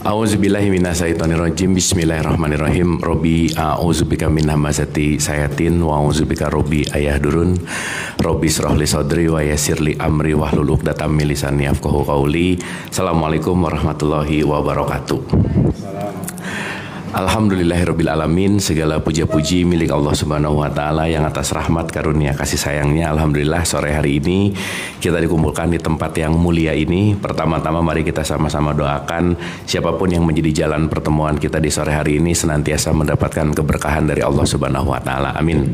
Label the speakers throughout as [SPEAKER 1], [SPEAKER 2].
[SPEAKER 1] A'udzubillahi minasyaitonirrajim. Bismillahirrahmanirrahim. Robbi a'udzubika min hamazati sayatin wa a'udzubika robbi ayahdurun. Robbi shrahli sadri wa yassirli amri wahlul 'uqdatam min lisani yafqahu qawli. Assalamualaikum warahmatullahi wabarakatuh. Alhamdulillahirabbil alamin, segala puja-puji milik Allah Subhanahu wa taala yang atas rahmat karunia kasih sayangnya. Alhamdulillah sore hari ini kita dikumpulkan di tempat yang mulia ini. Pertama-tama mari kita sama-sama doakan siapapun yang menjadi jalan pertemuan kita di sore hari ini senantiasa mendapatkan keberkahan dari Allah Subhanahu wa taala. Amin.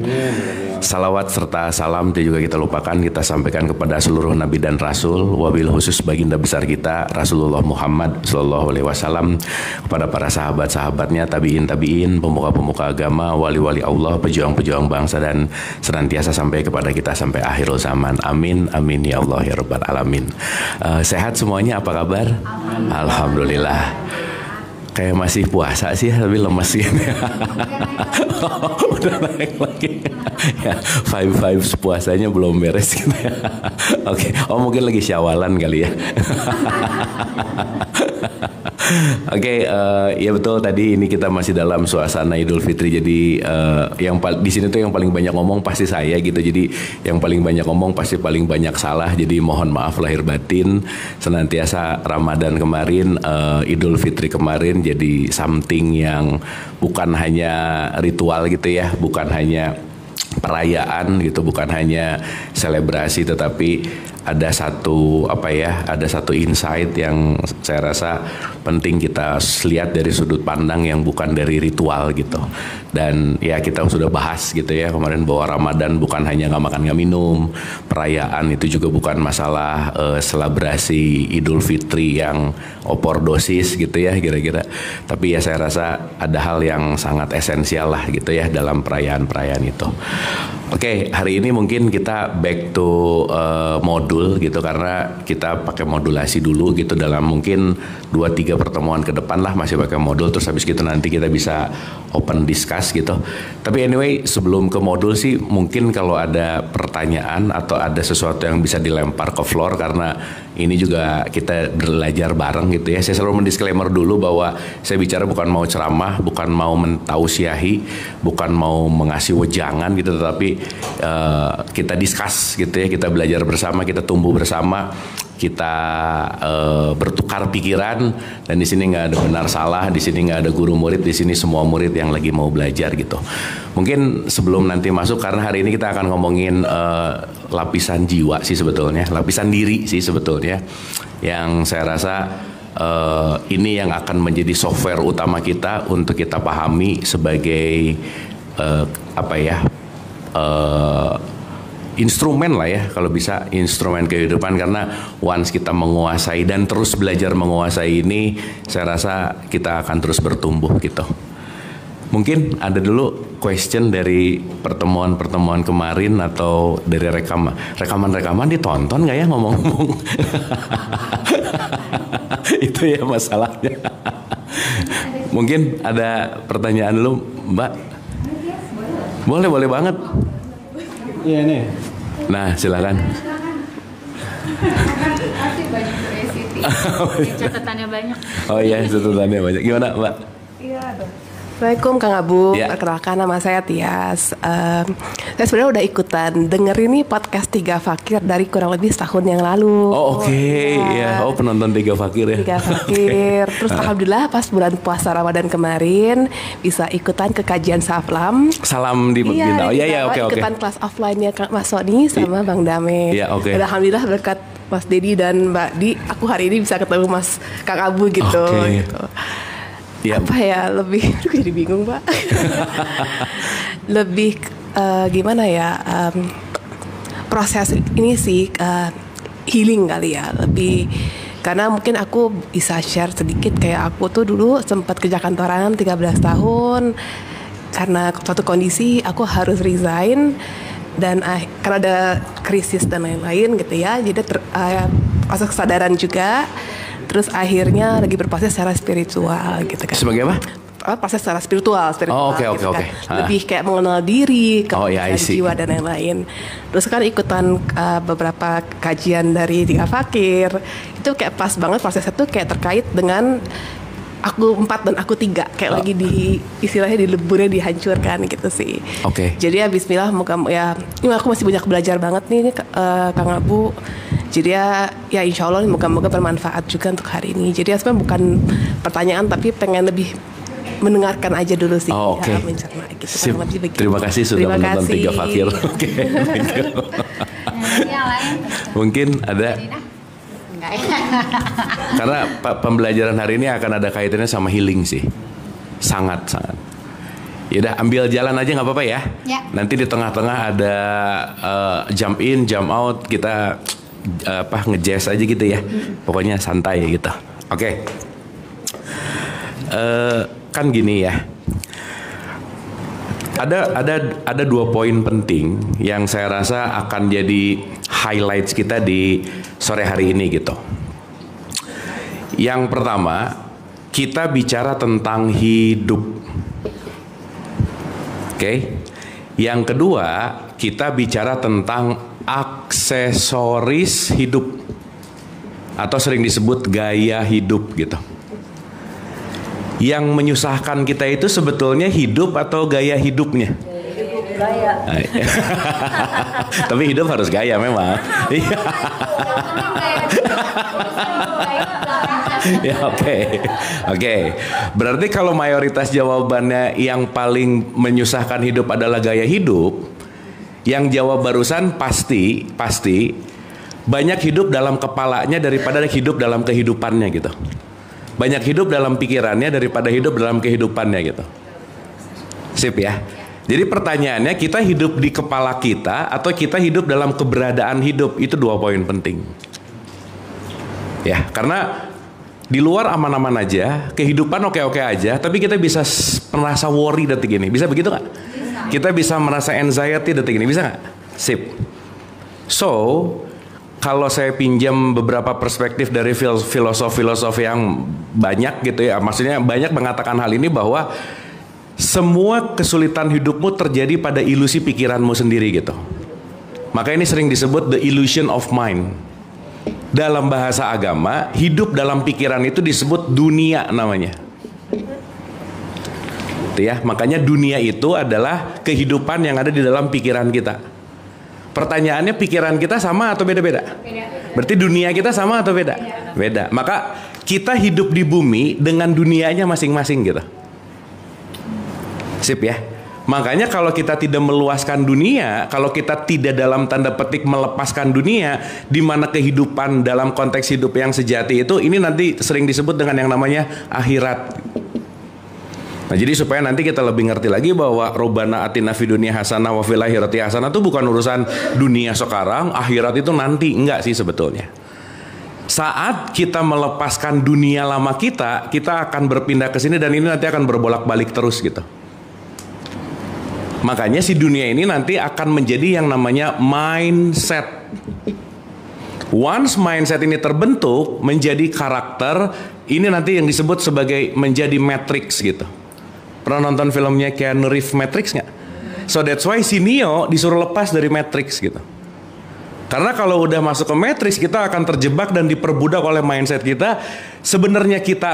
[SPEAKER 1] Salawat serta salam itu juga kita lupakan, kita sampaikan kepada seluruh nabi dan rasul, wabil khusus baginda besar kita Rasulullah Muhammad sallallahu alaihi wasallam, kepada para sahabat-sahabatnya, tabi'in, pemuka-pemuka agama, wali-wali Allah, pejuang-pejuang bangsa, dan senantiasa sampai kepada kita sampai akhirul zaman. Amin, amin ya Allah ya Rabbal alamin. Sehat semuanya, apa kabar? Alhamdulillah. Kayak masih puasa sih, tapi lemes gitu. Udah naik lagi. Ya, vibes puasanya belum beres gitu ya. Oke, oh mungkin lagi syawalan kali ya. Oke, ya betul, tadi ini kita masih dalam suasana Idul Fitri. Jadi yang di sini tuh yang paling banyak ngomong pasti saya gitu. Jadi yang paling banyak ngomong pasti paling banyak salah. Jadi mohon maaf lahir batin. Senantiasa Ramadan kemarin, Idul Fitri kemarin jadi something yang bukan hanya ritual gitu ya, bukan hanya perayaan gitu, bukan hanya selebrasi, tetapi ada satu insight yang saya rasa penting kita lihat dari sudut pandang yang bukan dari ritual gitu. Dan ya kita sudah bahas gitu ya kemarin bahwa Ramadan bukan hanya nggak makan nggak minum, perayaan itu juga bukan masalah selebrasi Idul Fitri yang overdosis gitu ya kira-kira. Tapi ya saya rasa ada hal yang sangat esensial lah gitu ya dalam perayaan-perayaan itu. Oke, hari ini mungkin kita back to modul gitu, karena kita pakai modulasi dulu gitu dalam mungkin 2-3 pertemuan ke depan lah masih pakai modul, terus habis gitu nanti kita bisa open discuss gitu. Tapi anyway, sebelum ke modul sih mungkin kalau ada pertanyaan atau ada sesuatu yang bisa dilempar ke floor, karena ini juga kita belajar bareng gitu ya. Saya selalu mendisklaimer dulu bahwa saya bicara bukan mau ceramah, bukan mau mentausiahi, bukan mau mengasih wejangan gitu, tetapi kita discuss gitu ya, kita belajar bersama, kita tumbuh bersama, kita bertukar pikiran. Dan di sini nggak ada benar salah, di sini nggak ada guru murid, di sini semua murid yang lagi mau belajar gitu. Mungkin sebelum nanti masuk, karena hari ini kita akan ngomongin lapisan jiwa sih sebetulnya, lapisan diri sih sebetulnya, yang saya rasa ini yang akan menjadi software utama kita untuk kita pahami sebagai instrumen lah ya, kalau bisa instrumen kehidupan. Karena once kita menguasai dan terus belajar menguasai ini, saya rasa kita akan terus bertumbuh gitu. Mungkin ada dulu question dari pertemuan-pertemuan kemarin atau dari rekaman ditonton nggak ya ngomong-ngomong? Itu ya masalahnya. Mungkin ada pertanyaan dulu, Mbak. Boleh banget.
[SPEAKER 2] Iya nih.
[SPEAKER 1] Nah, silakan.
[SPEAKER 3] Catatannya banyak.
[SPEAKER 1] Oh iya, catatannya banyak. Gimana, Mbak?
[SPEAKER 4] Iya. Assalamualaikum Kang Abu,
[SPEAKER 1] ya.
[SPEAKER 4] Perkenalkan nama saya Tias. Saya sebenarnya udah ikutan dengerin nih podcast Tiga Fakir dari kurang lebih setahun yang lalu.
[SPEAKER 1] Oh oke. Ya. Oh penonton Tiga Fakir ya.
[SPEAKER 4] Tiga Fakir. Terus alhamdulillah pas bulan puasa Ramadan kemarin bisa ikutan ke kajian Saflam.
[SPEAKER 1] Salam di Bintang. Iya oke.
[SPEAKER 4] Ikutan kelas offline-nya Kang Mas Sony sama Bang Dame.
[SPEAKER 1] Iya oke.
[SPEAKER 4] Alhamdulillah berkat Mas Dedi dan Mbak Di, aku hari ini bisa ketemu Mas Kang Abu gitu.
[SPEAKER 1] Okay.
[SPEAKER 4] Gitu.
[SPEAKER 1] Ya.
[SPEAKER 4] Apa ya, lebih aduh jadi bingung Pak. Lebih gimana ya, proses ini sih healing kali ya, lebih karena mungkin aku bisa share sedikit. Kayak aku tuh dulu sempat kerja kantoran 13 tahun, karena suatu kondisi aku harus resign dan karena ada krisis dan lain-lain gitu ya, jadi proses kesadaran juga. Terus akhirnya lagi berproses secara spiritual gitu kan.
[SPEAKER 1] Sebagai apa?
[SPEAKER 4] Proses secara spiritual
[SPEAKER 1] Oh, oke.
[SPEAKER 4] Lebih kayak mengenal diri,
[SPEAKER 1] kepercayaan
[SPEAKER 4] jiwa dan lain-lain. Terus kan ikutan beberapa kajian dari Tiga Fakir. Itu kayak pas banget prosesnya tuh kayak terkait dengan aku 4 dan aku 3 kayak lagi di istilahnya dileburnya dihancurkan gitu sih.
[SPEAKER 1] Oke.
[SPEAKER 4] Jadi ya Bismillah moga ya ini aku masih banyak belajar banget nih Kang Abu. Jadi ya insya Allah moga-moga bermanfaat juga untuk hari ini. Jadi ya sebenarnya bukan pertanyaan tapi pengen lebih mendengarkan aja dulu sih.
[SPEAKER 1] Oh, oke.
[SPEAKER 4] Ya, mencerna gitu.
[SPEAKER 1] Sip.
[SPEAKER 4] Lebih begitu.
[SPEAKER 1] Terima kasih sudah
[SPEAKER 4] Terima
[SPEAKER 1] menonton
[SPEAKER 4] kasih.
[SPEAKER 1] 3 Fakir. Oke.
[SPEAKER 3] Yang lain
[SPEAKER 1] Mungkin ada
[SPEAKER 3] enggak ya?
[SPEAKER 1] karena pembelajaran hari ini akan ada kaitannya sama healing sih. Sangat. Yaudah ambil jalan aja nggak apa-apa ya.
[SPEAKER 3] Ya.
[SPEAKER 1] Nanti di tengah-tengah ada jump in, jump out, kita ngejazz aja gitu ya. Pokoknya santai gitu. Oke. Kan gini ya. Ada 2 poin penting yang saya rasa akan jadi highlights kita di sore hari ini gitu. Yang pertama, kita bicara tentang hidup. Oke. Yang kedua, kita bicara tentang aksesoris hidup atau sering disebut gaya hidup gitu. Yang menyusahkan kita itu sebetulnya hidup atau gaya hidupnya?
[SPEAKER 3] Gaya.
[SPEAKER 1] Tapi hidup harus gaya memang. Ya oke. Berarti kalau mayoritas jawabannya yang paling menyusahkan hidup adalah gaya hidup, yang jawab barusan pasti banyak hidup dalam kepalanya daripada hidup dalam kehidupannya gitu. Banyak hidup dalam pikirannya daripada hidup dalam kehidupannya gitu. Sip ya. Jadi pertanyaannya, kita hidup di kepala kita atau kita hidup dalam keberadaan hidup? Itu 2 poin penting. Ya, karena di luar aman-aman aja, kehidupan oke-oke aja, tapi kita bisa merasa worry detik ini. Bisa begitu nggak? Kita bisa merasa anxiety detik ini, bisa nggak? Sip. So, kalau saya pinjam beberapa perspektif dari filosof-filosof yang banyak gitu ya, maksudnya banyak mengatakan hal ini bahwa semua kesulitan hidupmu terjadi pada ilusi pikiranmu sendiri gitu. Maka ini sering disebut the illusion of mind. Dalam bahasa agama, hidup dalam pikiran itu disebut dunia namanya. Itu ya, makanya dunia itu adalah kehidupan yang ada di dalam pikiran kita. Pertanyaannya, pikiran kita sama atau beda-beda? Berarti dunia kita sama atau beda? Beda. Maka kita hidup di bumi dengan dunianya masing-masing gitu. Sip ya. Makanya kalau kita tidak meluaskan dunia, kalau kita tidak dalam tanda petik melepaskan dunia, di mana kehidupan dalam konteks hidup yang sejati itu, ini nanti sering disebut dengan yang namanya akhirat. Nah, jadi supaya nanti kita lebih ngerti lagi bahwa Robbana atina fid dunya hasanah wa fil akhirati hasanah itu bukan urusan dunia sekarang, akhirat itu nanti, enggak sih sebetulnya. Saat kita melepaskan dunia lama kita akan berpindah ke sini dan ini nanti akan berbolak-balik terus gitu. Makanya si dunia ini nanti akan menjadi yang namanya mindset. Once mindset ini terbentuk menjadi karakter, ini nanti yang disebut sebagai menjadi matrix gitu. Pernah nonton filmnya Keanu Reeves Matrix nggak? So that's why si Neo disuruh lepas dari Matrix gitu. Karena kalau udah masuk ke Matrix, kita akan terjebak dan diperbudak oleh mindset kita. Sebenarnya kita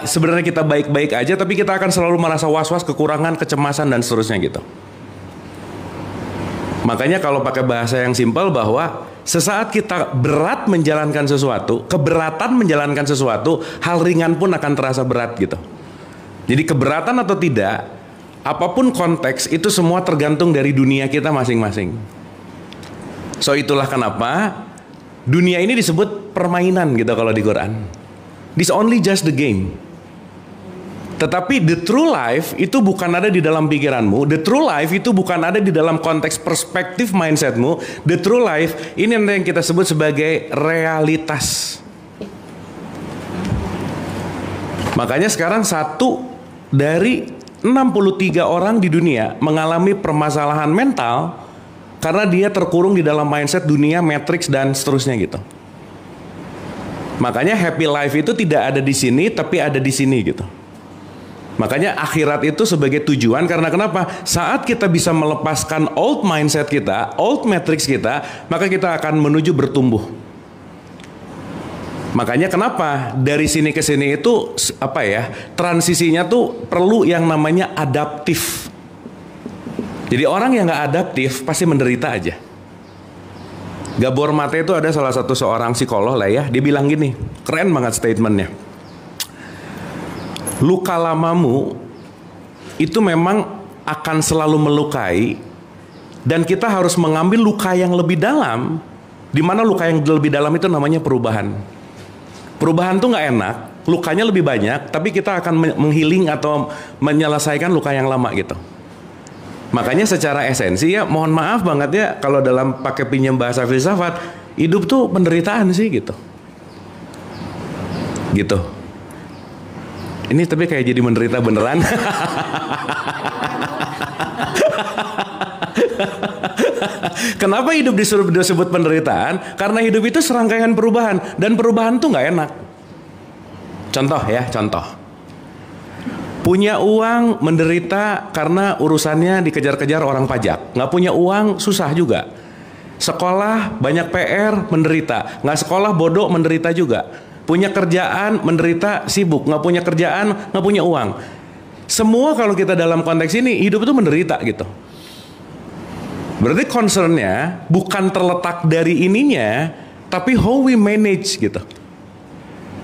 [SPEAKER 1] sebenarnya kita baik-baik aja, tapi kita akan selalu merasa was-was, kekurangan, kecemasan dan seterusnya gitu. Makanya kalau pakai bahasa yang simpel bahwa sesaat kita berat menjalankan sesuatu, keberatan menjalankan sesuatu, hal ringan pun akan terasa berat gitu. Jadi keberatan atau tidak, apapun konteks itu semua tergantung dari dunia kita masing-masing. So itulah kenapa dunia ini disebut permainan gitu kalau di Quran. This only just the game. Tetapi the true life itu bukan ada di dalam pikiranmu. The true life itu bukan ada di dalam konteks perspektif mindsetmu. The true life ini yang kita sebut sebagai realitas. Makanya sekarang 1 dari 63 orang di dunia mengalami permasalahan mental karena dia terkurung di dalam mindset dunia, matrix dan seterusnya gitu. Makanya happy life itu tidak ada di sini tapi ada di sini gitu. Makanya akhirat itu sebagai tujuan, karena kenapa? Saat kita bisa melepaskan old mindset kita, old matrix kita, maka kita akan menuju bertumbuh. Makanya kenapa dari sini ke sini itu apa ya, transisinya tuh perlu yang namanya adaptif. Jadi orang yang nggak adaptif pasti menderita aja. Gabor Mate itu ada salah satu seorang psikolog lah ya, dia bilang gini, keren banget statementnya. Luka lamamu itu memang akan selalu melukai, dan kita harus mengambil luka yang lebih dalam, di mana luka yang lebih dalam itu namanya perubahan. Perubahan tuh nggak enak, lukanya lebih banyak, tapi kita akan menghealing atau menyelesaikan luka yang lama gitu. Makanya secara esensi ya, mohon maaf banget ya kalau dalam pakai pinjam bahasa filsafat, hidup tuh penderitaan sih gitu. Gitu. Ini tapi kayak jadi menderita beneran. Kenapa hidup disebut penderitaan? Karena hidup itu serangkaian perubahan, dan perubahan tuh nggak enak. Contoh ya, contoh. Punya uang menderita karena urusannya dikejar-kejar orang pajak. Nggak punya uang susah juga. Sekolah banyak PR menderita. Nggak sekolah bodoh menderita juga. Punya kerjaan menderita sibuk. Nggak punya kerjaan, nggak punya uang. Semua kalau kita dalam konteks ini hidup itu menderita gitu. Berarti concernnya bukan terletak dari ininya, tapi how we manage gitu.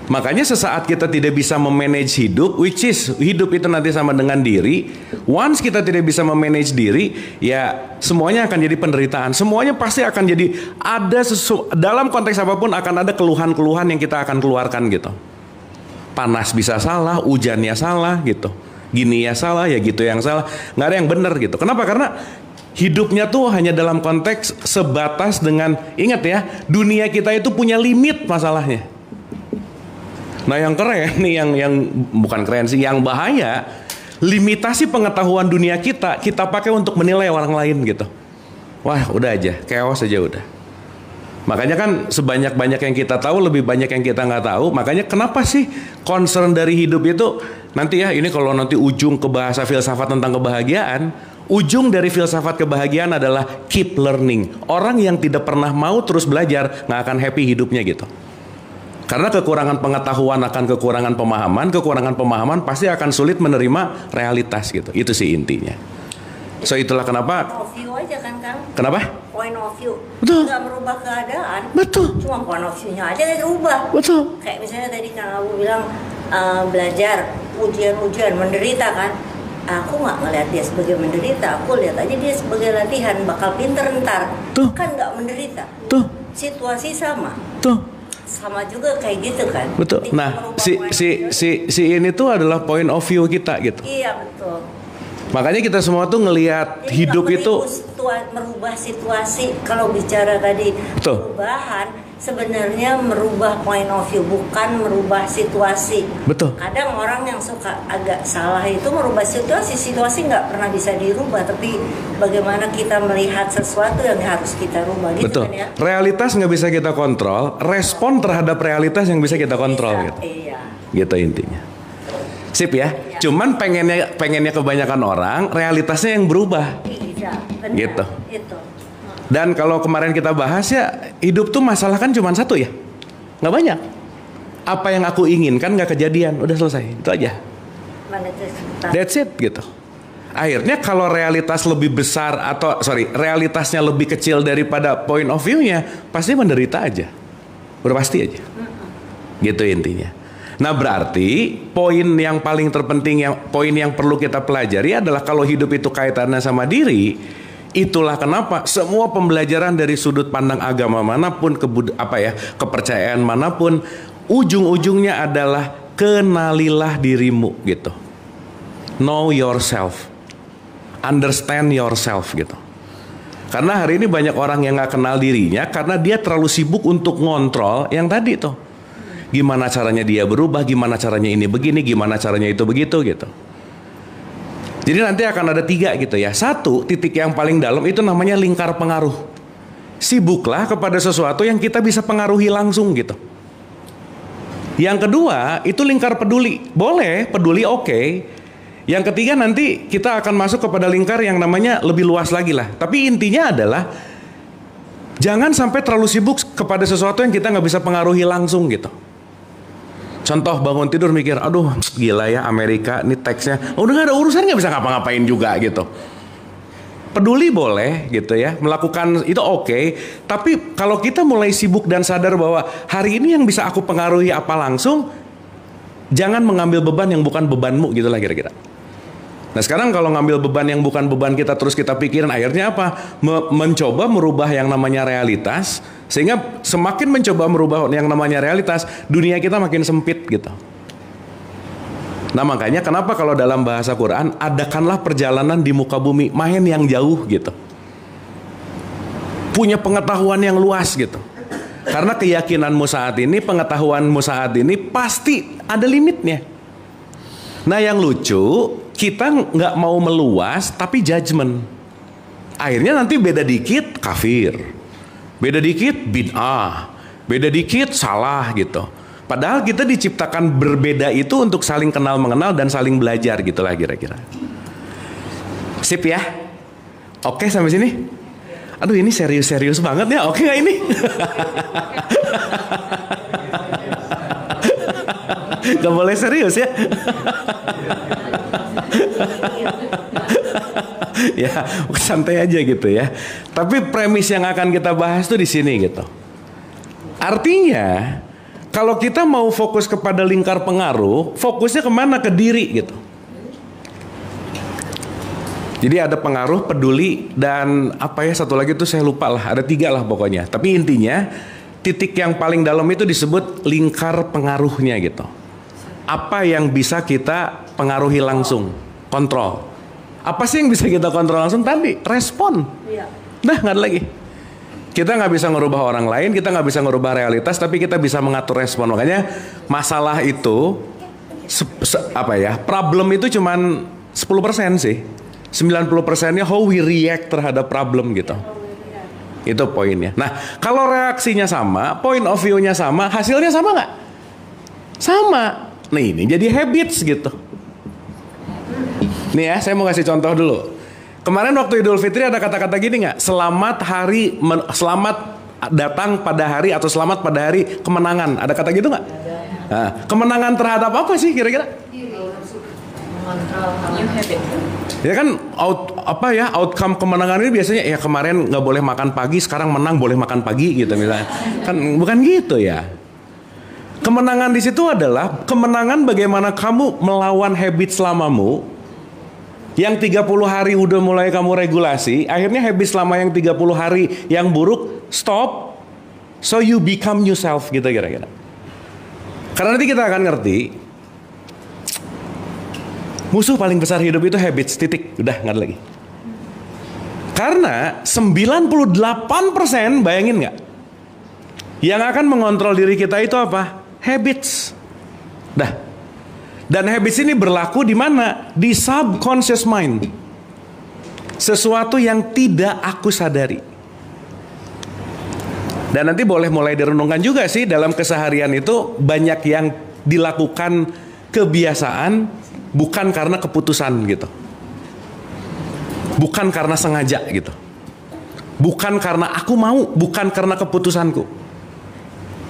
[SPEAKER 1] Makanya sesaat kita tidak bisa memanage hidup, which is hidup itu nanti sama dengan diri. Once kita tidak bisa memanage diri, ya semuanya akan jadi penderitaan. Semuanya pasti akan jadi dalam konteks apapun akan ada keluhan-keluhan yang kita akan keluarkan gitu. Panas bisa salah, hujannya salah gitu. Gini ya salah, ya gitu yang salah. Nggak ada yang benar gitu. Kenapa? Karena hidupnya tuh hanya dalam konteks sebatas dengan, ingat ya, dunia kita itu punya limit masalahnya. Nah yang keren nih, yang bukan keren sih, yang bahaya, limitasi pengetahuan dunia kita pakai untuk menilai orang lain gitu. Wah udah aja, chaos aja udah. Makanya kan sebanyak-banyak yang kita tahu, lebih banyak yang kita nggak tahu. Makanya kenapa sih concern dari hidup itu, nanti ya ini kalau nanti ujung ke bahasa filsafat tentang kebahagiaan, ujung dari filsafat kebahagiaan adalah keep learning. Orang yang tidak pernah mau terus belajar nggak akan happy hidupnya gitu. Karena kekurangan pengetahuan akan kekurangan pemahaman pasti akan sulit menerima realitas gitu. Itu sih intinya. So itulah kenapa.
[SPEAKER 3] Point of view aja kan Kang.
[SPEAKER 1] Kenapa?
[SPEAKER 3] Point of view.
[SPEAKER 1] Betul.
[SPEAKER 3] Nggak merubah keadaan.
[SPEAKER 1] Betul.
[SPEAKER 3] Cuma point of view-nya aja yang berubah.
[SPEAKER 1] Betul.
[SPEAKER 3] Kayak misalnya tadi Kang Abu bilang belajar, ujian-ujian, menderita kan. Aku nggak ngeliat dia sebagai menderita. Aku lihat aja dia sebagai latihan, bakal pinter ntar.
[SPEAKER 1] Tuh.
[SPEAKER 3] Kan nggak menderita.
[SPEAKER 1] Tuh.
[SPEAKER 3] Situasi sama.
[SPEAKER 1] Tuh.
[SPEAKER 3] Sama juga kayak gitu kan.
[SPEAKER 1] Betul.
[SPEAKER 3] Tidak
[SPEAKER 1] Nah,
[SPEAKER 3] merubah
[SPEAKER 1] si ini tuh adalah point of view kita gitu.
[SPEAKER 3] Iya betul.
[SPEAKER 1] Makanya kita semua tuh ngelihat
[SPEAKER 3] Jadi
[SPEAKER 1] hidup
[SPEAKER 3] nggak
[SPEAKER 1] itu
[SPEAKER 3] merubah situasi. Kalau bicara tadi
[SPEAKER 1] Betul.
[SPEAKER 3] perubahan, sebenarnya merubah point of view, bukan merubah situasi.
[SPEAKER 1] Betul.
[SPEAKER 3] Kadang orang yang suka agak salah itu merubah situasi nggak pernah bisa dirubah, tapi bagaimana kita melihat sesuatu yang harus kita rubah gitu.
[SPEAKER 1] Betul.
[SPEAKER 3] Kan ya.
[SPEAKER 1] Realitas nggak bisa kita kontrol, respon terhadap realitas yang bisa kita kontrol
[SPEAKER 3] Bisa,
[SPEAKER 1] gitu.
[SPEAKER 3] Iya.
[SPEAKER 1] Gitu intinya. Sip ya. Cuman pengennya kebanyakan orang realitasnya yang berubah.
[SPEAKER 3] Iya, benar.
[SPEAKER 1] Gitu.
[SPEAKER 3] Itu.
[SPEAKER 1] Dan kalau kemarin kita bahas ya, hidup tuh masalah kan cuma satu ya, nggak banyak. Apa yang aku inginkan nggak kejadian, udah selesai, itu aja. That's it gitu. Akhirnya kalau realitas lebih besar realitasnya lebih kecil daripada point of view-nya, pasti menderita aja, udah pasti aja. Gitu intinya. Nah berarti poin yang paling terpenting, poin yang perlu kita pelajari adalah kalau hidup itu kaitannya sama diri. Itulah kenapa semua pembelajaran dari sudut pandang agama manapun, kepercayaan manapun, ujung-ujungnya adalah kenalilah dirimu gitu. Know yourself, understand yourself gitu. Karena hari ini banyak orang yang nggak kenal dirinya karena dia terlalu sibuk untuk ngontrol yang tadi tuh. Gimana caranya dia berubah, gimana caranya ini begini, gimana caranya itu begitu gitu. Jadi nanti akan ada 3 gitu ya. 1, titik yang paling dalam itu namanya lingkar pengaruh. Sibuklah kepada sesuatu yang kita bisa pengaruhi langsung gitu. Yang kedua, itu lingkar peduli. Boleh, peduli oke. Yang ketiga nanti kita akan masuk kepada lingkar yang namanya lebih luas lagi lah. Tapi intinya adalah jangan sampai terlalu sibuk kepada sesuatu yang kita nggak bisa pengaruhi langsung gitu. Contoh bangun tidur mikir, aduh gila ya Amerika, ini teksnya udah gak ada urusan, gak bisa ngapa-ngapain juga gitu. Peduli boleh gitu ya, melakukan itu oke. Tapi kalau kita mulai sibuk dan sadar bahwa hari ini yang bisa aku pengaruhi apa langsung, jangan mengambil beban yang bukan bebanmu gitu lah kira-kira. Nah sekarang kalau ngambil beban yang bukan beban kita terus kita pikirin, akhirnya apa? Mencoba merubah yang namanya realitas. Sehingga semakin mencoba merubah yang namanya realitas, dunia kita makin sempit gitu. Nah makanya kenapa kalau dalam bahasa Quran, adakanlah perjalanan di muka bumi, main yang jauh gitu. Punya pengetahuan yang luas gitu. Karena keyakinanmu saat ini, pengetahuanmu saat ini pasti ada limitnya. Nah yang lucu, kita nggak mau meluas tapi judgement. Akhirnya nanti beda dikit kafir, beda dikit bid'ah, beda dikit salah gitu. Padahal kita diciptakan berbeda itu untuk saling kenal mengenal dan saling belajar gitulah kira-kira. Sip ya? Oke sampai sini? Aduh ini serius-serius banget ya, oke gak ini? Gak boleh serius ya? Ya santai aja gitu ya. Tapi premis yang akan kita bahas tuh di sini gitu. Artinya kalau kita mau fokus kepada lingkar pengaruh, fokusnya kemana? Ke diri gitu. Jadi ada pengaruh, peduli, dan apa ya satu lagi tuh saya lupa lah. Ada 3 lah pokoknya. Tapi intinya titik yang paling dalam itu disebut lingkar pengaruhnya gitu. Apa yang bisa kita pengaruhi langsung, kontrol. Apa sih yang bisa kita kontrol langsung tadi? Respon.
[SPEAKER 3] Iya.
[SPEAKER 1] Nah nggak ada lagi. Kita nggak bisa ngerubah orang lain, kita nggak bisa ngerubah realitas, tapi kita bisa mengatur respon. Makanya masalah itu problem itu cuman 10% sih. 90%-nya how we react terhadap problem gitu. Itu poinnya. Nah kalau reaksinya sama, point of view-nya sama, hasilnya sama nggak? Sama. Nah ini jadi habits gitu. Nih ya, saya mau kasih contoh dulu. Kemarin waktu Idul Fitri ada kata-kata gini nggak? Selamat datang pada hari atau selamat pada hari kemenangan. Ada kata gitu nggak? Nah, kemenangan terhadap apa sih kira-kira? Ya kan outcome kemenangan ini biasanya ya kemarin nggak boleh makan pagi, sekarang menang boleh makan pagi gitu misalnya. Kan bukan gitu ya. Kemenangan di situ adalah kemenangan bagaimana kamu melawan habit selamamu. Yang 30 hari udah mulai kamu regulasi, akhirnya habis selama yang 30 hari yang buruk, stop, so you become new self gitu kira-kira. Karena nanti kita akan ngerti, musuh paling besar hidup itu habits, titik, udah nggak ada lagi. Karena 98% bayangin nggak, yang akan mengontrol diri kita itu apa? Habits. Dah. Dan habits ini berlaku di mana? Di subconscious mind. Sesuatu yang tidak aku sadari. Dan nanti boleh mulai direnungkan juga sih dalam keseharian itu banyak yang dilakukan kebiasaan bukan karena keputusan gitu. Bukan karena sengaja gitu. Bukan karena aku mau, bukan karena keputusanku.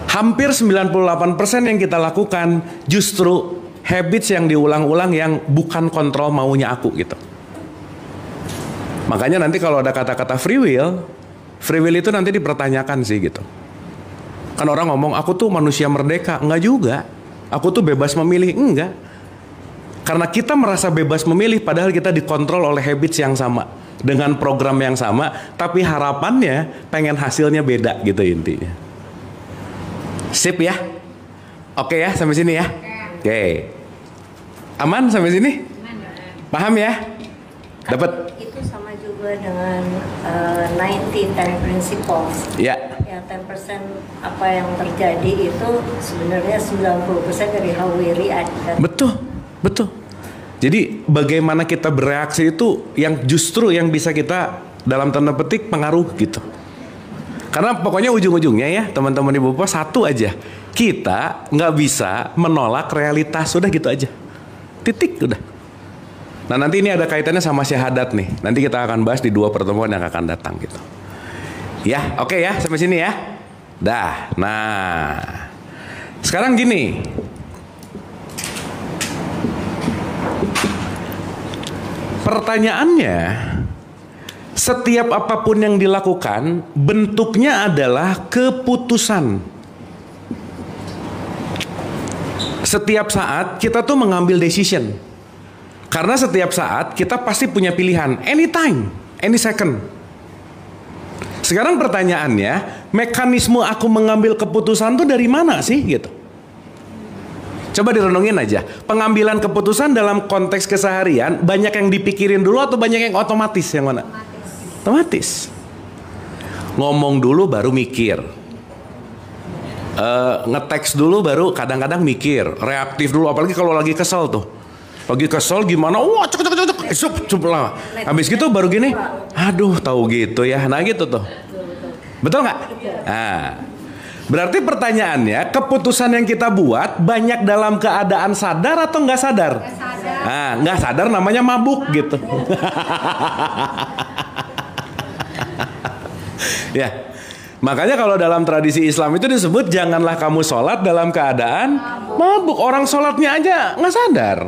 [SPEAKER 1] Hampir 98% yang kita lakukan justru habits yang diulang-ulang yang bukan kontrol maunya aku gitu. Makanya nanti kalau ada kata-kata free will itu nanti dipertanyakan sih gitu. Kan orang ngomong aku tuh manusia merdeka, enggak juga. Aku tuh bebas memilih, enggak. Karena kita merasa bebas memilih padahal kita dikontrol oleh habits yang sama dengan program yang sama, tapi harapannya pengen hasilnya beda gitu intinya. Sip ya? Oke ya sampai sini ya? Oke. Aman sampai sini? Paham ya? Dapat?
[SPEAKER 3] Itu sama juga dengan 90-10 principles.
[SPEAKER 1] Ya.
[SPEAKER 3] Yang 10% apa yang terjadi itu sebenarnya 90% dari how we react.
[SPEAKER 1] Betul. Jadi bagaimana kita bereaksi itu yang justru yang bisa kita dalam tanda petik pengaruh gitu. Karena pokoknya ujung-ujungnya ya teman-teman ibu bapak satu aja. Kita nggak bisa menolak realitas, udah gitu aja. Titik udah. Nah nanti ini ada kaitannya sama syahadat nih. Nanti kita akan bahas di 2 pertemuan yang akan datang gitu. Ya oke ya sampai sini ya. Dah. Nah sekarang gini. Pertanyaannya, setiap apapun yang dilakukan, bentuknya adalah keputusan. Setiap saat kita tuh mengambil decision. Karena setiap saat kita pasti punya pilihan, anytime, any second. Sekarang pertanyaannya, mekanisme aku mengambil keputusan tuh dari mana sih gitu? Coba direnungin aja, pengambilan keputusan dalam konteks keseharian banyak yang dipikirin dulu atau banyak yang otomatis, yang mana? Otomatis. Ngomong dulu baru mikir, ngeteks dulu baru kadang-kadang mikir, reaktif dulu, apalagi kalau lagi kesel tuh. Lagi kesel gimana? Wah, cek lah. Habis gitu baru gini, aduh tahu gitu ya. Nah gitu tuh. Betul nggak? Nah, berarti pertanyaannya, keputusan yang kita buat banyak dalam keadaan sadar atau nggak sadar? Nah, nggak sadar namanya mabuk gitu. Ya, makanya kalau dalam tradisi Islam itu disebut janganlah kamu sholat dalam keadaan mabuk. Orang sholatnya aja nggak sadar.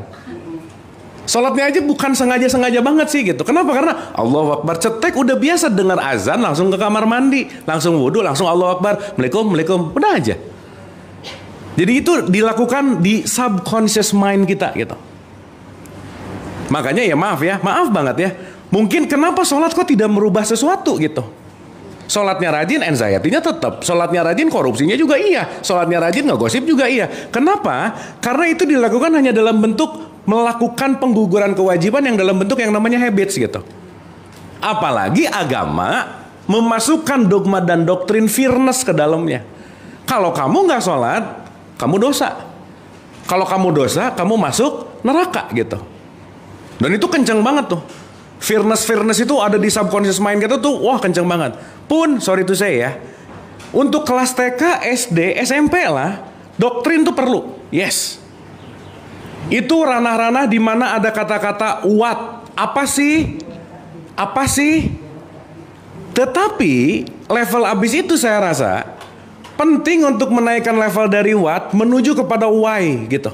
[SPEAKER 1] Sholatnya aja bukan sengaja-sengaja banget sih gitu. Kenapa? Karena Allahu Akbar cetek udah biasa dengar azan langsung ke kamar mandi, langsung wudhu, langsung Allahu Akbar, Assalamualaikum, udah aja. Jadi itu dilakukan di subconscious mind kita gitu. Makanya ya maaf banget ya. Mungkin kenapa sholat kok tidak merubah sesuatu gitu. Sholatnya rajin, anxiety-nya tetap. Sholatnya rajin, korupsinya juga iya. Sholatnya rajin, ngegosip juga iya. Kenapa? Karena itu dilakukan hanya dalam bentuk melakukan pengguguran kewajiban yang dalam bentuk yang namanya habits gitu. Apalagi agama memasukkan dogma dan doktrin fairness ke dalamnya. Kalau kamu nggak sholat, kamu dosa. Kalau kamu dosa, kamu masuk neraka gitu. Dan itu kenceng banget tuh. Fairness itu ada di subconscious mind kita tuh, wah kenceng banget. Pun, sorry to say ya, untuk kelas TK, SD, SMP lah, doktrin tuh perlu. Yes. Itu ranah-ranah di mana ada kata-kata what, apa sih? Tetapi level abis itu saya rasa penting untuk menaikkan level dari what menuju kepada why gitu.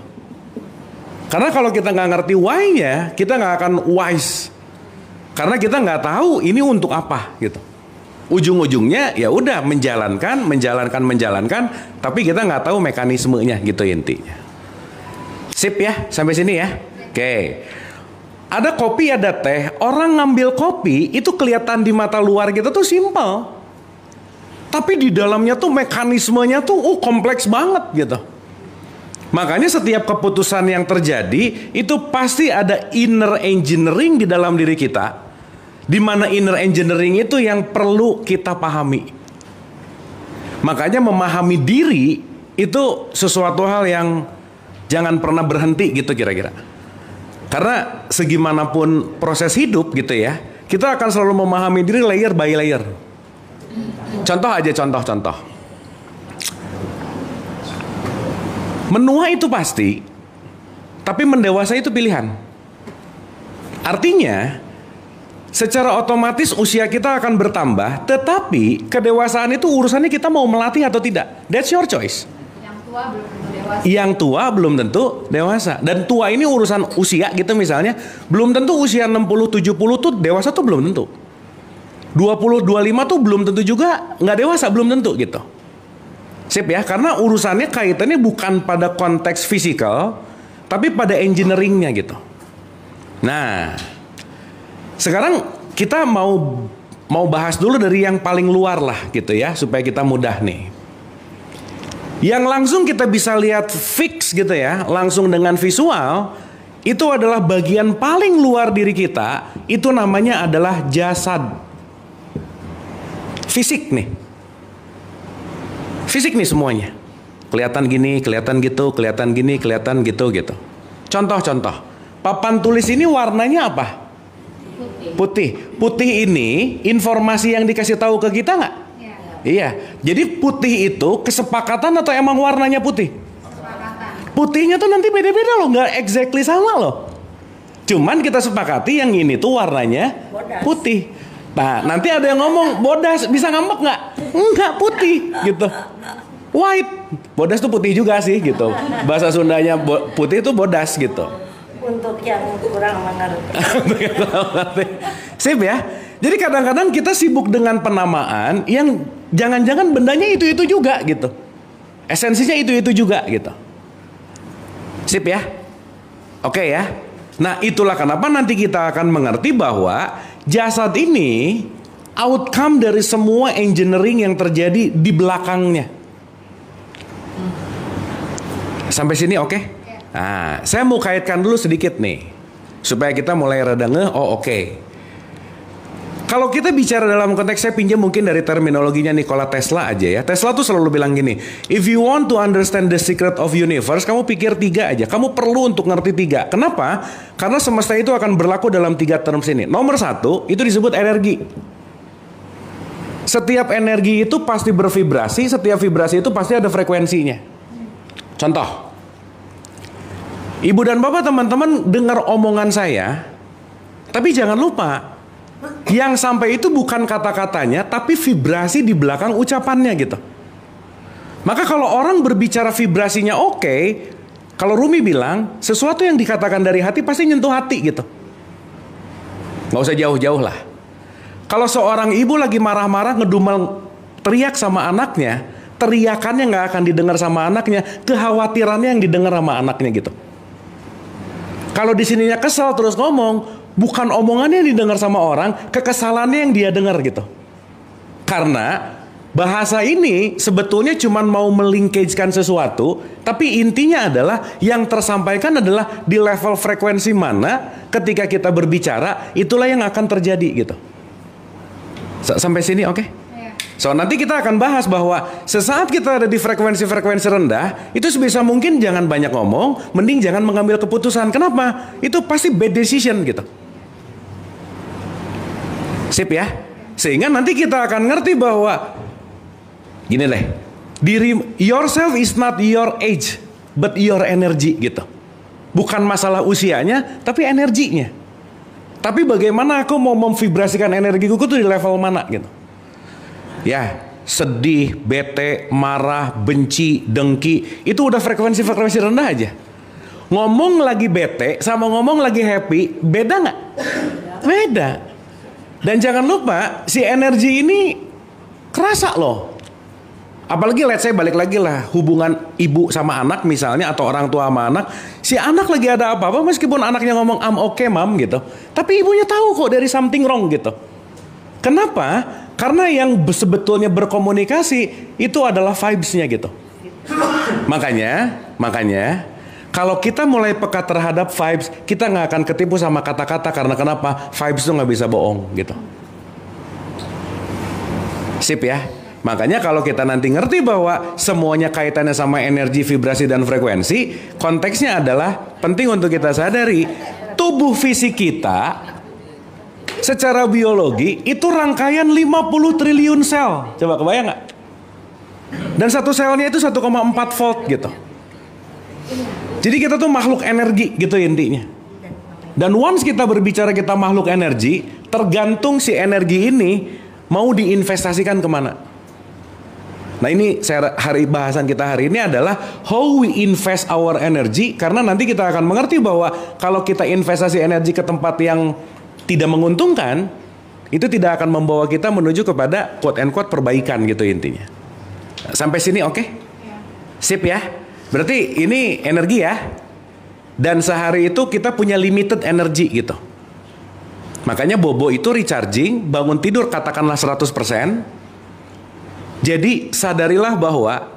[SPEAKER 1] Karena kalau kita nggak ngerti why-nya, kita nggak akan wise. Karena kita nggak tahu ini untuk apa gitu. Ujung-ujungnya ya udah menjalankan, tapi kita nggak tahu mekanismenya gitu intinya. Sip ya, sampai sini ya. Oke. Ada kopi, ada teh. Orang ngambil kopi itu kelihatan di mata luar gitu tuh simple. Tapi di dalamnya tuh mekanismenya tuh kompleks banget gitu. Makanya setiap keputusan yang terjadi itu pasti ada inner engineering di dalam diri kita. Di mana inner engineering itu yang perlu kita pahami. Makanya memahami diri itu sesuatu hal yang jangan pernah berhenti gitu kira-kira. Karena segimanapun proses hidup gitu ya, kita akan selalu memahami diri layer by layer. Contoh. Menua itu pasti, tapi mendewasa itu pilihan. Artinya, secara otomatis usia kita akan bertambah, tetapi kedewasaan itu urusannya kita mau melatih atau tidak. That's your choice. Yang tua belum tentu dewasa. Dan tua ini urusan usia gitu misalnya. Belum tentu usia 60-70 tuh dewasa tuh belum tentu. 20-25 tuh belum tentu juga nggak dewasa, belum tentu gitu. Sip ya, karena urusannya kaitannya bukan pada konteks fisikal, tapi pada engineeringnya gitu. Nah, sekarang kita mau bahas dulu dari yang paling luar lah gitu ya, supaya kita mudah nih. Yang langsung kita bisa lihat fix gitu ya, langsung dengan visual, itu adalah bagian paling luar diri kita, itu namanya adalah jasad. Fisik nih. Fisik nih semuanya. Kelihatan gini, kelihatan gitu, kelihatan gini, kelihatan gitu gitu. Contoh. Papan tulis ini warnanya apa? Putih. Putih ini informasi yang dikasih tahu ke kita nggak? Iya, jadi putih itu kesepakatan atau emang warnanya putih? Kesepakatan. Putihnya tuh nanti beda-beda loh, nggak exactly sama loh. Cuman kita sepakati yang ini tuh warnanya bodas. Putih. Nah, nanti ada yang ngomong bodas, bisa ngambek nggak? Enggak, putih gitu. White, bodas tuh putih juga sih gitu. Bahasa Sundanya putih itu bodas gitu.
[SPEAKER 3] Untuk yang kurang mengerti.
[SPEAKER 2] Sip ya. Jadi kadang-kadang kita sibuk dengan penamaan yang jangan-jangan bendanya itu-itu juga gitu. Esensinya itu-itu juga gitu. Sip ya. Oke ya. Nah, itulah kenapa nanti kita akan mengerti bahwa jasad ini outcome dari semua engineering yang terjadi di belakangnya. Sampai sini oke? Nah, saya mau kaitkan dulu sedikit nih supaya kita mulai rada ngeh. Oh oke. Kalau kita bicara dalam konteks, saya pinjam mungkin dari terminologinya Nikola Tesla aja ya. Tesla tuh selalu bilang gini, if you want to understand the secret of universe, kamu pikir 3 aja. Kamu perlu untuk ngerti 3. Kenapa? Karena semesta itu akan berlaku dalam 3 terms ini. Nomor 1, itu disebut energi. Setiap energi itu pasti bervibrasi, setiap vibrasi itu pasti ada frekuensinya. Contoh, ibu dan bapak teman-teman dengar omongan saya, tapi jangan lupa, yang sampai itu bukan kata-katanya, tapi vibrasi di belakang ucapannya gitu. Maka kalau orang berbicara vibrasinya oke, kalau Rumi bilang, sesuatu yang dikatakan dari hati pasti nyentuh hati gitu. Nggak usah jauh-jauh lah. Kalau seorang ibu lagi marah-marah ngedumel teriak sama anaknya, teriakannya nggak akan didengar sama anaknya, kekhawatirannya yang didengar sama anaknya gitu. Kalau di sininya kesel terus ngomong, bukan omongannya yang didengar sama orang, kekesalannya yang dia dengar gitu. Karena bahasa ini sebetulnya cuma mau melingkagekan sesuatu, tapi intinya adalah yang tersampaikan adalah di level frekuensi mana ketika kita berbicara, itulah yang akan terjadi gitu. Sampai sini oke? So nanti kita akan bahas bahwa sesaat kita ada di frekuensi-frekuensi rendah, itu sebisa mungkin jangan banyak ngomong, mending jangan mengambil keputusan. Kenapa? Itu pasti bad decision gitu. Sip ya. Sehingga nanti kita akan ngerti bahwa gini deh, yourself is not your age, but your energy gitu. Bukan masalah usianya, tapi energinya. Tapi bagaimana aku mau memvibrasikan energiku tuh di level mana gitu. Ya, sedih, bete, marah, benci, dengki, itu udah frekuensi-frekuensi rendah aja. Ngomong lagi bete sama ngomong lagi happy, beda nggak? Beda. Dan jangan lupa, si energi ini kerasa loh. Apalagi let's say balik lagi lah, hubungan ibu sama anak misalnya, atau orang tua sama anak. Si anak lagi ada apa-apa, meskipun anaknya ngomong I'm okay mom gitu, tapi ibunya tahu kok dari something wrong gitu. Kenapa? Karena yang sebetulnya berkomunikasi itu adalah vibes-nya gitu. Makanya kalau kita mulai peka terhadap vibes, kita nggak akan ketipu sama kata-kata. Karena kenapa? Vibes itu nggak bisa bohong gitu. Sip ya. Makanya kalau kita nanti ngerti bahwa semuanya kaitannya sama energi, vibrasi, dan frekuensi, konteksnya adalah penting untuk kita sadari tubuh fisik kita secara biologi itu rangkaian 50 triliun sel. Coba kebayang nggak? Dan satu selnya itu 1,4 volt gitu. Jadi kita tuh makhluk energi gitu intinya. Dan once kita berbicara kita makhluk energi, tergantung si energi ini mau diinvestasikan kemana. Nah ini bahasan kita hari ini adalah how we invest our energy. Karena nanti kita akan mengerti bahwa kalau kita investasi energi ke tempat yang tidak menguntungkan, itu tidak akan membawa kita menuju kepada quote and quote perbaikan gitu intinya. Sampai sini oke? Sip ya. Berarti ini energi ya. Dan sehari itu kita punya limited energy gitu. Makanya bobo itu recharging, bangun tidur katakanlah 100%. Jadi sadarilah bahwa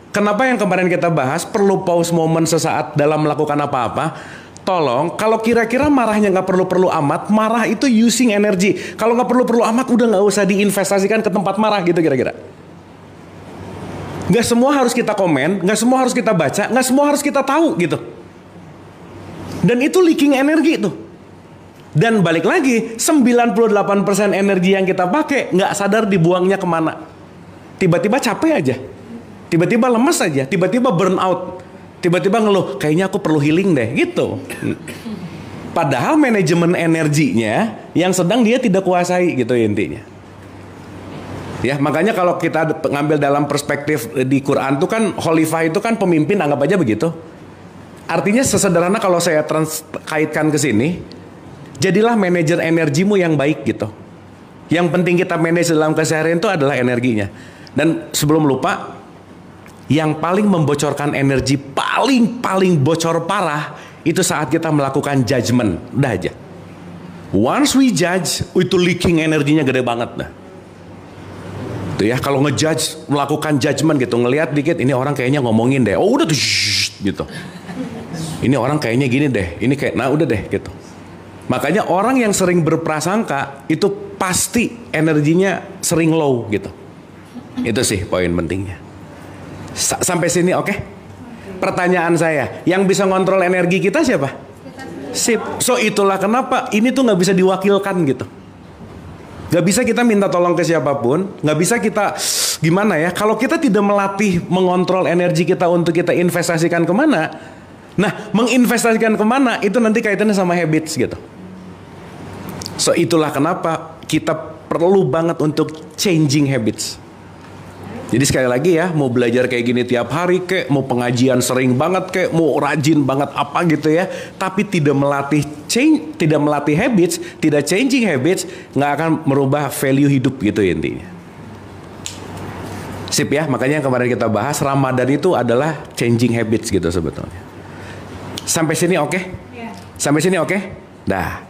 [SPEAKER 2] kenapa yang kemarin kita bahas perlu pause moment sesaat dalam melakukan apa-apa. Tolong, kalau kira-kira marahnya nggak perlu-perlu amat, marah itu using energi. Kalau nggak perlu-perlu amat, udah nggak usah diinvestasikan ke tempat marah gitu kira-kira. Nggak semua harus kita komen, nggak semua harus kita baca, nggak semua harus kita tahu gitu. Dan itu leaking energi tuh. Dan balik lagi, 98% energi yang kita pakai nggak sadar dibuangnya kemana. Tiba-tiba capek aja, tiba-tiba lemes aja, tiba-tiba burn out, tiba-tiba ngeluh, kayaknya aku perlu healing deh gitu. Padahal manajemen energinya yang sedang dia tidak kuasai gitu intinya. Ya makanya kalau kita ngambil dalam perspektif di Quran tuh kan khalifah itu kan pemimpin, anggap aja begitu. Artinya sesederhana kalau saya kaitkan ke sini, jadilah manajer energimu yang baik gitu. Yang penting kita manage dalam keseharian itu adalah energinya. Dan sebelum lupa, yang paling membocorkan energi paling bocor parah itu saat kita melakukan judgment. Udah aja. Once we judge, itu leaking energinya gede banget dah. Tuh ya, kalau ngejudge, melakukan judgment gitu, ngelihat dikit, ini orang kayaknya ngomongin deh. Oh udah tuh gitu. Ini orang kayaknya gini deh, ini kayak, nah udah deh gitu. Makanya orang yang sering berprasangka itu pasti energinya sering low gitu. Itu sih poin pentingnya. Sampai sini oke? Pertanyaan saya, yang bisa ngontrol energi kita siapa? Sip. So itulah kenapa ini tuh nggak bisa diwakilkan gitu. Gak bisa kita minta tolong ke siapapun, gak bisa kita gimana ya. Kalau kita tidak melatih mengontrol energi kita untuk kita investasikan kemana, nah menginvestasikan kemana itu nanti kaitannya sama habits gitu. So itulah kenapa kita perlu banget untuk changing habits. Jadi sekali lagi ya, mau belajar kayak gini tiap hari kek, mau pengajian sering banget kek, mau rajin banget apa gitu ya, tapi tidak melatih tidak melatih habits, tidak changing habits, nggak akan merubah value hidup gitu intinya. Sip ya, makanya yang kemarin kita bahas Ramadan itu adalah changing habits gitu sebetulnya. Sampai sini oke? Sampai sini oke? Dah.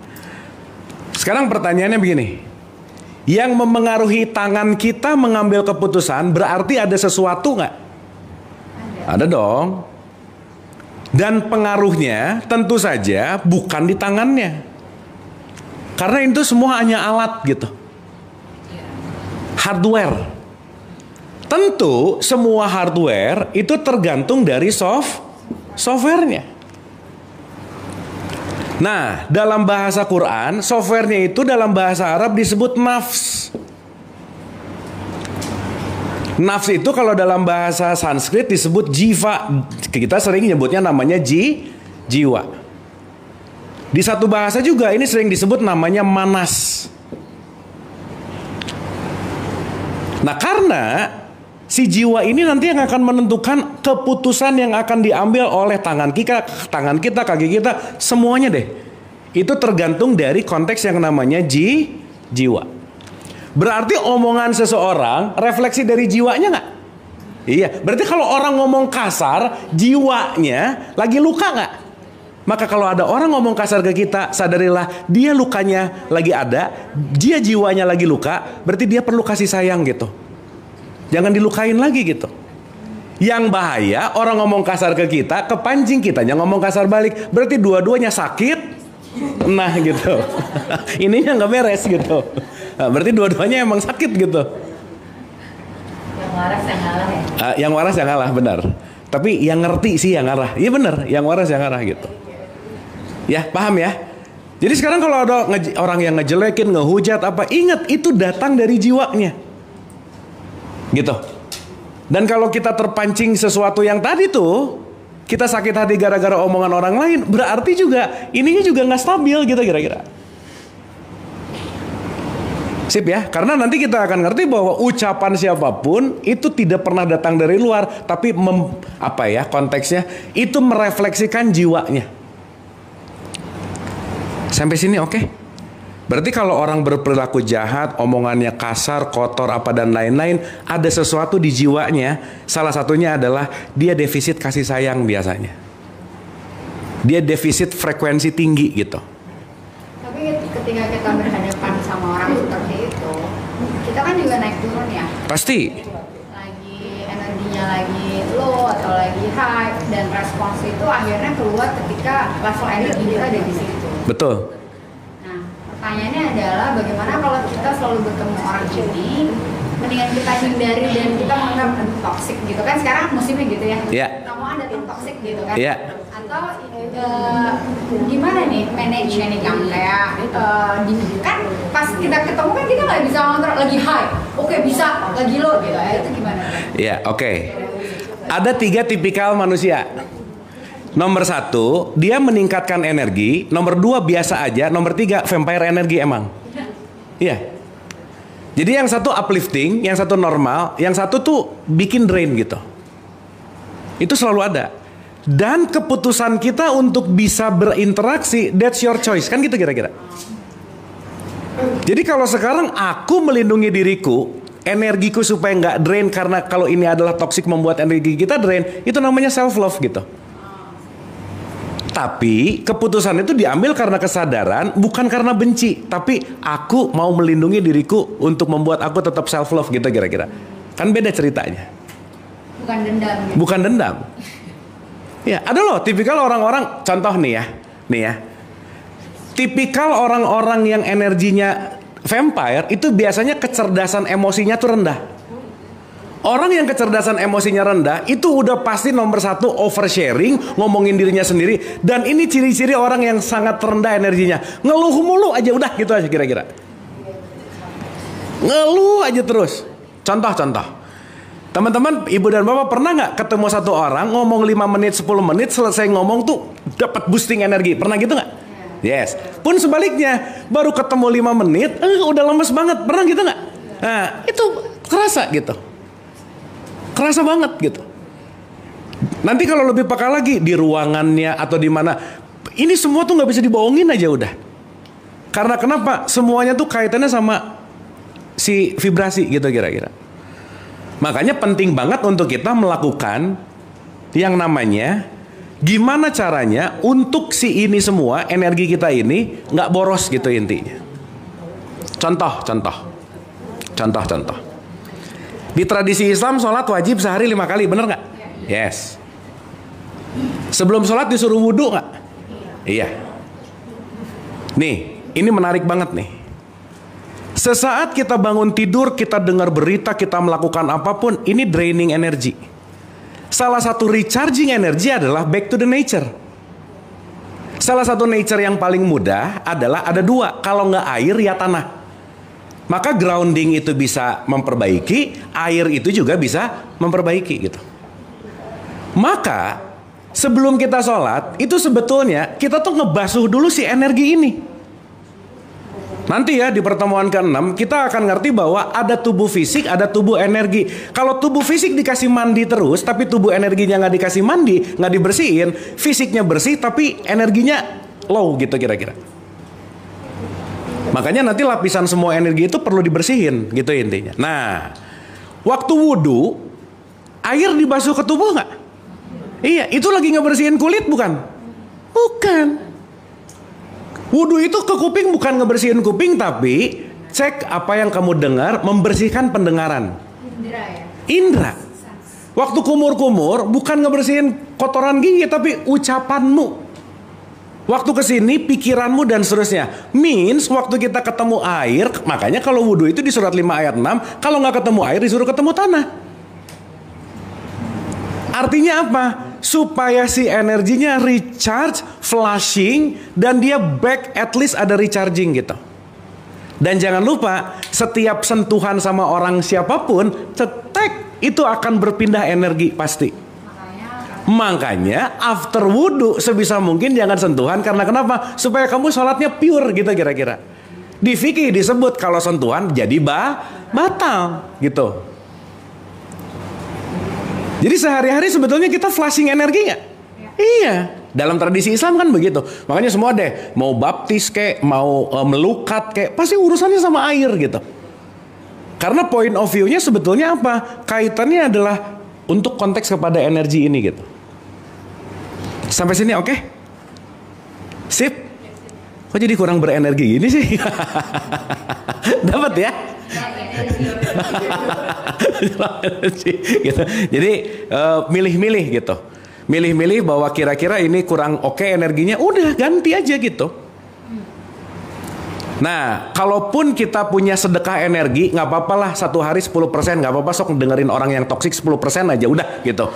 [SPEAKER 2] Sekarang pertanyaannya begini. Yang memengaruhi tangan kita mengambil keputusan berarti ada sesuatu nggak? Ada dong. Dan pengaruhnya tentu saja bukan di tangannya. Karena itu semua hanya alat gitu. Hardware. Tentu semua hardware itu tergantung dari softwarenya. Nah, dalam bahasa Quran, softwarenya itu dalam bahasa Arab disebut nafs. Nafs itu kalau dalam bahasa Sanskrit disebut jiva. Kita sering nyebutnya namanya jiwa. Di satu bahasa juga ini sering disebut namanya manas. Nah, karena si jiwa ini nanti yang akan menentukan keputusan yang akan diambil oleh tangan kita, kaki kita, semuanya deh. Itu tergantung dari konteks yang namanya jiwa. Berarti omongan seseorang refleksi dari jiwanya nggak? Iya, berarti kalau orang ngomong kasar, jiwanya lagi luka nggak? Maka kalau ada orang ngomong kasar ke kita, sadarilah dia lukanya lagi ada, dia jiwanya lagi luka, berarti dia perlu kasih sayang gitu. Jangan dilukain lagi gitu. Yang bahaya orang ngomong kasar ke kita, kepancing kitanya ngomong kasar balik. Berarti dua-duanya sakit. Nah gitu. Ininya nggak beres gitu. Nah, berarti dua-duanya emang sakit gitu.
[SPEAKER 3] Yang waras yang ngalah ya?
[SPEAKER 2] Yang waras yang ngalah, benar. Tapi yang ngerti sih yang ngalah. Iya benar, yang waras yang ngalah gitu. Ya paham ya. Jadi sekarang kalau ada orang yang ngejelekin, ngehujat apa, ingat itu datang dari jiwanya. Gitu. Dan kalau kita terpancing sesuatu yang tadi tuh, kita sakit hati gara-gara omongan orang lain, berarti juga ininya juga nggak stabil gitu kira-kira. Sip ya, karena nanti kita akan ngerti bahwa ucapan siapapun itu tidak pernah datang dari luar, tapi konteksnya itu merefleksikan jiwanya. Sampai sini oke? Berarti kalau orang berperilaku jahat, omongannya kasar, kotor, apa dan lain-lain, ada sesuatu di jiwanya. Salah satunya adalah dia defisit kasih sayang biasanya. Dia defisit frekuensi tinggi gitu.
[SPEAKER 5] Tapi ketika kita berhadapan sama orang seperti itu, kita kan juga naik turun ya.
[SPEAKER 2] Pasti.
[SPEAKER 5] Lagi energinya lagi low atau lagi high, dan respons itu akhirnya keluar ketika level energi kita ada di situ.
[SPEAKER 2] Betul.
[SPEAKER 5] Pertanyaannya adalah bagaimana kalau kita selalu bertemu orang ini, mendingan kita hindari dan kita menganggap toxic gitu kan, sekarang musimnya gitu ya.
[SPEAKER 2] Iya.
[SPEAKER 5] Kamu ada tim toxic gitu kan.
[SPEAKER 2] Iya.
[SPEAKER 5] Atau gimana nih manage-nya nih Kang, kayak kan pas kita ketemu kan kita nggak bisa ngontrol lagi high, oke bisa, lagi low gitu ya, itu gimana?
[SPEAKER 2] Iya, oke. Ada 3 tipikal manusia. Nomor 1, dia meningkatkan energi. Nomor 2, biasa aja. Nomor 3, vampire energi emang. Iya. Jadi yang satu uplifting, yang satu normal, yang satu tuh bikin drain gitu. Itu selalu ada. Dan keputusan kita untuk bisa berinteraksi, that's your choice. Kan gitu kira-kira. Jadi kalau sekarang aku melindungi diriku, energiku supaya nggak drain, karena kalau ini adalah toksik membuat energi kita drain, itu namanya self love gitu. Tapi keputusan itu diambil karena kesadaran, bukan karena benci. Tapi aku mau melindungi diriku untuk membuat aku tetap self love gitu kira-kira. Kan beda ceritanya.
[SPEAKER 5] Bukan dendam. Gitu.
[SPEAKER 2] Bukan dendam. Ya, ada loh tipikal orang-orang, contoh nih ya. Tipikal orang-orang yang energinya vampire itu biasanya kecerdasan emosinya tuh rendah. Orang yang kecerdasan emosinya rendah itu udah pasti nomor satu oversharing, ngomongin dirinya sendiri. Dan ini ciri-ciri orang yang sangat rendah energinya. Ngeluh mulu aja, udah gitu aja kira-kira. Ngeluh aja terus. Contoh. Teman-teman, ibu dan bapak pernah nggak ketemu satu orang ngomong 5 menit, 10 menit, selesai ngomong tuh dapat boosting energi? Pernah gitu nggak? Yes. Pun sebaliknya, baru ketemu 5 menit, udah lemes banget. Pernah gitu nggak? Nah, itu kerasa gitu. Kerasa banget gitu. Nanti kalau lebih peka lagi di ruangannya atau di mana, ini semua tuh nggak bisa dibohongin aja udah. Karena kenapa? Semuanya tuh kaitannya sama si vibrasi gitu kira-kira. Makanya penting banget untuk kita melakukan yang namanya gimana caranya untuk si ini semua energi kita ini nggak boros gitu intinya. Contoh. Di tradisi Islam sholat wajib sehari 5 kali, bener nggak? Yes. Sebelum sholat disuruh wudhu nggak? Iya. Nih, ini menarik banget nih. Sesaat kita bangun tidur, kita dengar berita, kita melakukan apapun, ini draining energy. Salah satu recharging energy adalah back to the nature. Salah satu nature yang paling mudah adalah ada 2, kalau nggak air ya tanah. Maka grounding itu bisa memperbaiki, air itu juga bisa memperbaiki gitu. Maka sebelum kita sholat, itu sebetulnya kita tuh ngebasuh dulu si energi ini. Nanti ya di pertemuan ke-6 kita akan ngerti bahwa ada tubuh fisik, ada tubuh energi. Kalau tubuh fisik dikasih mandi terus, tapi tubuh energinya nggak dikasih mandi, nggak dibersihin, fisiknya bersih tapi energinya low gitu kira-kira. Makanya nanti lapisan semua energi itu perlu dibersihin gitu intinya. Nah, waktu wudhu, air dibasuh ke tubuh nggak? Iya, itu lagi ngebersihin kulit bukan? Bukan. Wudhu itu ke kuping bukan ngebersihin kuping, tapi cek apa yang kamu dengar, membersihkan pendengaran.
[SPEAKER 5] Indra ya?
[SPEAKER 2] Indra. Waktu kumur-kumur bukan ngebersihin kotoran gigi, tapi ucapanmu. Waktu kesini pikiranmu dan seterusnya. Means waktu kita ketemu air, makanya kalau wudhu itu di surat 5 ayat 6, kalau nggak ketemu air disuruh ketemu tanah. Artinya apa? Supaya si energinya recharge, flushing, dan dia back at least ada recharging gitu. Dan jangan lupa, setiap sentuhan sama orang siapapun, cetek, itu akan berpindah energi pasti. Makanya after wudhu sebisa mungkin jangan sentuhan. Karena kenapa? Supaya kamu sholatnya pure gitu kira-kira. Di fikih disebut kalau sentuhan jadi batal gitu. Jadi sehari-hari sebetulnya kita flushing energi nggak? Iya. Dalam tradisi Islam kan begitu. Makanya semua deh mau baptis kek, mau melukat kek, pasti urusannya sama air gitu. Karena point of view-nya sebetulnya apa? Kaitannya adalah untuk konteks kepada energi ini gitu. Sampai sini oke? Sip? Kok jadi kurang berenergi gini sih? Dapat ya? Gitu. Jadi milih-milih gitu. Milih-milih bahwa kira-kira ini kurang oke energinya, udah ganti aja gitu. Nah, kalaupun kita punya sedekah energi, nggak apa-apa lah 1 hari 10%, nggak apa-apa, sok dengerin orang yang toksik 10% aja, udah gitu.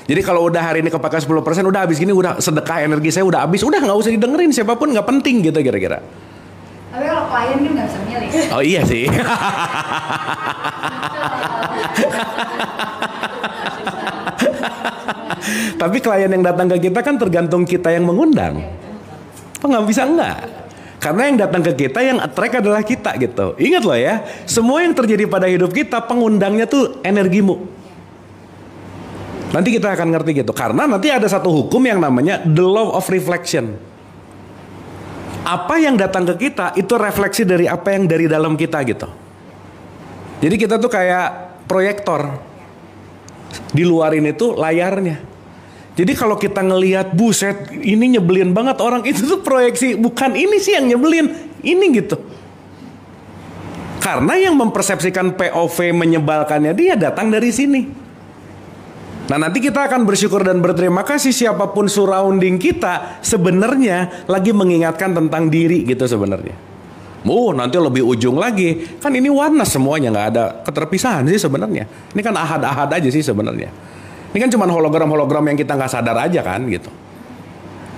[SPEAKER 2] Jadi kalau udah hari ini kepake 10%, udah habis gini, udah sedekah energi saya udah habis, udah nggak usah didengerin siapapun, nggak penting gitu kira-kira.
[SPEAKER 5] Tapi kalau klien kan nggak bisa milih.
[SPEAKER 2] Oh iya sih. Tapi klien yang datang ke kita kan tergantung kita yang mengundang. Oh nggak bisa enggak. Karena yang datang ke kita, yang attract adalah kita gitu. Ingat loh ya, semua yang terjadi pada hidup kita, pengundangnya tuh energimu. Nanti kita akan ngerti gitu. Karena nanti ada satu hukum yang namanya the law of reflection. Apa yang datang ke kita itu refleksi dari apa yang dari dalam kita gitu. Jadi kita tuh kayak proyektor. Di luar ini tuh layarnya. Jadi kalau kita ngelihat buset ini nyebelin banget orang, itu tuh proyeksi, bukan ini sih yang nyebelin, ini gitu. Karena yang mempersepsikan POV menyebalkannya dia datang dari sini. Nah nanti kita akan bersyukur dan berterima kasih siapapun surrounding kita sebenarnya lagi mengingatkan tentang diri gitu sebenarnya. Nanti lebih ujung lagi. Kan ini oneness semuanya, nggak ada keterpisahan sih sebenarnya. Ini kan ahad-ahad aja sih sebenarnya. Ini kan cuma hologram-hologram yang kita nggak sadar aja kan gitu.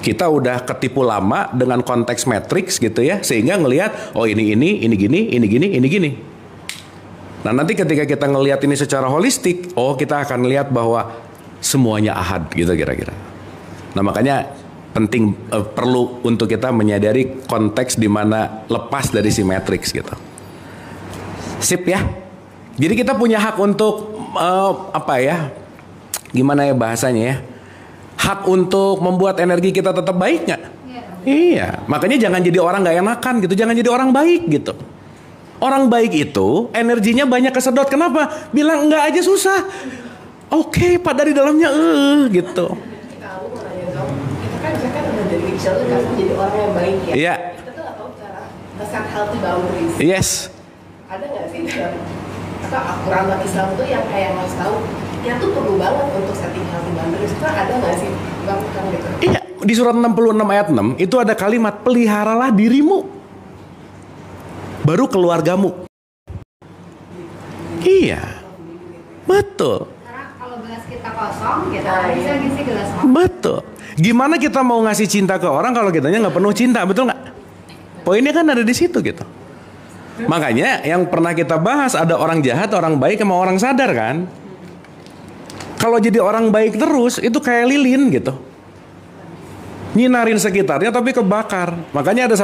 [SPEAKER 2] Kita udah ketipu lama dengan konteks matrix gitu ya, sehingga ngelihat oh ini gini, ini gini. Nah nanti ketika kita ngelihat ini secara holistik, kita akan lihat bahwa semuanya ahad gitu kira-kira. Nah makanya penting perlu untuk kita menyadari konteks di mana lepas dari si matrix gitu. Sip ya. Jadi kita punya hak untuk gimana ya bahasanya ya? Hak untuk membuat energi kita tetap baik nggak? Iya. Makanya jangan jadi orang nggak enakan gitu. Jangan jadi orang baik gitu. Orang baik itu energinya banyak kesedot. Kenapa? Bilang enggak aja susah. Oke, padahal di dalamnya gitu.
[SPEAKER 4] Kita kan udah dari kecil tuh kan jadi orang yang baik ya.
[SPEAKER 2] Iya.
[SPEAKER 4] Kita tuh nggak tahu cara set healthy boundaries.
[SPEAKER 2] Yes.
[SPEAKER 4] Ada nggak sih dalam atau aturan Islam tuh yang kayak ngasih tahu ya tuh perlu banget untuk setting healthy boundaries. Itu ada nggak sih bang gitu?
[SPEAKER 2] Iya. Di surat 66 ayat 6 itu ada kalimat peliharalah dirimu. Baru keluargamu. Iya. Betul.
[SPEAKER 5] Karena kalau gelas kita kosong, kita bisa ngisi gelas kosong.
[SPEAKER 2] Betul. Gimana kita mau ngasih cinta ke orang kalau kitanya nggak penuh cinta, betul nggak? Poinnya kan ada di situ gitu. Makanya yang pernah kita bahas ada orang jahat, orang baik, sama orang sadar kan. Kalau jadi orang baik terus itu kayak lilin gitu. Nyinarin sekitarnya tapi kebakar. Makanya ada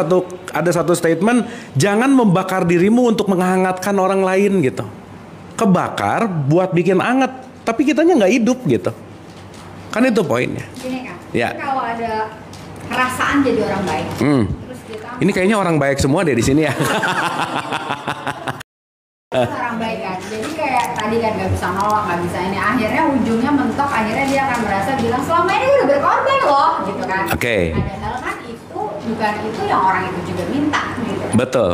[SPEAKER 2] satu statement, jangan membakar dirimu untuk menghangatkan orang lain gitu. Kebakar buat bikin anget, tapi kitanya nggak hidup gitu. Kan itu poinnya.
[SPEAKER 5] Gini kan,
[SPEAKER 2] Ya.
[SPEAKER 5] kalau ada perasaan jadi orang baik, terus kita
[SPEAKER 2] Ini kayaknya orang baik semua deh di sini ya.
[SPEAKER 5] orang baik kan, jadi kayak tadi kan nggak bisa nolak, nggak bisa ini, akhirnya ujungnya mentok, akhirnya dia akan merasa bilang selama ini udah berkorban loh, gitu kan.
[SPEAKER 2] Oke.
[SPEAKER 5] Padahal kan itu bukan itu yang orang itu juga minta, gitu.
[SPEAKER 2] Betul.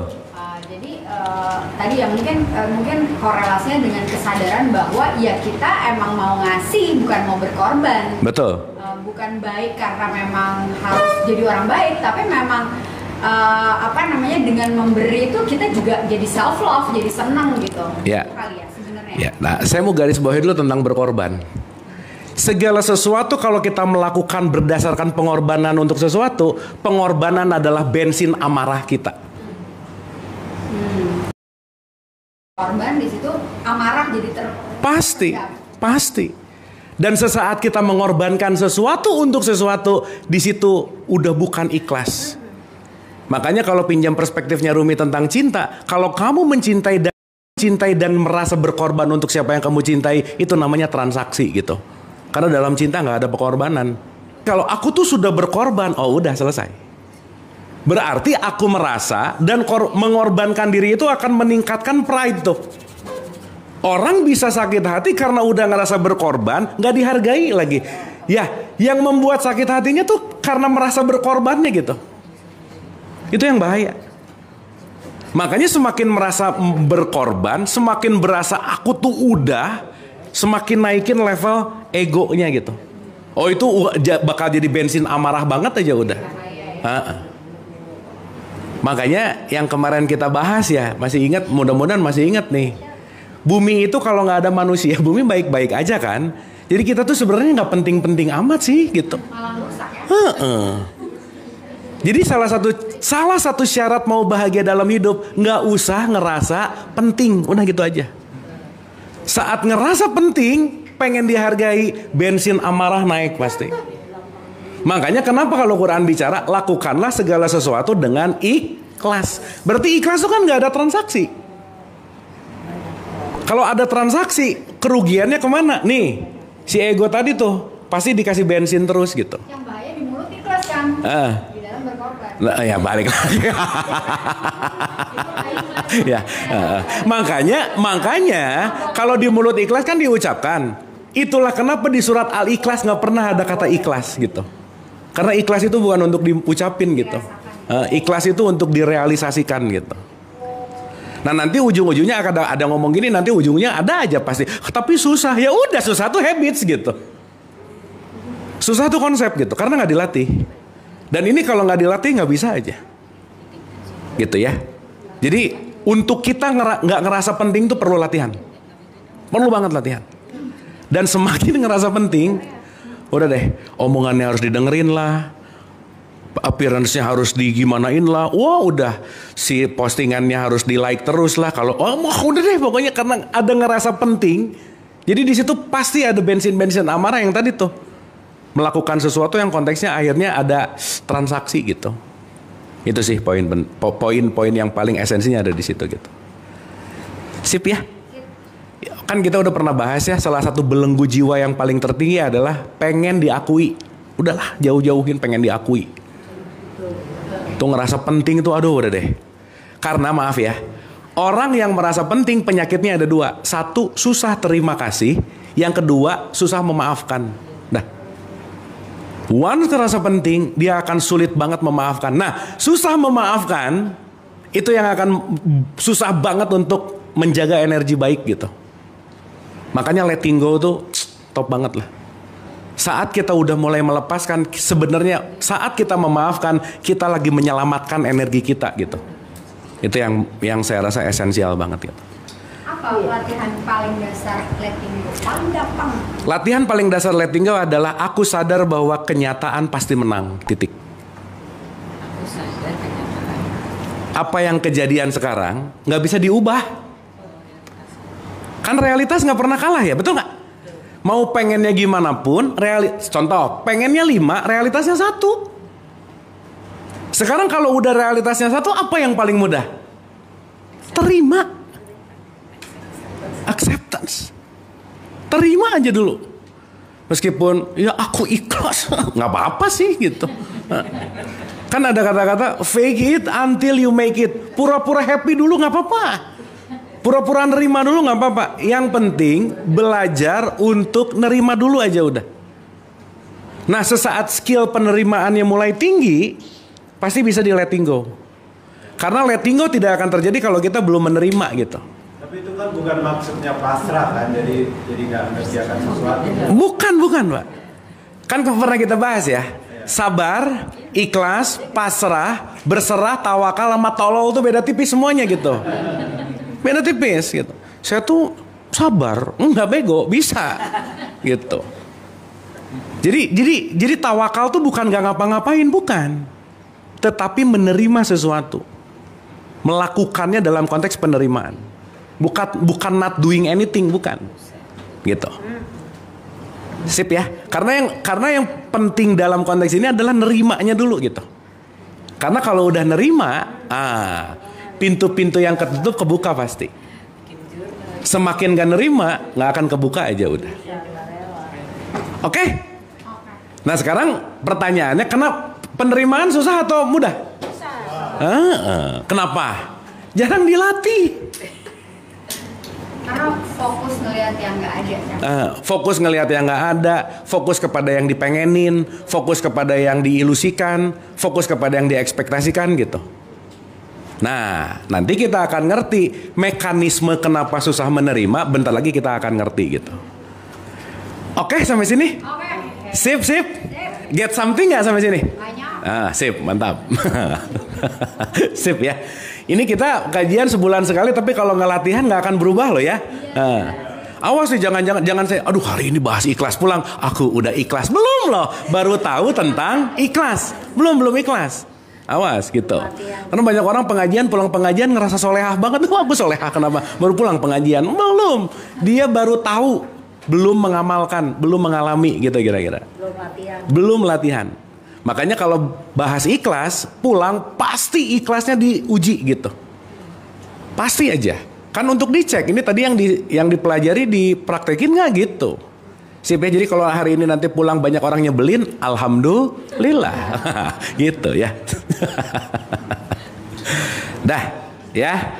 [SPEAKER 5] Jadi tadi ya mungkin korelasinya dengan kesadaran bahwa ya kita emang mau ngasih, bukan mau berkorban.
[SPEAKER 2] Betul.
[SPEAKER 5] Bukan baik karena memang harus jadi orang baik, tapi memang dengan memberi itu kita juga jadi self love, jadi senang gitu.
[SPEAKER 2] Ya.
[SPEAKER 5] Itu kali ya sebenarnya.
[SPEAKER 2] Ya, nah saya mau garis bawahi dulu tentang berkorban. Segala sesuatu kalau kita melakukan berdasarkan pengorbanan untuk sesuatu, pengorbanan adalah bensin amarah kita.
[SPEAKER 5] Korban di situ amarah jadi
[SPEAKER 2] Pasti. Dan sesaat kita mengorbankan sesuatu untuk sesuatu, di situ udah bukan ikhlas. Makanya kalau pinjam perspektifnya Rumi tentang cinta, kalau kamu mencintai dan merasa berkorban untuk siapa yang kamu cintai, itu namanya transaksi gitu. Karena dalam cinta nggak ada pengorbanan. Kalau aku tuh sudah berkorban, udah selesai. Berarti aku merasa dan mengorbankan diri itu akan meningkatkan pride tuh. Orang bisa sakit hati karena udah ngerasa berkorban, nggak dihargai lagi. Ya, yang membuat sakit hatinya tuh karena merasa berkorbannya gitu. Itu yang bahaya. Makanya semakin merasa berkorban, semakin berasa aku tuh udah, semakin naikin level egonya gitu. Itu bakal jadi bensin amarah banget aja udah. Makanya yang kemarin kita bahas ya, masih ingat, mudah-mudahan masih ingat nih. Bumi itu kalau nggak ada manusia, bumi baik-baik aja kan. Jadi kita tuh sebenarnya nggak penting-penting amat sih gitu.
[SPEAKER 5] malah rusak ya.
[SPEAKER 2] Jadi salah satu syarat mau bahagia dalam hidup, nggak usah ngerasa penting, udah gitu aja. Saat ngerasa penting, pengen dihargai, bensin amarah naik pasti. Makanya kenapa kalau Quran bicara, lakukanlah segala sesuatu dengan ikhlas. Berarti ikhlas itu kan nggak ada transaksi. Kalau ada transaksi, kerugiannya kemana? Nih, Si ego tadi tuh pasti dikasih bensin terus gitu.
[SPEAKER 5] Yang bahaya di mulut ikhlas kan, di dalam berkorban.
[SPEAKER 2] Nah, ya balik lagi. Ya, makanya kalau di mulut ikhlas kan diucapkan. Itulah kenapa di surat Al-Ikhlas nggak pernah ada kata ikhlas gitu. Karena ikhlas itu bukan untuk diucapin gitu. Ikhlas itu untuk direalisasikan gitu. Nah nanti ujung-ujungnya akan ada ngomong gini, nanti ujungnya ada aja pasti. Tapi susah, ya udah susah tuh habits gitu. Susah tuh konsep gitu, karena nggak dilatih. Dan ini kalau nggak dilatih nggak bisa aja, gitu ya. Jadi untuk kita nggak ngerasa penting tuh perlu latihan, perlu banget latihan. Dan semakin ngerasa penting, udah deh, omongannya harus didengerin lah, appearance-nya harus digimanain lah. Wah udah, si postingannya harus di like terus lah. Kalau udah deh pokoknya karena ada ngerasa penting. Jadi di situ pasti ada bensin-bensin amarah yang tadi tuh melakukan sesuatu yang konteksnya akhirnya ada transaksi gitu. Itu sih poin-poin yang paling esensinya ada di situ gitu. Sip ya. Kan kita udah pernah bahas ya, salah satu belenggu jiwa yang paling tertinggi adalah pengen diakui. Udahlah jauh-jauhin pengen diakui. Tuh ngerasa penting tuh aduh udah deh. Karena maaf ya, orang yang merasa penting penyakitnya ada dua. Satu, susah terima kasih. Yang kedua, susah memaafkan. Nah, once terasa penting, dia akan sulit banget memaafkan. Nah, susah memaafkan itu yang akan susah banget untuk menjaga energi baik gitu. Makanya letting go tuh top banget lah. Saat kita udah mulai melepaskan, sebenarnya saat kita memaafkan, kita lagi menyelamatkan energi kita gitu. Itu yang saya rasa esensial banget gitu.
[SPEAKER 5] Apa latihan paling dasar letting go? Paling gampang.
[SPEAKER 2] Latihan paling dasar letting go adalah aku sadar bahwa kenyataan pasti menang. Titik. Apa yang kejadian sekarang nggak bisa diubah. Kan realitas nggak pernah kalah ya, betul nggak? Mau pengennya gimana pun, contoh, pengennya 5, realitasnya 1. Sekarang kalau udah realitasnya 1, apa yang paling mudah? Terima. Acceptance. Terima aja dulu. Meskipun, ya aku ikhlas, nggak apa-apa sih gitu. Kan ada kata-kata, fake it until you make it. Pura-pura happy dulu nggak apa-apa. Pura-pura nerima dulu nggak apa-apa. Yang penting belajar untuk nerima dulu aja udah. Nah sesaat skill penerimaannya mulai tinggi, pasti bisa di letting go. Karena letting go tidak akan terjadi kalau kita belum menerima gitu.
[SPEAKER 6] Tapi itu kan bukan maksudnya pasrah kan, jadi nggak mengerjakan sesuatu.
[SPEAKER 2] Bukan Pak. Kan pernah kita bahas ya. Sabar, ikhlas, pasrah, berserah, tawakal, sama tolol tuh beda tipis semuanya gitu. Beda tipis gitu. Saya tuh sabar, nggak bego, bisa gitu. Jadi tawakal tuh bukan nggak ngapa-ngapain, bukan. Tetapi menerima sesuatu, melakukannya dalam konteks penerimaan. Bukan not doing anything, bukan. Gitu. Sip ya. Karena yang penting dalam konteks ini adalah nerimanya dulu gitu. Karena kalau udah nerima, pintu-pintu yang ketutup kebuka pasti. Semakin gak nerima, gak akan kebuka aja udah. Oke? Nah sekarang pertanyaannya, kenapa penerimaan susah atau mudah? Kenapa? Jarang dilatih.
[SPEAKER 5] Karena fokus ngelihat yang nggak ada.
[SPEAKER 2] Fokus ngelihat yang nggak ada, fokus kepada yang dipengenin, fokus kepada yang diilusikan, fokus kepada yang diekspektasikan gitu. Nah, nanti kita akan ngerti mekanisme kenapa susah menerima. Bentar lagi kita akan ngerti gitu. Oke, sampai sini?
[SPEAKER 5] Oke.
[SPEAKER 2] Sip. Get something nggak sampai sini?
[SPEAKER 5] Banyak.
[SPEAKER 2] Sip, mantap. Sip ya. Ini kita kajian sebulan sekali, tapi kalau nggak latihan nggak akan berubah loh ya. Awas sih, jangan saya. Aduh, hari ini bahas ikhlas pulang. Aku udah ikhlas belum loh? Baru tahu tentang ikhlas. Belum ikhlas. Awas gitu. Karena banyak orang pulang pengajian ngerasa solehah banget. Wah, aku solehah kenapa? Baru pulang pengajian. Belum. Dia baru tahu, belum mengamalkan, belum mengalami gitu kira-kira. Belum latihan. Makanya kalau bahas ikhlas, pulang pasti ikhlasnya diuji gitu. Pasti aja. Kan untuk dicek, ini tadi yang dipelajari dipraktekin nggak gitu. Sip ya, jadi kalau hari ini nanti pulang banyak orang nyebelin, alhamdulillah. Gitu ya. Dah, ya.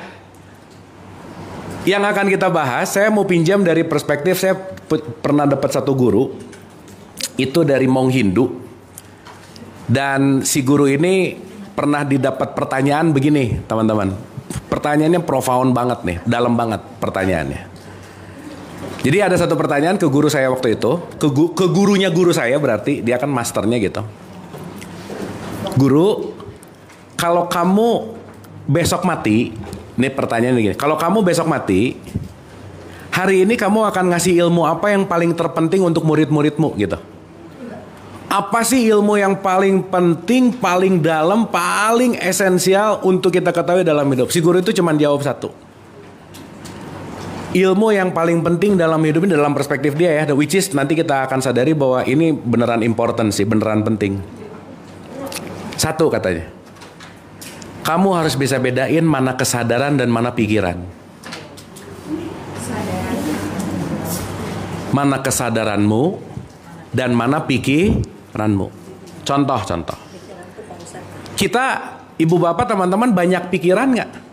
[SPEAKER 2] Yang akan kita bahas, saya mau pinjam dari perspektif, saya pernah dapat satu guru, itu dari Mong Hindu. Dan si guru ini pernah didapat pertanyaan begini, teman-teman. Pertanyaannya profound banget nih, dalam banget pertanyaannya. Jadi ada satu pertanyaan ke guru saya waktu itu, ke gurunya guru saya, berarti dia kan masternya gitu. Guru, kalau kamu besok mati, ini pertanyaan begini, kalau kamu besok mati, hari ini kamu akan ngasih ilmu apa yang paling terpenting untuk murid-muridmu gitu? Apa sih ilmu yang paling penting, paling dalam, paling esensial untuk kita ketahui dalam hidup? Si guru itu cuma jawab satu. Ilmu yang paling penting dalam hidup ini dalam perspektif dia ya, which is nanti kita akan sadari bahwa ini beneran important sih, beneran penting. Satu katanya, kamu harus bisa bedain mana kesadaran dan mana pikiran. Mana kesadaranmu dan mana pikiranmu. Contoh. Kita, ibu bapak, teman-teman banyak pikiran nggak?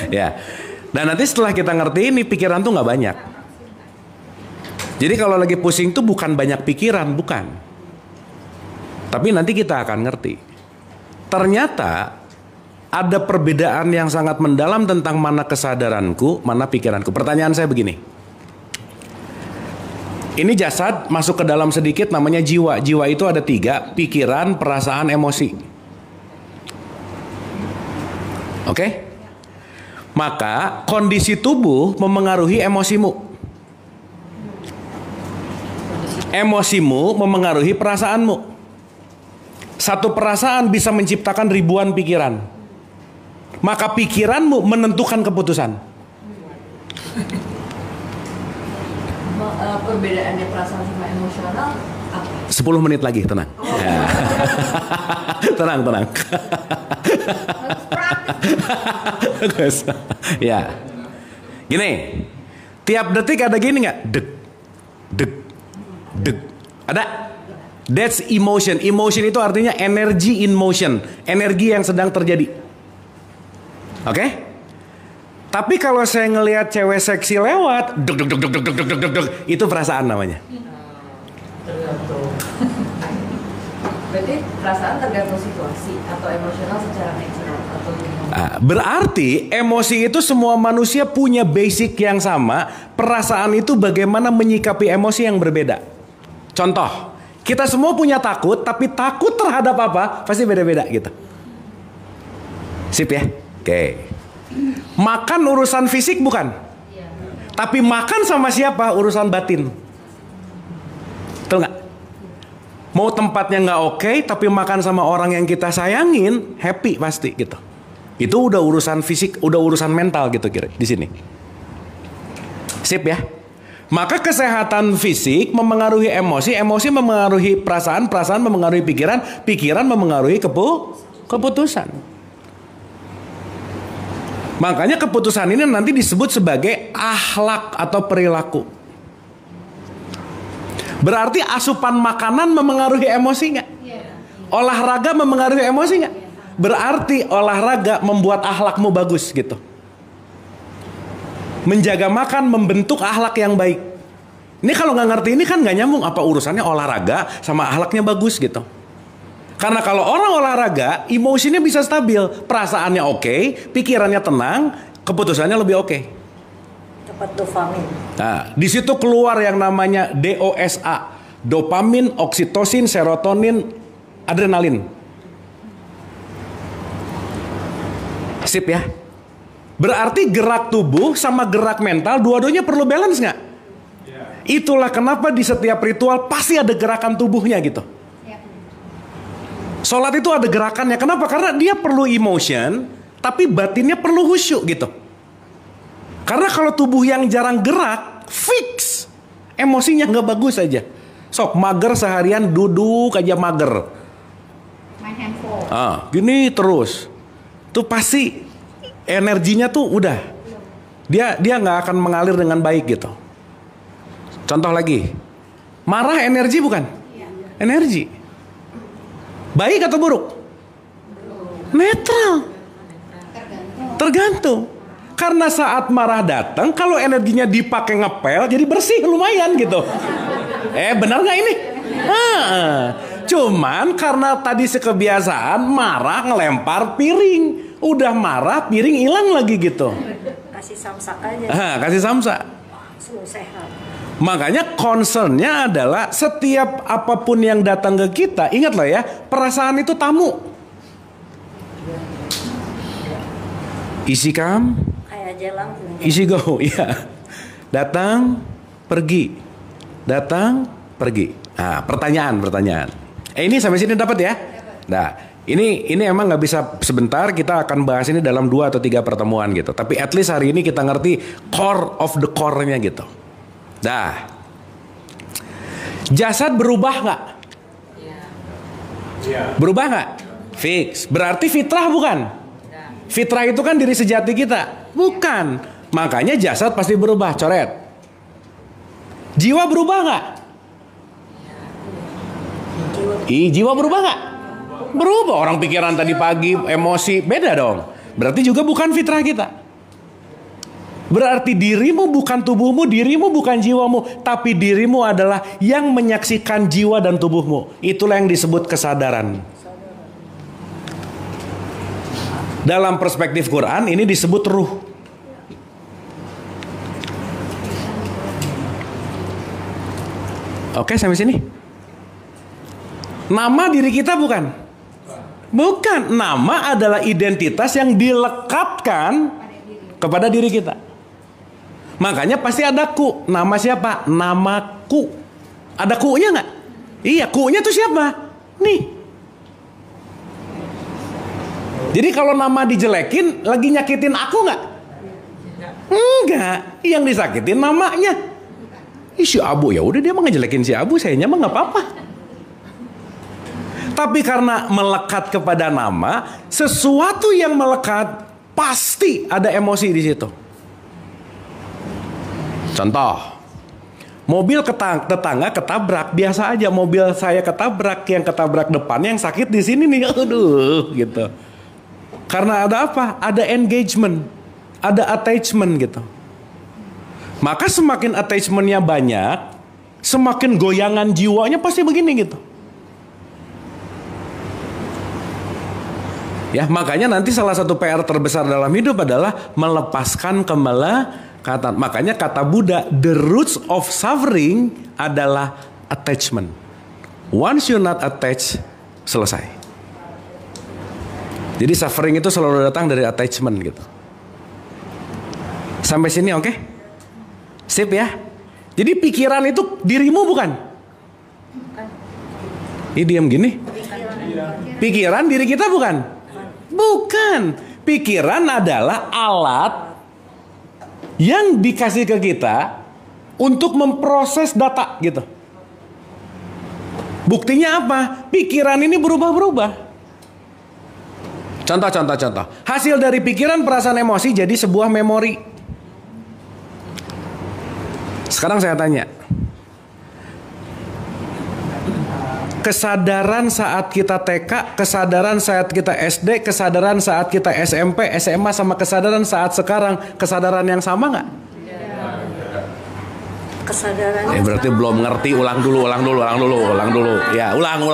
[SPEAKER 2] Ya. Dan nanti setelah kita ngerti ini pikiran tuh nggak banyak. Jadi kalau lagi pusing tuh bukan banyak pikiran, bukan. Tapi nanti kita akan ngerti. Ternyata ada perbedaan yang sangat mendalam tentang mana kesadaranku, mana pikiranku. Pertanyaan saya begini. Ini jasad masuk ke dalam sedikit namanya jiwa. Jiwa itu ada 3, pikiran, perasaan, emosi. Oke? Maka kondisi tubuh memengaruhi emosimu. Emosimu memengaruhi perasaanmu. Satu perasaan bisa menciptakan ribuan pikiran. Maka pikiranmu menentukan keputusan.
[SPEAKER 7] Perbedaannya perasaan sama emosional apa?
[SPEAKER 2] 10 menit lagi, tenang. Ya. Tenang. Ya. Gini, tiap detik ada gini nggak? Dek. Ada? That's emotion. Emotion itu artinya energy in motion, energi yang sedang terjadi. Oke? Tapi kalau saya ngelihat cewek seksi lewat, duk, itu perasaan namanya.
[SPEAKER 7] Berarti perasaan tergantung situasi atau emosional secara natural atau gimana?
[SPEAKER 2] Berarti emosi itu semua manusia punya basic yang sama. Perasaan itu bagaimana menyikapi emosi yang berbeda. Contoh, kita semua punya takut, tapi takut terhadap apa? Pasti beda-beda gitu. Sip ya? Oke. Makan urusan fisik bukan? Tapi makan sama siapa? Urusan batin. Betul nggak? Mau tempatnya nggak oke, tapi makan sama orang yang kita sayangin, happy pasti gitu. Itu udah urusan fisik, udah urusan mental gitu kira di sini. Sip ya? Maka kesehatan fisik memengaruhi emosi, emosi memengaruhi perasaan, perasaan memengaruhi pikiran, pikiran memengaruhi keputusan. Makanya keputusan ini nanti disebut sebagai akhlak atau perilaku. Berarti asupan makanan memengaruhi emosi nggak? Olahraga memengaruhi emosi nggak? Berarti olahraga membuat akhlakmu bagus gitu. Menjaga makan membentuk akhlak yang baik. Ini kalau nggak ngerti ini kan nggak nyambung. Apa urusannya olahraga sama akhlaknya bagus gitu? Karena kalau orang olahraga, emosinya bisa stabil, perasaannya oke, pikirannya tenang, keputusannya lebih oke.
[SPEAKER 3] Dapat dopamin.
[SPEAKER 2] Nah, di situ keluar yang namanya DOSA, dopamin, oksitosin, serotonin, adrenalin. Sip ya. Berarti gerak tubuh sama gerak mental dua-duanya perlu balance nggak? Itulah kenapa di setiap ritual pasti ada gerakan tubuhnya gitu. Sholat itu ada gerakannya. Kenapa? Karena dia perlu emotion, tapi batinnya perlu khusyuk gitu. Karena kalau tubuh yang jarang gerak, fix, emosinya nggak bagus aja. Sok mager seharian duduk aja mager.
[SPEAKER 5] Main handphone.
[SPEAKER 2] Gini terus. tuh pasti energinya tuh udah dia nggak akan mengalir dengan baik gitu. Contoh lagi, marah energi bukan? Energi. Baik atau buruk? Netral. Tergantung. Karena saat marah datang, kalau energinya dipakai ngepel, jadi bersih lumayan gitu. Benar nggak ini? Cuman karena tadi sekebiasaan marah ngelempar piring, udah marah piring hilang lagi gitu.
[SPEAKER 3] Kasih samsak aja.
[SPEAKER 2] Kasih samsak.
[SPEAKER 3] Langsung sehat.
[SPEAKER 2] Makanya concernnya adalah setiap apapun yang datang ke kita, ingat loh ya, perasaan itu tamu. Easy come,
[SPEAKER 3] Kayak jalan.
[SPEAKER 2] easy go, ya. Datang, pergi. Datang, pergi. Nah, pertanyaan. Ini sampai sini dapat ya? Nah, ini emang nggak bisa sebentar, kita akan bahas ini dalam 2 atau 3 pertemuan gitu. Tapi at least hari ini kita ngerti core of the core-nya gitu. Dah. Jasad berubah nggak? Berubah nggak? Fix. Berarti fitrah bukan? Fitrah itu kan diri sejati kita. Bukan. Makanya jasad pasti berubah. Coret. Jiwa berubah nggak? Jiwa berubah nggak? Berubah. Orang pikiran tadi pagi, emosi, beda dong. Berarti juga bukan fitrah kita. Berarti dirimu bukan tubuhmu, dirimu bukan jiwamu, tapi dirimu adalah yang menyaksikan jiwa dan tubuhmu. Itulah yang disebut kesadaran. Dalam perspektif Quran ini disebut ruh. Oke, sampai sini. Nama diri kita bukan? Bukan. Nama adalah identitas yang dilekatkan kepada diri kita. Makanya pasti ada ku. Nama siapa? Namaku. Ada ku-nya nggak? Iya, ku-nya tuh siapa? Nih. Jadi kalau nama dijelekin, lagi nyakitin aku nggak? Enggak. Yang disakitin namanya. Si Abu, ya udah dia mah ngejelekin si Abu, sayanya mah nggak apa-apa. Tapi karena melekat kepada nama, sesuatu yang melekat pasti ada emosi di situ. Contoh, mobil tetangga ketabrak, biasa aja mobil saya ketabrak, yang ketabrak depannya yang sakit di sini nih, aduh gitu. Karena ada apa? Ada engagement, ada attachment gitu. Maka semakin attachmentnya banyak, semakin goyangan jiwanya pasti begini gitu. Ya, makanya nanti salah satu PR terbesar dalam hidup adalah melepaskan kemelekatan. Makanya kata Buddha, the roots of suffering adalah attachment. Once you're not attached, selesai. Jadi suffering itu selalu datang dari attachment gitu. Sampai sini oke? Sip ya. Jadi pikiran itu dirimu bukan? Ini diam gini. Pikiran diri kita bukan? Bukan. Pikiran adalah alat yang dikasih ke kita untuk memproses data gitu. Buktinya apa? Pikiran ini berubah-berubah. Contoh. Hasil dari pikiran, perasaan, emosi jadi sebuah memori. Sekarang saya tanya. Kesadaran saat kita TK, kesadaran saat kita SD, kesadaran saat kita SMP, SMA, sama kesadaran saat sekarang, kesadaran yang sama nggak?
[SPEAKER 3] Kesadaran.
[SPEAKER 2] Berarti belum ngerti. Ulang dulu. Ya, ulang.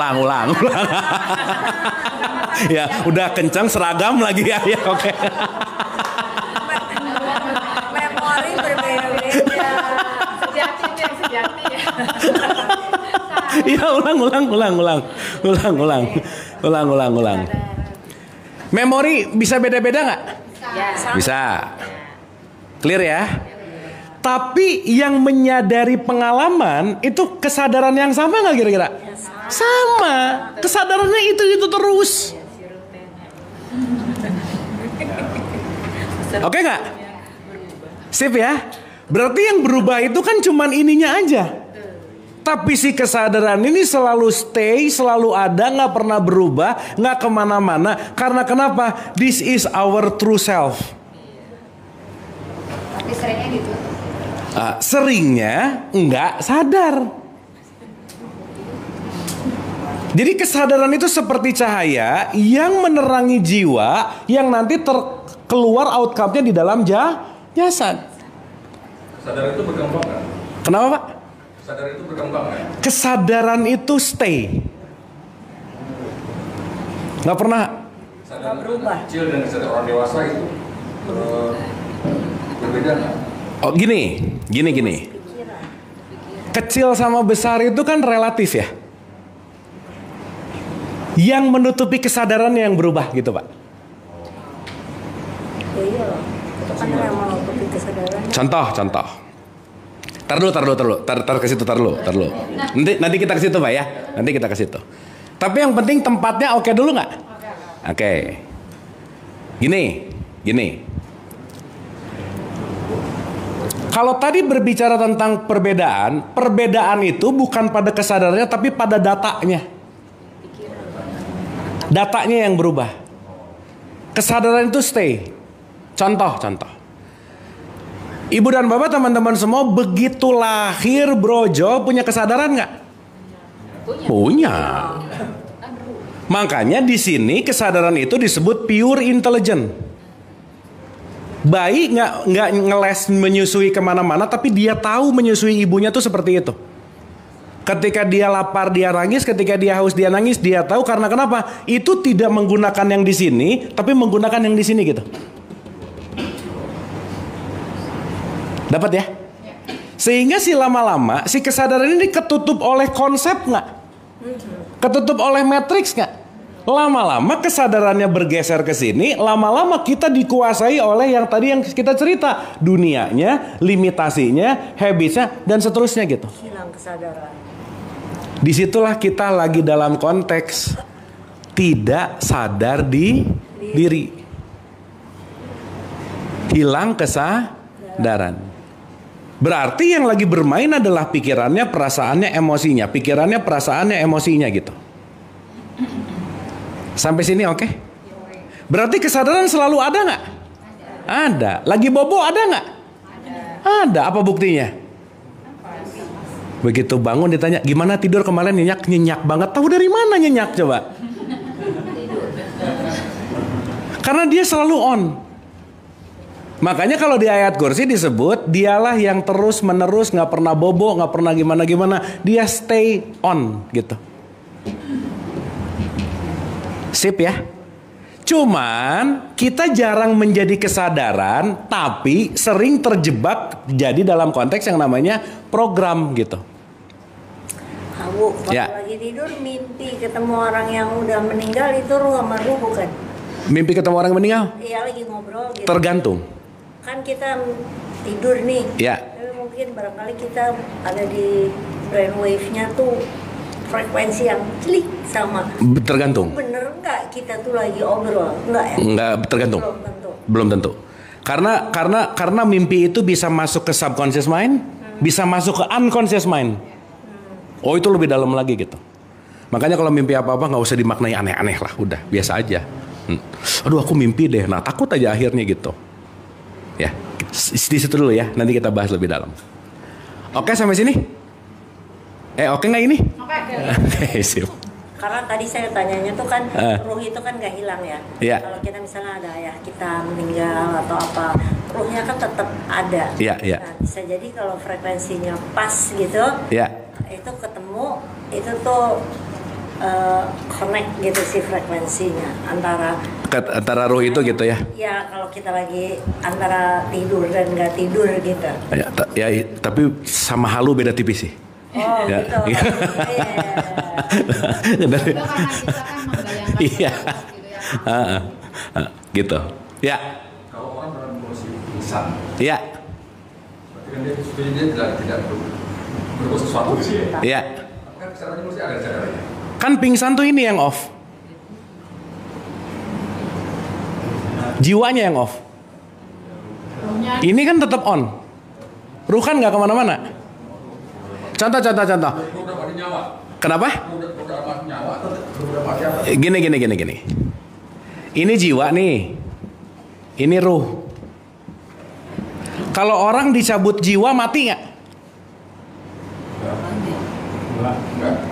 [SPEAKER 2] Ya, udah kencang seragam lagi ya. Oke.
[SPEAKER 3] Memori berbeda-beda.
[SPEAKER 7] Sejati ya.
[SPEAKER 2] Ya, ulang. Memori bisa beda-beda nggak? Bisa. Clear ya? Tapi yang menyadari pengalaman itu kesadaran yang sama nggak kira-kira? Sama. Kesadarannya itu terus. Oke nggak? Sip ya? Berarti yang berubah itu kan cuman ininya aja. Tapi si kesadaran ini selalu stay, selalu ada, nggak pernah berubah, nggak kemana-mana. Karena kenapa? This is our true self.
[SPEAKER 5] Tapi seringnya gitu.
[SPEAKER 2] Seringnya nggak sadar. Jadi kesadaran itu seperti cahaya yang menerangi jiwa, yang nanti keluar outcome-nya di dalam jasad.
[SPEAKER 1] Sadar itu berkembang kan?
[SPEAKER 2] Kenapa, Pak?
[SPEAKER 1] Sadar itu berkembang kan?
[SPEAKER 2] Kesadaran itu stay. Nggak pernah.
[SPEAKER 1] Sadar
[SPEAKER 3] berubah.
[SPEAKER 1] kecil dan sadar orang dewasa itu berbeda nggak?
[SPEAKER 2] Oh gini. Kecil sama besar itu kan relatif ya. Yang menutupi kesadaran yang berubah gitu, Pak.
[SPEAKER 3] Ya iya, itu kan yang menutupi kesadaran.
[SPEAKER 2] Contoh. Tar ke situ. Nanti kita ke situ, Pak ya. Nanti kita ke situ. Tapi yang penting tempatnya oke dulu nggak? Oke. Gini. Kalau tadi berbicara tentang perbedaan itu bukan pada kesadarannya tapi pada datanya. Datanya yang berubah. Kesadaran itu stay. Contoh. Ibu dan bapak, teman-teman semua, begitu lahir Brojo punya kesadaran nggak? Punya. Makanya di sini kesadaran itu disebut pure intelligent. Bayi nggak ngeles menyusui kemana-mana, tapi dia tahu menyusui ibunya tuh seperti itu. Ketika dia lapar dia nangis, ketika dia haus dia nangis, dia tahu karena kenapa? Itu tidak menggunakan yang di sini, tapi menggunakan yang di sini gitu. Dapat ya? Sehingga si lama-lama si kesadaran ini ketutup oleh konsep nggak? Ketutup oleh matriks nggak? Lama-lama kesadarannya bergeser ke sini, lama-lama kita dikuasai oleh yang tadi yang kita cerita, dunianya, limitasinya, habitsnya, dan seterusnya gitu.
[SPEAKER 3] Hilang kesadaran.
[SPEAKER 2] Disitulah kita lagi dalam konteks tidak sadar di diri. Hilang kesadaran. Berarti yang lagi bermain adalah pikirannya, perasaannya, emosinya. Pikirannya, perasaannya, emosinya gitu. Sampai sini oke? Berarti kesadaran selalu ada nggak? Ada. Lagi bobo ada nggak? Ada. Apa buktinya? Begitu bangun ditanya, gimana tidur kemarin? Nyenyak banget. Tahu dari mana nyenyak coba? Karena dia selalu on. Makanya kalau di ayat kursi disebut dialah yang terus menerus, nggak pernah bobo, nggak pernah gimana. Dia stay on gitu. Sip ya. Cuman kita jarang menjadi kesadaran, tapi sering terjebak jadi dalam konteks yang namanya program gitu.
[SPEAKER 3] Kalau
[SPEAKER 2] Ya.
[SPEAKER 3] lagi tidur mimpi ketemu orang yang udah meninggal, itu ruh sama ruh bukan?
[SPEAKER 2] Mimpi ketemu orang yang meninggal?
[SPEAKER 3] Iya, lagi ngobrol gitu.
[SPEAKER 2] Tergantung.
[SPEAKER 3] Kan kita tidur nih.
[SPEAKER 2] Ya.
[SPEAKER 3] Tapi mungkin barangkali kita ada di brainwave-nya tuh frekuensi yang klik sama.
[SPEAKER 2] Tergantung.
[SPEAKER 3] Bener nggak kita tuh lagi obrol? Nggak ya?
[SPEAKER 2] Enggak, tergantung. Belum tentu. Karena mimpi itu bisa masuk ke subconscious mind, bisa masuk ke unconscious mind. Oh, itu lebih dalam lagi gitu. Makanya kalau mimpi apa-apa nggak usah dimaknai aneh-aneh lah, udah biasa aja. Aduh, aku mimpi deh. Nah, takut aja akhirnya gitu. Ya, di situ dulu ya. Nanti kita bahas lebih dalam. Oke, sampai sini? Oke nggak ini? Oke, sip.
[SPEAKER 3] Karena tadi saya tanyanya tuh kan ruh itu kan nggak hilang ya.
[SPEAKER 2] Iya.
[SPEAKER 3] Kalau kita misalnya ada ayah kita meninggal atau apa, ruhnya kan tetap ada.
[SPEAKER 2] Iya.
[SPEAKER 3] Nah, bisa jadi kalau frekuensinya pas gitu, itu ketemu, itu tuh connect gitu sih frekuensinya antara
[SPEAKER 2] ruh itu gitu ya.
[SPEAKER 3] Ya, kalau kita lagi antara tidur dan nggak tidur gitu.
[SPEAKER 2] Ya, tapi sama halu beda tipis sih.
[SPEAKER 3] Oh
[SPEAKER 2] ya.
[SPEAKER 3] gitu.
[SPEAKER 2] Iya.
[SPEAKER 5] Karena kita kan membayangkan
[SPEAKER 2] Iya. Gitu. Ya.
[SPEAKER 1] Kalau orang dalam kondisi pingsan,
[SPEAKER 2] Ya.
[SPEAKER 1] berarti kan dia tidak berbuat sesuatu.
[SPEAKER 2] Ya.
[SPEAKER 1] Kan kesadarannya mesti ada kesadarannya.
[SPEAKER 2] Kan pingsan tuh ini yang off. Jiwanya yang off. Ini kan tetap on. Ruh kan nggak kemana-mana. Contoh. Kenapa? Gini. Ini jiwa nih. Ini ruh. Kalau orang dicabut jiwa mati nggak?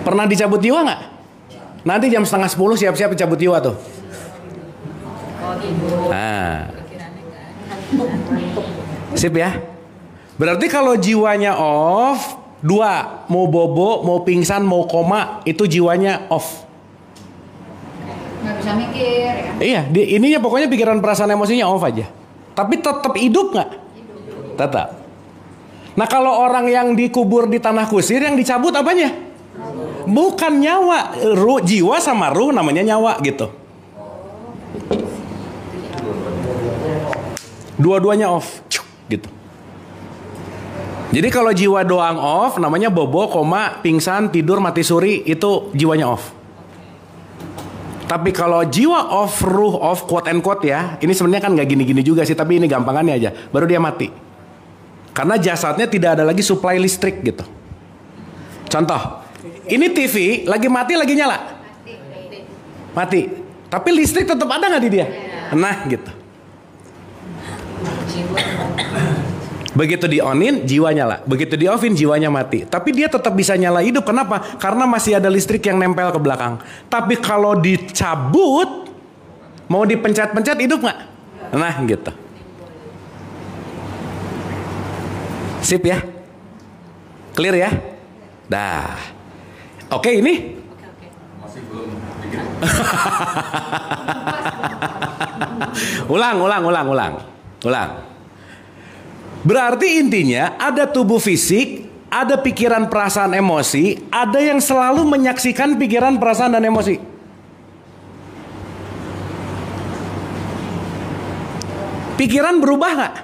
[SPEAKER 2] Pernah dicabut jiwa nggak? Nanti jam 9:30 siap-siap dicabut jiwa tuh. Nah. Sip ya. Berarti kalau jiwanya off, 2, mau bobo, mau pingsan, mau koma, itu jiwanya off.
[SPEAKER 5] Nggak bisa mikir ya.
[SPEAKER 2] Iya, ininya pokoknya pikiran, perasaan, emosinya off aja. Tapi tetap hidup nggak? Tetap. Nah kalau orang yang dikubur di tanah kusir, yang dicabut apanya? Bukan nyawa, jiwa sama ruh namanya nyawa gitu. Dua-duanya off, gitu. Jadi kalau jiwa doang off, namanya bobo, koma, pingsan, tidur, mati suri, itu jiwanya off. Tapi kalau jiwa off, ruh off, quote and quote ya, ini sebenarnya kan nggak gini-gini juga sih, tapi ini gampangannya aja, baru dia mati. Karena jasadnya tidak ada lagi supply listrik gitu. Contoh, ini TV lagi mati, lagi nyala, mati. Tapi listrik tetap ada nggak di dia? Nah gitu. Begitu di-onin, jiwa nyala. Begitu di-offin, jiwanya mati. Tapi dia tetap bisa nyala hidup. Kenapa? Karena masih ada listrik yang nempel ke belakang. Tapi kalau dicabut, mau dipencet-pencet, hidup nggak? Nah gitu. Sip ya? Clear ya? Dah. Oke ini?
[SPEAKER 8] Masih belum dikit.
[SPEAKER 2] Ulang. Berarti intinya ada tubuh fisik, ada pikiran, perasaan, emosi, ada yang selalu menyaksikan pikiran, perasaan, dan emosi. Pikiran berubah nggak?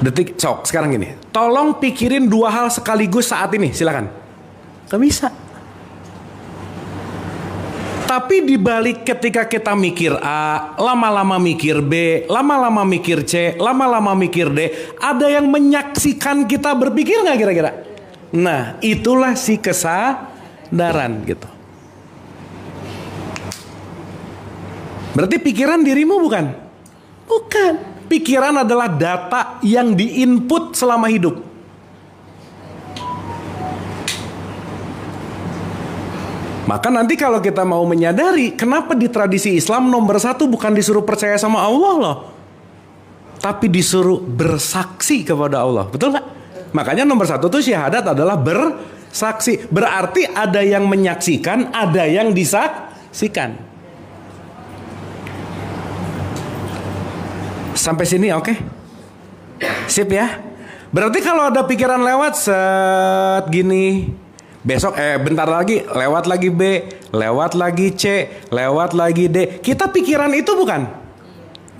[SPEAKER 2] Detik, sok sekarang gini. Tolong pikirin 2 hal sekaligus saat ini, silakan. Gak bisa. Tapi dibalik ketika kita mikir A, lama-lama mikir B, lama-lama mikir C, lama-lama mikir D, ada yang menyaksikan kita berpikir nggak kira-kira? Nah, itulah si kesadaran gitu. Berarti pikiran dirimu bukan? Bukan. Pikiran adalah data yang diinput selama hidup. Maka nanti kalau kita mau menyadari kenapa di tradisi Islam nomor 1 bukan disuruh percaya sama Allah loh, tapi disuruh bersaksi kepada Allah, betul nggak? Makanya nomor 1 tuh syahadat adalah bersaksi. Berarti ada yang menyaksikan, ada yang disaksikan. Sampai sini oke? Sip ya? Berarti kalau ada pikiran lewat set gini, besok bentar lagi lewat lagi B, lewat lagi C, lewat lagi D. Kita pikiran itu bukan?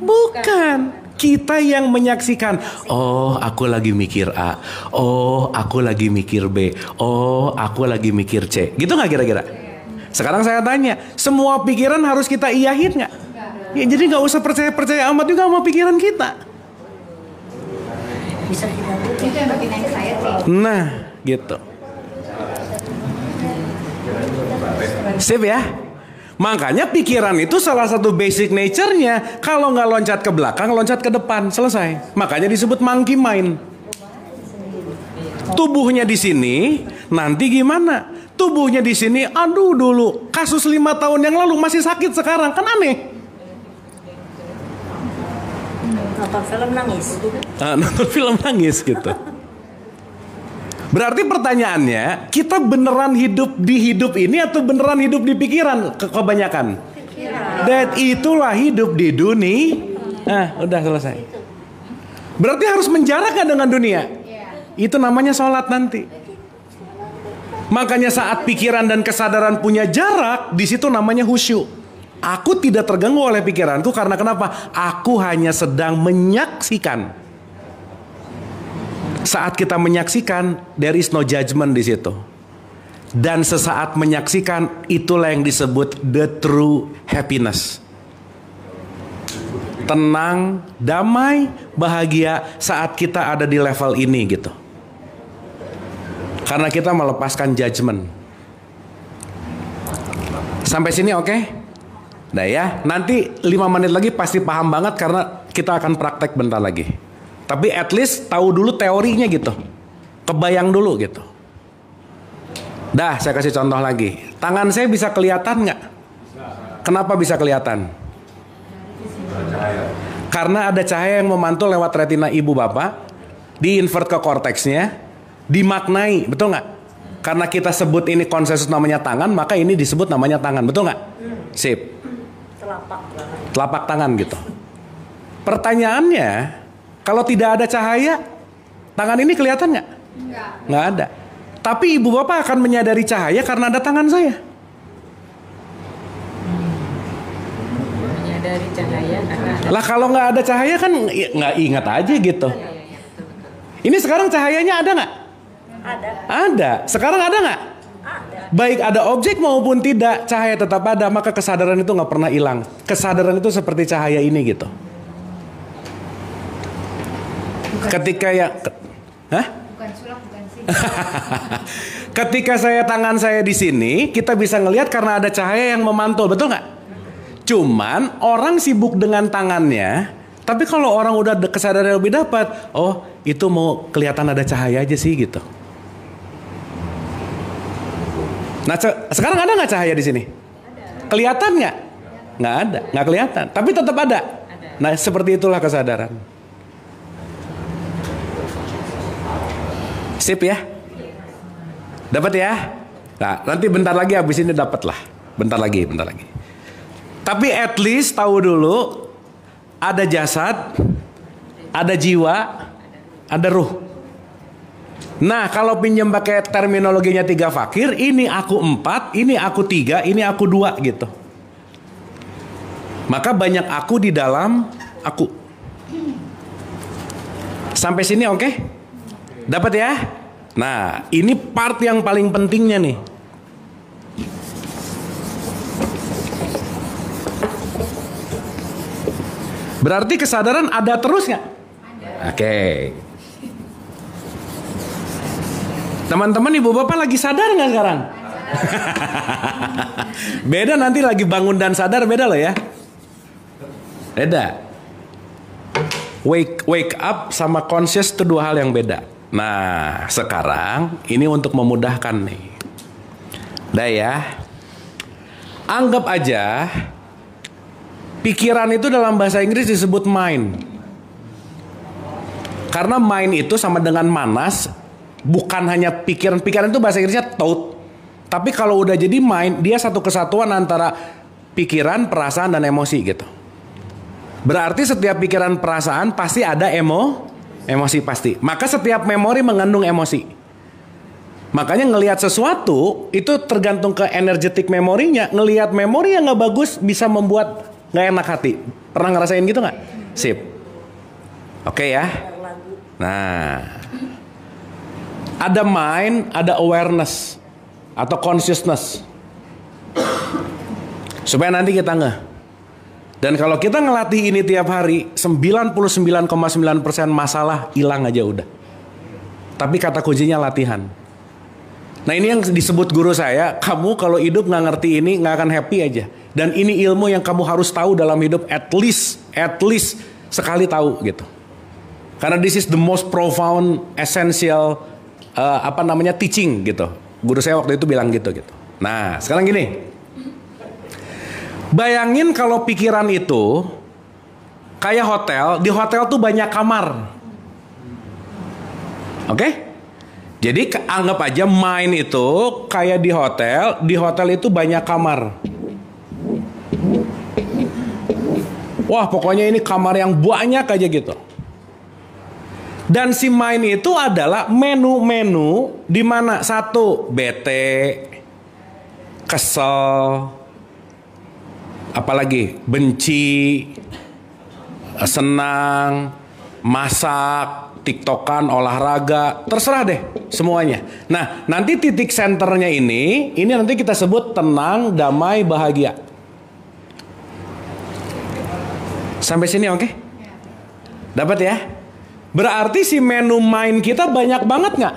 [SPEAKER 2] Bukan. Kita yang menyaksikan. Oh, aku lagi mikir A. Oh, aku lagi mikir B. Oh, aku lagi mikir C. Gitu nggak kira-kira? Sekarang saya tanya, semua pikiran harus kita iyahin nggak? Ya, jadi nggak usah percaya amat juga sama pikiran kita.
[SPEAKER 3] Bisa kita
[SPEAKER 5] Itu yang bikin anxiety.
[SPEAKER 2] Nah, gitu. Sip ya. Makanya pikiran itu salah satu basic nature-nya. Kalau nggak loncat ke belakang, loncat ke depan, selesai. Makanya disebut monkey mind. Tubuhnya di sini, nanti gimana? Tubuhnya di sini, aduh dulu kasus 5 tahun yang lalu masih sakit sekarang, kan aneh.
[SPEAKER 3] nonton film nangis.
[SPEAKER 2] Nonton film nangis gitu. Berarti pertanyaannya, kita beneran hidup di hidup ini atau beneran hidup di pikiran kebanyakan? Pikiran. Dan itulah hidup di dunia. Udah selesai. Berarti harus menjarak gak dengan dunia? Itu namanya sholat nanti. Makanya saat pikiran dan kesadaran punya jarak, di situ namanya khusyuk. Aku tidak terganggu oleh pikiranku karena kenapa? Aku hanya sedang menyaksikan. Saat kita menyaksikan, there is no judgment di situ. Dan sesaat menyaksikan, itulah yang disebut the true happiness. Tenang, damai, bahagia saat kita ada di level ini gitu. Karena kita melepaskan judgement. Sampai sini oke? Nah ya, nanti 5 menit lagi pasti paham banget karena kita akan praktek bentar lagi. Tapi at least tahu dulu teorinya gitu. Kebayang dulu gitu. Dah, saya kasih contoh lagi. Tangan saya bisa kelihatan nggak? Kenapa bisa kelihatan? Karena ada cahaya yang memantul lewat retina ibu bapak, diinvert ke korteksnya, dimaknai, betul nggak? Karena kita sebut ini konsensus namanya tangan, maka ini disebut namanya tangan, betul nggak? Sip. Telapak tangan gitu. Pertanyaannya, kalau tidak ada cahaya, tangan ini kelihatan nggak? Nggak ada. Tapi ibu bapak akan menyadari cahaya karena ada tangan saya.
[SPEAKER 7] Menyadari cahaya karena ada.
[SPEAKER 2] Lah kalau nggak ada cahaya kan nggak ingat aja gitu. Ini sekarang cahayanya ada nggak? Ada. Sekarang ada nggak? Baik ada objek maupun tidak, cahaya tetap ada, maka kesadaran itu nggak pernah hilang. Kesadaran itu seperti cahaya ini gitu. Ketika ya, ketika tangan saya di sini, kita bisa ngelihat karena ada cahaya yang memantul, betul nggak? Cuman orang sibuk dengan tangannya, tapi kalau orang udah kesadaran lebih dapat, oh itu mau kelihatan ada cahaya aja sih gitu. Nah sekarang ada nggak cahaya di sini? Kelihatan nggak? Nggak ada, nggak kelihatan. Tapi tetap ada. Nah seperti itulah kesadaran. Sip ya? Dapat ya? Nah nanti bentar lagi habis ini dapat lah. Bentar lagi. Tapi at least tahu dulu ada jasad, ada jiwa, ada ruh. Nah kalau pinjam pakai terminologinya 3 fakir, ini aku 4, ini aku 3, ini aku 2 gitu. Maka banyak aku di dalam aku. Sampai sini oke? Dapat ya? Nah ini part yang paling pentingnya nih. Berarti kesadaran ada terus nggak? Oke. Teman-teman ibu bapak lagi sadar nggak sekarang? Beda nanti lagi bangun dan sadar, beda loh ya. Beda. Wake up sama conscious itu 2 hal yang beda. Nah sekarang ini untuk memudahkan nih. Udah ya. Anggap aja pikiran itu dalam bahasa Inggris disebut mind. Karena mind itu sama dengan manas. Bukan hanya pikiran itu bahasa Inggrisnya thought. Tapi kalau udah jadi mind, dia satu kesatuan antara pikiran, perasaan, dan emosi gitu. Berarti setiap pikiran, perasaan pasti ada emosi pasti. Maka setiap memori mengandung emosi. Makanya ngelihat sesuatu itu tergantung ke energetik memorinya. Ngelihat memori yang nggak bagus bisa membuat nggak enak hati. Pernah ngerasain gitu nggak? Sip. Oke ya. Nah. Ada mind, ada awareness atau consciousness. Supaya nanti kita ngeh. Dan kalau kita ngelatih ini tiap hari, 99,9% masalah hilang aja udah. Tapi kata kuncinya latihan. Nah ini yang disebut guru saya, kamu kalau hidup nggak ngerti ini nggak akan happy aja. Dan ini ilmu yang kamu harus tahu dalam hidup at least sekali tahu gitu. Karena this is the most profound, essential teaching gitu. Guru saya waktu itu bilang gitu. Nah, sekarang gini. Bayangin kalau pikiran itu kayak hotel, di hotel tuh banyak kamar. Oke? Jadi anggap aja mind itu kayak di hotel itu banyak kamar. Wah, pokoknya ini kamar yang banyak aja gitu. Dan si mind itu adalah menu-menu di mana satu bete, kesel, apalagi benci, senang, masak, tiktokan, olahraga, terserah deh semuanya. Nah, nanti titik senternya ini nanti kita sebut tenang, damai, bahagia. Sampai sini oke? Dapat ya? Berarti si menu mind kita banyak banget nggak?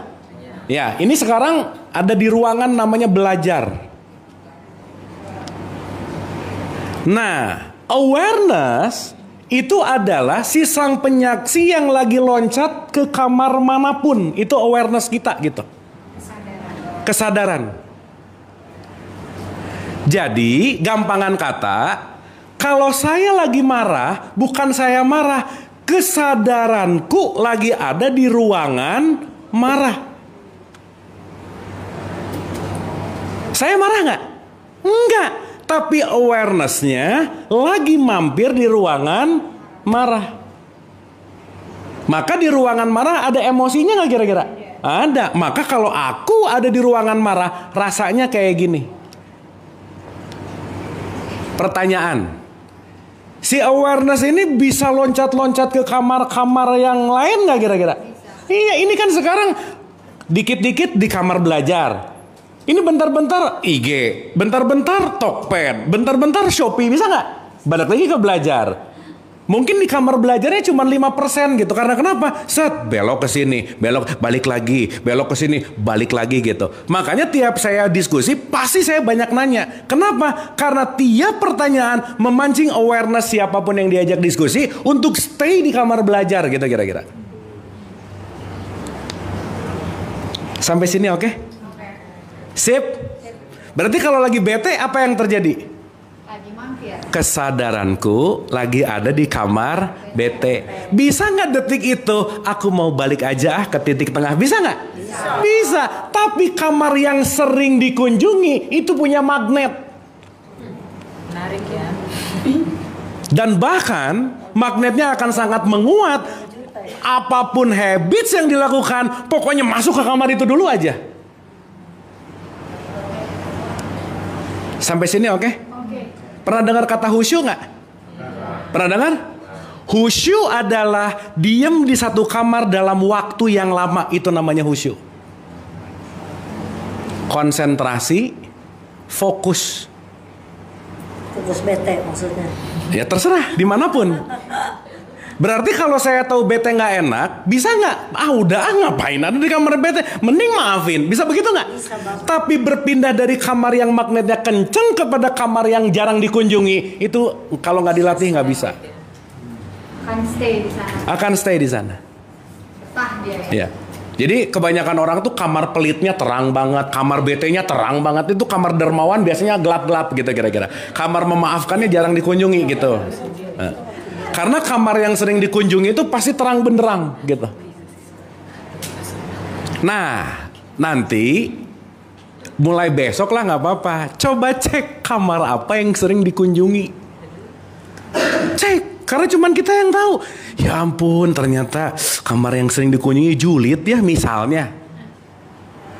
[SPEAKER 2] Ya, ini sekarang ada di ruangan namanya belajar. Nah, awareness itu adalah si sang penyaksi yang lagi loncat ke kamar manapun. Itu awareness kita gitu. Kesadaran. Jadi, gampangan kata, kalau saya lagi marah, bukan saya marah, kesadaranku lagi ada di ruangan marah. Saya marah nggak? Enggak. Tapi awareness-nya lagi mampir di ruangan marah. Maka di ruangan marah ada emosinya nggak kira-kira? Ada. Maka kalau aku ada di ruangan marah, rasanya kayak gini. Pertanyaan. Si awareness ini bisa loncat-loncat ke kamar-kamar yang lain nggak kira-kira? Iya, ini kan sekarang dikit-dikit di kamar belajar. Ini bentar-bentar IG, bentar-bentar Tokped, bentar-bentar Shopee, bisa nggak? Balik lagi ke belajar. Mungkin di kamar belajarnya cuma 5% gitu. Karena kenapa? Set, belok ke sini, belok, balik lagi, belok ke sini, balik lagi gitu. Makanya tiap saya diskusi, pasti saya banyak nanya. Kenapa? Karena tiap pertanyaan memancing awareness siapapun yang diajak diskusi untuk stay di kamar belajar gitu kira-kira. Sampai sini oke? Sip. Berarti kalau lagi bete apa yang terjadi?
[SPEAKER 5] Lagi mampir.
[SPEAKER 2] Kesadaranku lagi ada di kamar bete. Bisa nggak detik itu aku mau balik aja ke titik tengah? Bisa nggak? Bisa. Tapi kamar yang sering dikunjungi itu punya magnet.
[SPEAKER 7] Menarik ya.
[SPEAKER 2] Dan bahkan magnetnya akan sangat menguat. Apapun habits yang dilakukan, pokoknya masuk ke kamar itu dulu aja. Sampai sini oke? Pernah dengar kata khusyuk nggak? Pernah dengar? Khusyuk adalah diam di satu kamar dalam waktu yang lama. Itu namanya khusyuk. Konsentrasi, fokus.
[SPEAKER 3] Fokus bete maksudnya.
[SPEAKER 2] Ya terserah, dimanapun. Berarti kalau saya tahu bete nggak enak, bisa nggak? Udah ngapain ada di kamar bete? Mending maafin, bisa begitu nggak?
[SPEAKER 3] Bisa, Bang.
[SPEAKER 2] Tapi berpindah dari kamar yang magnetnya kenceng kepada kamar yang jarang dikunjungi, itu kalau nggak dilatih nggak bisa.
[SPEAKER 5] Akan stay di sana.
[SPEAKER 2] Akan stay di sana.
[SPEAKER 5] Betah dia ya.
[SPEAKER 2] Ya. Jadi kebanyakan orang tuh kamar pelitnya terang banget, kamar BT-nya terang banget. Itu kamar dermawan biasanya gelap-gelap gitu kira-kira. Kamar memaafkannya jarang dikunjungi gitu. Nah. Karena kamar yang sering dikunjungi itu pasti terang benderang gitu. Nah, nanti mulai besok lah nggak apa-apa. Coba cek kamar apa yang sering dikunjungi. Cek, karena cuman kita yang tahu. Ya ampun, ternyata kamar yang sering dikunjungi julid ya misalnya.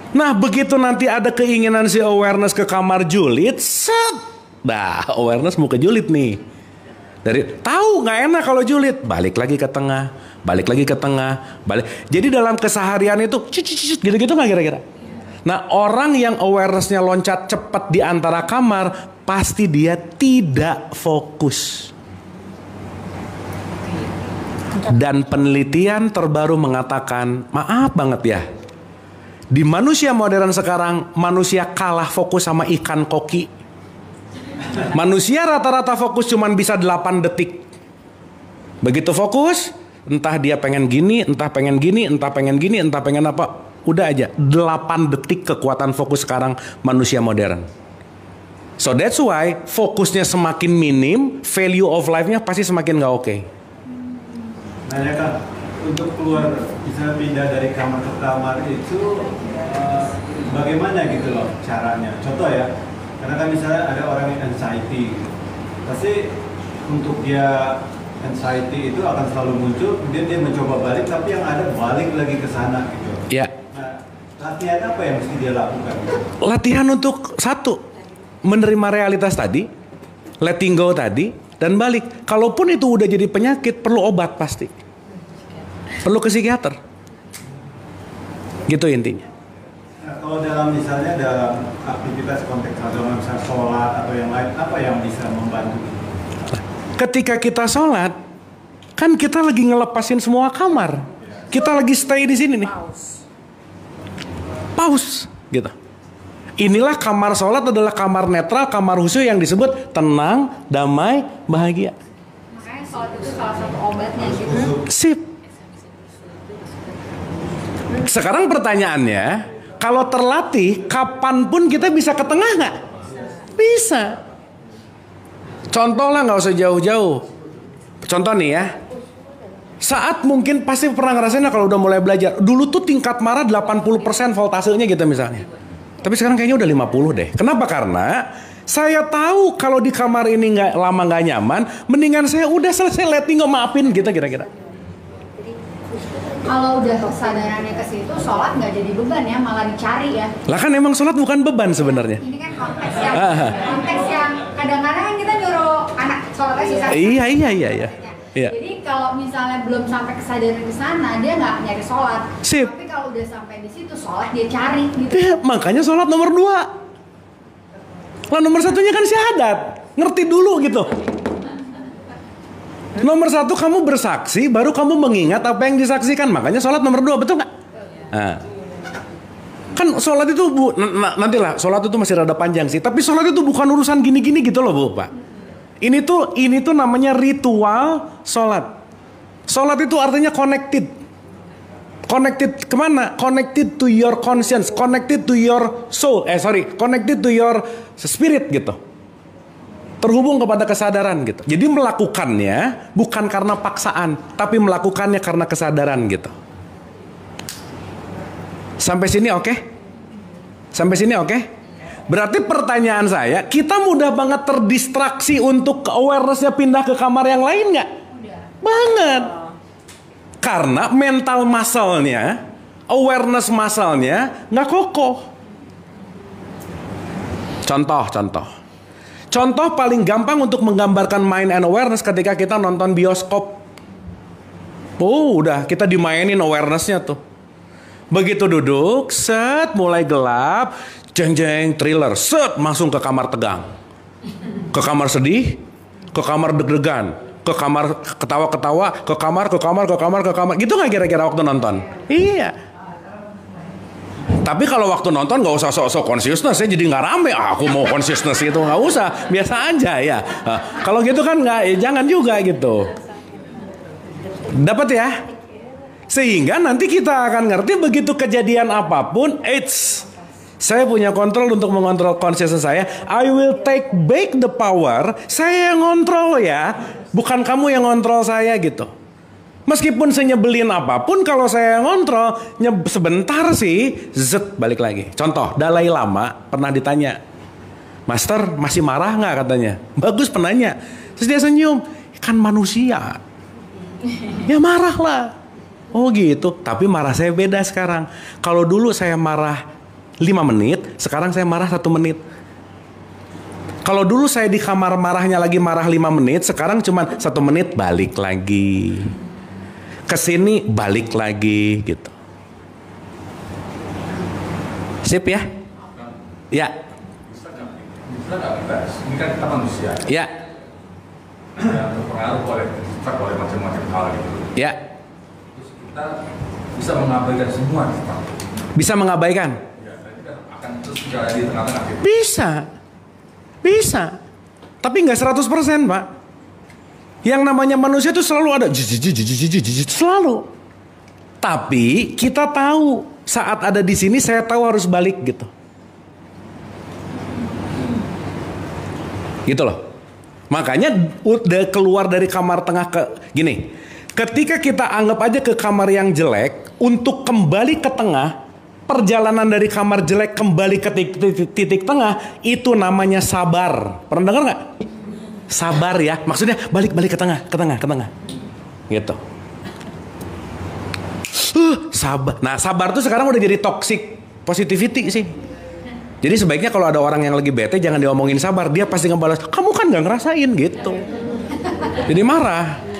[SPEAKER 2] Nah, begitu nanti ada keinginan si awareness ke kamar julid, set. Nah, awareness mau ke julid nih. Dari tahu nggak enak kalau julid, balik lagi ke tengah, balik lagi ke tengah, balik. Jadi dalam keseharian itu gitu-gitu nggak kira-kira? Nah, orang yang awarenessnya loncat cepat di antara kamar, pasti dia tidak fokus. Dan penelitian terbaru mengatakan, maaf banget ya, di manusia modern sekarang, manusia kalah fokus sama ikan koki. Manusia rata-rata fokus cuman bisa 8 detik. Begitu fokus, entah dia pengen gini, entah pengen gini, entah pengen gini, entah pengen apa. Udah aja, 8 detik kekuatan fokus sekarang manusia modern. So that's why fokusnya semakin minim, value of life-nya pasti semakin gak oke.
[SPEAKER 6] Nah ya Kak, untuk keluar bisa pindah dari kamar ke kamar itu bagaimana gitu loh caranya? Contoh ya, karena kan misalnya ada orang yang anxiety gitu. Pasti untuk dia anxiety itu akan selalu muncul, kemudian dia mencoba balik, tapi yang ada balik lagi ke sana gitu.
[SPEAKER 2] Ya.
[SPEAKER 6] Nah, latihan apa yang mesti dia lakukan?
[SPEAKER 2] Latihan untuk satu, menerima realitas tadi, letting go tadi, dan balik. Kalaupun itu udah jadi penyakit, perlu obat pasti. Perlu ke psikiater. Gitu intinya.
[SPEAKER 6] Nah, kalau dalam misalnya dalam aktivitas konteks agama, misalnya sholat atau yang lain, apa yang bisa membantu?
[SPEAKER 2] Ketika kita sholat, kan kita lagi ngelepasin semua kamar. Kita lagi stay di sini nih. Pause gitu. Inilah kamar sholat adalah kamar netral, kamar khusyuk yang disebut tenang, damai, bahagia.
[SPEAKER 5] Makanya sholat itu salah satu obatnya gitu.
[SPEAKER 2] Sip. Sekarang pertanyaannya, kalau terlatih, kapanpun kita bisa ke tengah nggak? Bisa. Contoh lah, nggak usah jauh-jauh. Contoh nih ya. Saat mungkin pasti pernah ngerasain lah kalau udah mulai belajar. Dulu tuh tingkat marah 80% voltasenya gitu misalnya. Tapi sekarang kayaknya udah 50 deh. Kenapa? Karena saya tahu kalau di kamar ini nggak nyaman, mendingan saya udah selesai letting, maafin gitu kira-kira.
[SPEAKER 5] Kalau udah kesadarannya ke situ, sholat nggak jadi beban ya, malah dicari ya.
[SPEAKER 2] Lah kan emang sholat bukan beban sebenarnya.
[SPEAKER 5] Ini kan konteks yang kadang-kadang kan kita nyuruh anak sholatnya sisa.
[SPEAKER 2] Iya.
[SPEAKER 5] Jadi kalau misalnya belum sampai kesadaran di sana, dia nggak nyari sholat.
[SPEAKER 2] Sip.
[SPEAKER 5] Tapi kalau udah sampai di situ, sholat dia cari gitu.
[SPEAKER 2] Makanya sholat nomor 2. Lah nomor 1-nya kan syahadat. Ngerti dulu gitu. Nomor 1 kamu bersaksi, baru kamu mengingat apa yang disaksikan. Makanya sholat nomor 2, betul nggak? Nah. Kan sholat itu nantilah, sholat itu masih rada panjang sih. Tapi sholat itu bukan urusan gini-gini gitu loh Bu, Pak. Ini tuh namanya ritual sholat. Sholat itu artinya connected. Connected kemana? Connected to your conscience, connected to your soul. Connected to your spirit gitu. Terhubung kepada kesadaran gitu. Jadi melakukannya bukan karena paksaan, tapi melakukannya karena kesadaran gitu. Sampai sini oke? Sampai sini oke? Berarti pertanyaan saya, kita mudah banget terdistraksi untuk awareness-nya pindah ke kamar yang lain nggak? Banget. Karena mental muscle-nya, awareness muscle-nya nggak kokoh. Contoh paling gampang untuk menggambarkan mind and awareness ketika kita nonton bioskop. Udah kita dimainin awareness-nya tuh. Begitu duduk, set mulai gelap, jeng-jeng thriller, set langsung ke kamar tegang, ke kamar sedih, ke kamar deg-degan, ke kamar ketawa-ketawa, ke kamar, gitu nggak kira-kira waktu nonton? Iya. Tapi kalau waktu nonton nggak usah sok-sok consciousness, ya jadi nggak rame. Aku mau consciousness itu nggak usah, biasa aja ya. Kalau gitu kan nggak, jangan juga gitu. Dapat ya? Sehingga nanti kita akan ngerti begitu kejadian apapun, saya punya kontrol untuk mengontrol consciousness saya. I will take back the power. Saya yang ngontrol ya, bukan kamu yang ngontrol saya gitu. Meskipun senyebelin apapun, kalau saya yang ngontrol, sebentar sih, balik lagi. Contoh, Dalai Lama pernah ditanya, Master masih marah nggak katanya? Bagus penanya. Terus dia senyum, kan manusia, ya marah lah. Oh gitu, tapi marah saya beda sekarang. Kalau dulu saya marah 5 menit, sekarang saya marah 1 menit. Kalau dulu saya di kamar marahnya lagi marah 5 menit, sekarang cuma 1 menit balik lagi. Kesini balik lagi gitu. Sip ya? Ya.
[SPEAKER 8] Bisa nggak kita? Ini kan kita manusia.
[SPEAKER 2] Ya.
[SPEAKER 8] Yang terpengaruh oleh macam-macam hal gitu.
[SPEAKER 2] Ya.
[SPEAKER 8] Kita bisa mengabaikan semua kita.
[SPEAKER 2] Bisa mengabaikan?
[SPEAKER 8] Ya, kita akan terus berada di tengah-tengah gitu.
[SPEAKER 2] Bisa. Tapi nggak 100%, Pak. Yang namanya manusia itu selalu ada selalu. Tapi kita tahu saat ada di sini saya tahu harus balik gitu. Gitu loh. Makanya udah keluar dari kamar tengah ke gini. Ketika kita anggap aja ke kamar yang jelek, untuk kembali ke tengah, perjalanan dari kamar jelek kembali ke titik tengah, itu namanya sabar. Pernah dengar nggak? Sabar ya, maksudnya balik ke tengah. Gitu. Sabar. Nah, sabar tuh sekarang udah jadi toxic positivity sih. Jadi sebaiknya kalau ada orang yang lagi bete, jangan diomongin sabar. Dia pasti ngebalas, kamu kan gak ngerasain gitu. Jadi marah.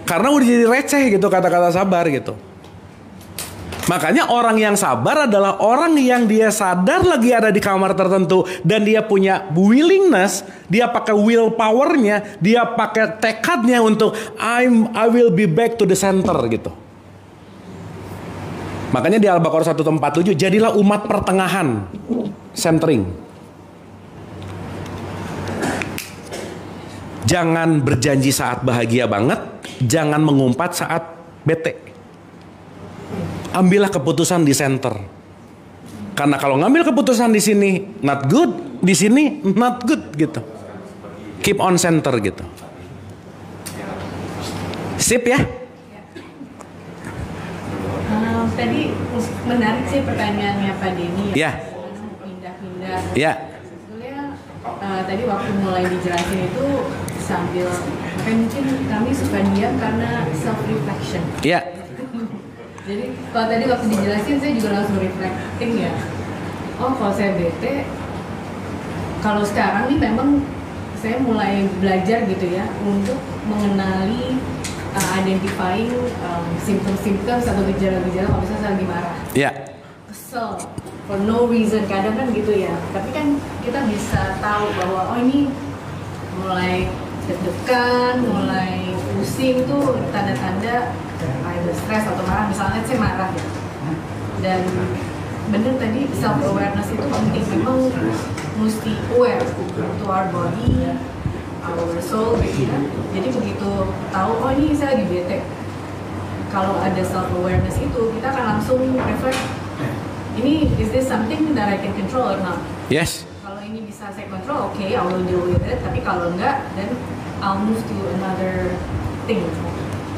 [SPEAKER 2] Karena udah jadi receh gitu kata-kata sabar gitu. Makanya orang yang sabar adalah orang yang dia sadar lagi ada di kamar tertentu. Dan dia punya willingness, dia pakai willpowernya, dia pakai tekadnya untuk I will be back to the center gitu. Makanya di Al-Baqarah 147, jadilah umat pertengahan, centering. Jangan berjanji saat bahagia banget, jangan mengumpat saat bete. Ambillah keputusan di center. Karena kalau ngambil keputusan di sini not good, di sini not good gitu. Keep on center gitu. Sip ya?
[SPEAKER 7] Tadi menarik sih pertanyaannya Pak Denny
[SPEAKER 2] ya.
[SPEAKER 7] Pindah-pindah.
[SPEAKER 2] Ya.
[SPEAKER 7] Sebetulnya tadi waktu mulai dijelasin itu sambil mungkin kami suka diam karena self reflection.
[SPEAKER 2] Ya.
[SPEAKER 7] Jadi kalau tadi waktu dijelasin saya juga langsung reflecting ya. Oh kalau saya bete, kalau sekarang nih memang saya mulai belajar gitu ya untuk mengenali identifying symptoms atau gejala-gejala kalau misalnya saya lagi marah.
[SPEAKER 2] Iya.
[SPEAKER 7] Kesel for no reason, kadang kan gitu ya. Tapi kan kita bisa tahu bahwa oh ini mulai deg-degan, mulai pusing tuh tanda-tanda ada stres atau marah, misalnya saya marah ya. Dan bener tadi self awareness itu penting, memang mesti aware to our body, our soul gitu ya. Jadi begitu tahu oh ini saya lagi bete, kalau ada self awareness itu kita akan langsung reflect, ini is this something that I can control or not?
[SPEAKER 2] Yes.
[SPEAKER 7] Kalau ini bisa saya kontrol, okay, I will deal with it. Tapi kalau enggak, then I'll move to another thing.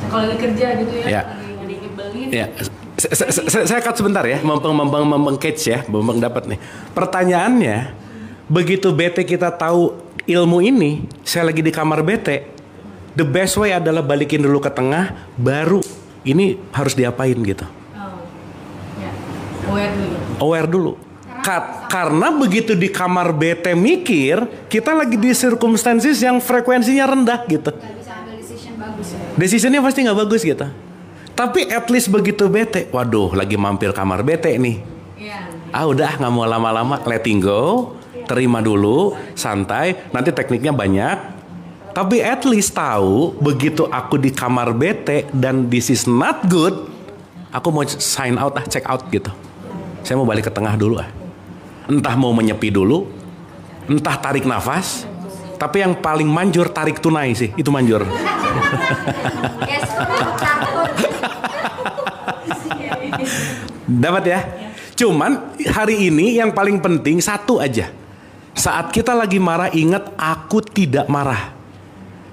[SPEAKER 7] Kalau lagi kerja gitu ya, lagi nyebelin.
[SPEAKER 2] Ya. Saya cut sebentar ya, mempeng catch ya, mempeng dapat nih. Pertanyaannya, begitu bete kita tahu ilmu ini, saya lagi di kamar bete, the best way adalah balikin dulu ke tengah, baru ini harus diapain gitu. Aware dulu. Karena begitu di kamar bete mikir, kita lagi di circumstances yang frekuensinya rendah gitu. Decisionnya pasti nggak bagus gitu. Tapi at least begitu bete, waduh lagi mampir kamar bete nih. Udah nggak mau lama-lama, letting go, terima dulu, santai. Nanti tekniknya banyak. Tapi at least tahu begitu aku di kamar bete dan this is not good, aku mau sign out check out gitu. Saya mau balik ke tengah dulu Entah mau menyepi dulu, entah tarik nafas. Tapi yang paling manjur tarik tunai sih, itu manjur. Dapat ya? Cuman hari ini yang paling penting satu aja. Saat kita lagi marah, ingat aku tidak marah.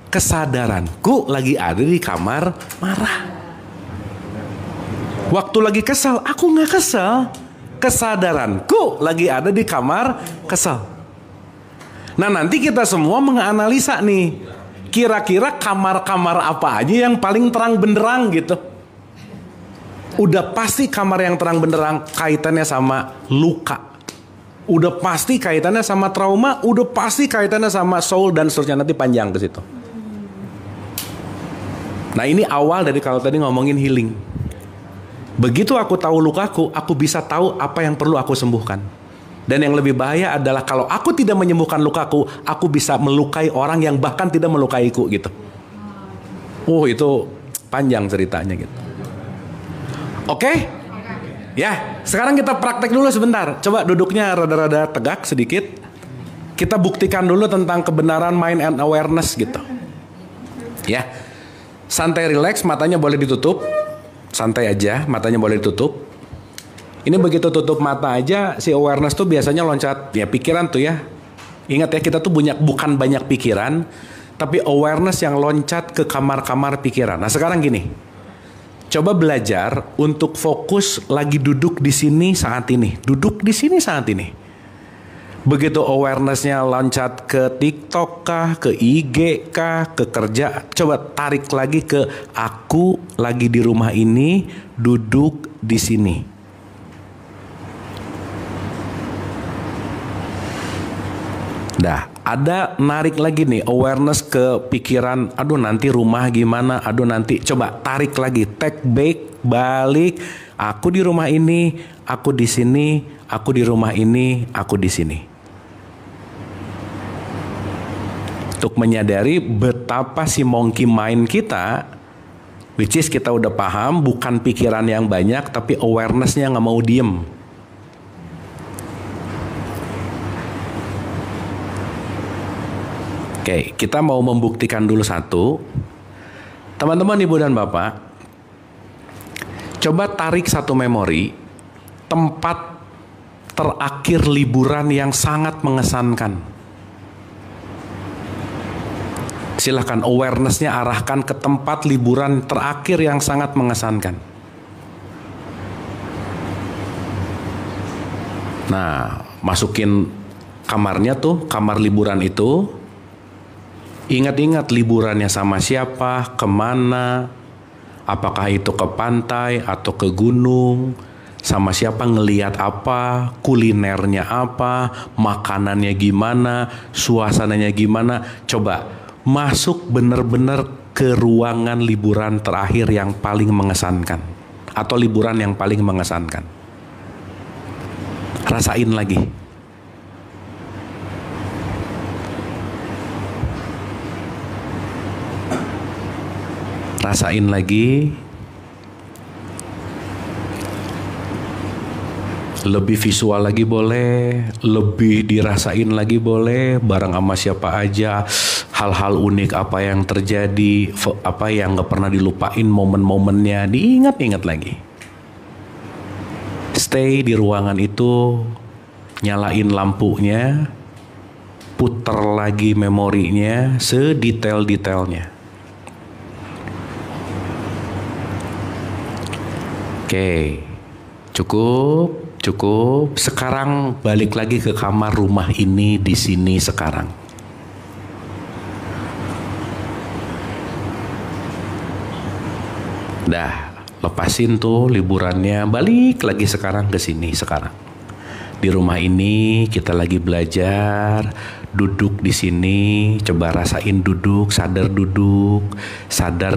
[SPEAKER 2] Kesadaranku lagi ada di kamar marah. Waktu lagi kesal, aku nggak kesal. Kesadaranku lagi ada di kamar kesal. Nah nanti kita semua menganalisa nih, kira-kira kamar-kamar apa aja yang paling terang benderang gitu. Udah pasti kamar yang terang benderang kaitannya sama luka. Udah pasti kaitannya sama trauma, udah pasti kaitannya sama soul dan seterusnya, nanti panjang ke situ. Nah ini awal dari kalau tadi ngomongin healing. Begitu aku tahu lukaku, aku bisa tahu apa yang perlu aku sembuhkan. Dan yang lebih bahaya adalah kalau aku tidak menyembuhkan lukaku, aku bisa melukai orang yang bahkan tidak melukaiku gitu. Itu panjang ceritanya gitu. Oke? Ya, sekarang kita praktek dulu sebentar. Coba duduknya rada-rada tegak sedikit. Kita buktikan dulu tentang kebenaran mind and awareness gitu. Ya. Santai, relax, matanya boleh ditutup. Santai aja, matanya boleh ditutup. Ini begitu tutup mata aja, si awareness tuh biasanya loncat, ya pikiran tuh ya. Ingat ya, kita tuh bukan banyak pikiran, tapi awareness yang loncat ke kamar-kamar pikiran. Nah sekarang gini, coba belajar untuk fokus lagi duduk di sini saat ini. Duduk di sini saat ini. Begitu awarenessnya loncat ke TikTok kah, ke IG kah, ke kerja, coba tarik lagi ke aku lagi di rumah ini, duduk di sini. Dah, ada narik lagi nih awareness ke pikiran, aduh nanti rumah gimana, aduh nanti, coba tarik lagi, take back, balik, aku di rumah ini, aku di sini, aku di rumah ini, aku di sini. Untuk menyadari betapa si monkey mind kita Which is kita udah paham, bukan pikiran yang banyak, tapi awareness-nya nggak mau diem. Oke, kita mau membuktikan dulu satu. Teman-teman, ibu dan bapak, coba tarik satu memori tempat terakhir liburan yang sangat mengesankan. Silahkan awareness-nya arahkan ke tempat liburan terakhir yang sangat mengesankan. Nah, masukin kamarnya tuh, kamar liburan itu. Ingat-ingat liburannya sama siapa, kemana, apakah itu ke pantai atau ke gunung, sama siapa, ngeliat apa, kulinernya apa, makanannya gimana, suasananya gimana. Coba masuk bener-bener ke ruangan liburan terakhir yang paling mengesankan, atau liburan yang paling mengesankan. Rasain lagi. Rasain lagi. Lebih visual lagi boleh, lebih dirasain lagi boleh, bareng sama siapa aja, hal-hal unik apa yang terjadi, apa yang gak pernah dilupain momen-momennya, diingat-ingat lagi. Stay di ruangan itu, nyalain lampunya, puter lagi memorinya sedetail-detailnya. Oke, cukup. Sekarang balik lagi ke kamar rumah ini di sini sekarang. Dah, lepasin tuh liburannya, balik lagi sekarang ke sini sekarang. Di rumah ini kita lagi belajar, duduk di sini, coba rasain duduk, sadar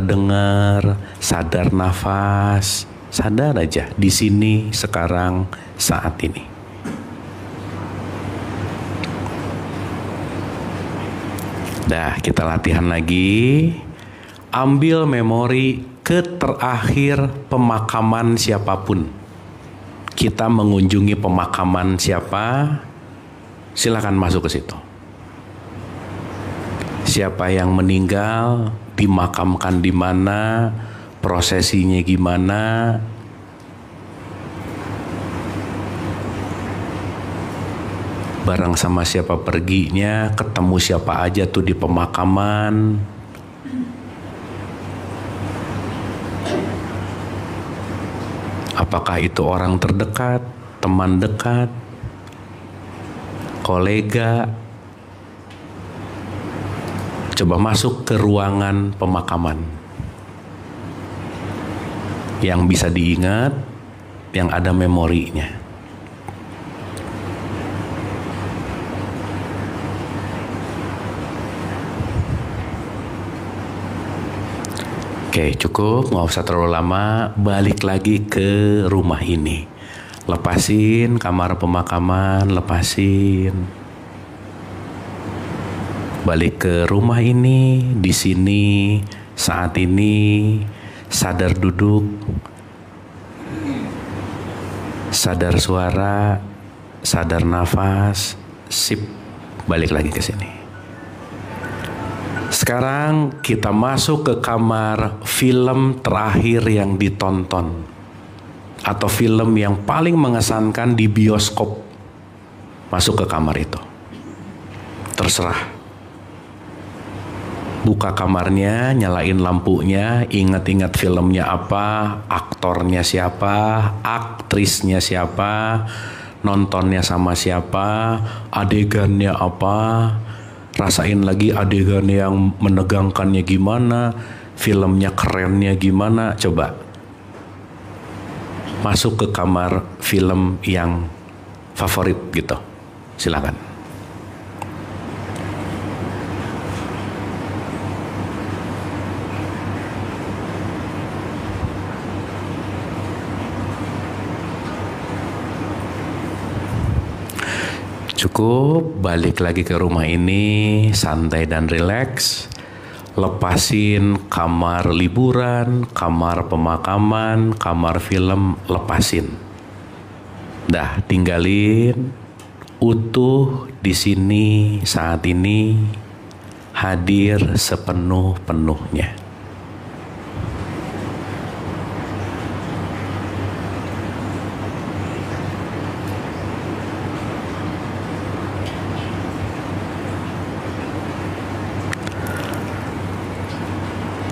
[SPEAKER 2] dengar, sadar nafas. Sadar aja di sini sekarang saat ini. Dah, kita latihan lagi. Ambil memori ke terakhir pemakaman siapapun. Kita mengunjungi pemakaman siapa? Silakan masuk ke situ. Siapa yang meninggal, dimakamkan di mana? Prosesinya gimana? Bareng sama siapa perginya? Ketemu siapa aja tuh di pemakaman? Apakah itu orang terdekat, teman dekat, kolega? Coba masuk ke ruangan pemakaman yang bisa diingat, yang ada memorinya. Oke, cukup, nggak usah terlalu lama. Balik lagi ke rumah ini. Lepasin kamar pemakaman, lepasin. Balik ke rumah ini, di sini, saat ini. Sadar duduk, sadar suara, sadar nafas, sip, balik lagi ke sini. Sekarang kita masuk ke kamar film terakhir yang ditonton, atau film yang paling mengesankan di bioskop. Masuk ke kamar itu, terserah. Buka kamarnya, nyalain lampunya, ingat-ingat filmnya apa, aktornya siapa, aktrisnya siapa, nontonnya sama siapa, adegannya apa, rasain lagi adegan yang menegangkannya gimana, filmnya kerennya gimana. Coba masuk ke kamar film yang favorit gitu, silakan. Cukup, balik lagi ke rumah ini, santai dan rileks.
[SPEAKER 1] Lepasin kamar liburan, kamar pemakaman, kamar film, lepasin. Dah, tinggalin utuh di sini saat ini, hadir sepenuh-penuhnya.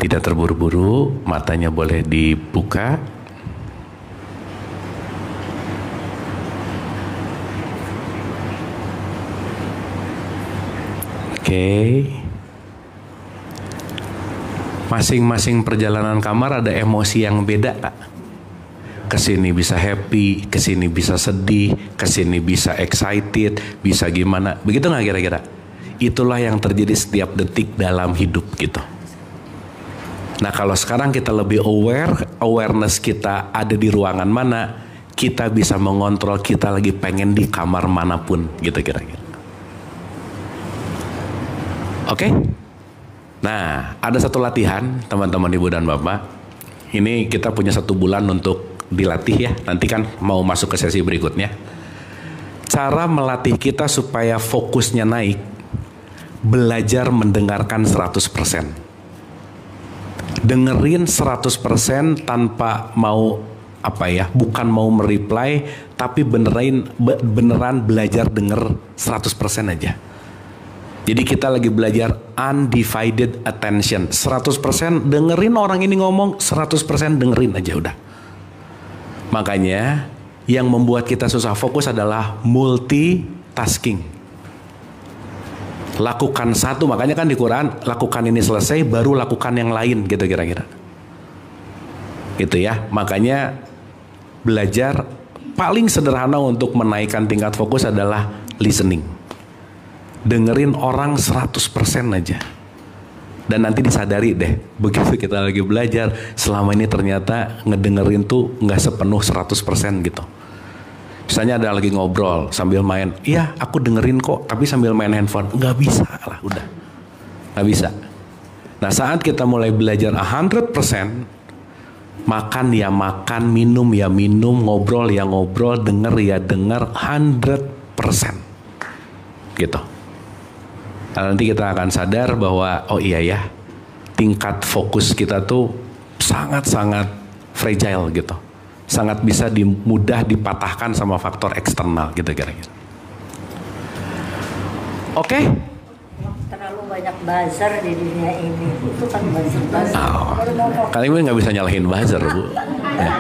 [SPEAKER 1] Tidak terburu-buru, matanya boleh dibuka. Oke. Masing-masing perjalanan kamar ada emosi yang beda, Kak. Kesini bisa happy, kesini bisa sedih, kesini bisa excited, bisa gimana. Begitu nggak kira-kira? Itulah yang terjadi setiap detik dalam hidup gitu. Nah kalau sekarang kita lebih awareness kita ada di ruangan mana, kita bisa mengontrol kita lagi pengen di kamar manapun gitu kira-kira. Oke? Nah ada satu latihan teman-teman ibu dan bapak. Ini kita punya 1 bulan untuk dilatih ya. Nanti kan mau masuk ke sesi berikutnya. Cara melatih kita supaya fokusnya naik, belajar mendengarkan 100%. Dengerin 100% tanpa mau bukan mau mereply, tapi beneran belajar denger 100% aja. Jadi kita lagi belajar undivided attention, 100% dengerin orang ini ngomong, 100% dengerin aja udah. Makanya yang membuat kita susah fokus adalah multitasking. Lakukan satu, makanya kan di Quran lakukan ini selesai baru lakukan yang lain gitu kira-kira. Gitu ya. Makanya belajar paling sederhana untuk menaikkan tingkat fokus adalah listening. Dengerin orang 100% aja. Dan nanti disadari deh, begitu kita lagi belajar, selama ini ternyata ngedengerin tuh nggak sepenuh 100% gitu. Misalnya ada lagi ngobrol sambil main, iya aku dengerin kok, tapi sambil main handphone, nggak bisa lah, udah nggak bisa. Nah saat kita mulai belajar 100%, makan ya makan, minum ya minum, ngobrol ya ngobrol, denger ya denger, 100% gitu. Nah, nanti kita akan sadar bahwa oh iya ya, tingkat fokus kita tuh sangat-sangat fragile gitu. Sangat bisa mudah dipatahkan sama faktor eksternal gitu kira-kira. Oke?
[SPEAKER 3] Terlalu banyak buzzer di dunia ini. Itu kan buzzer.
[SPEAKER 1] Kali ini nggak bisa nyalahin buzzer, Bu. Ya.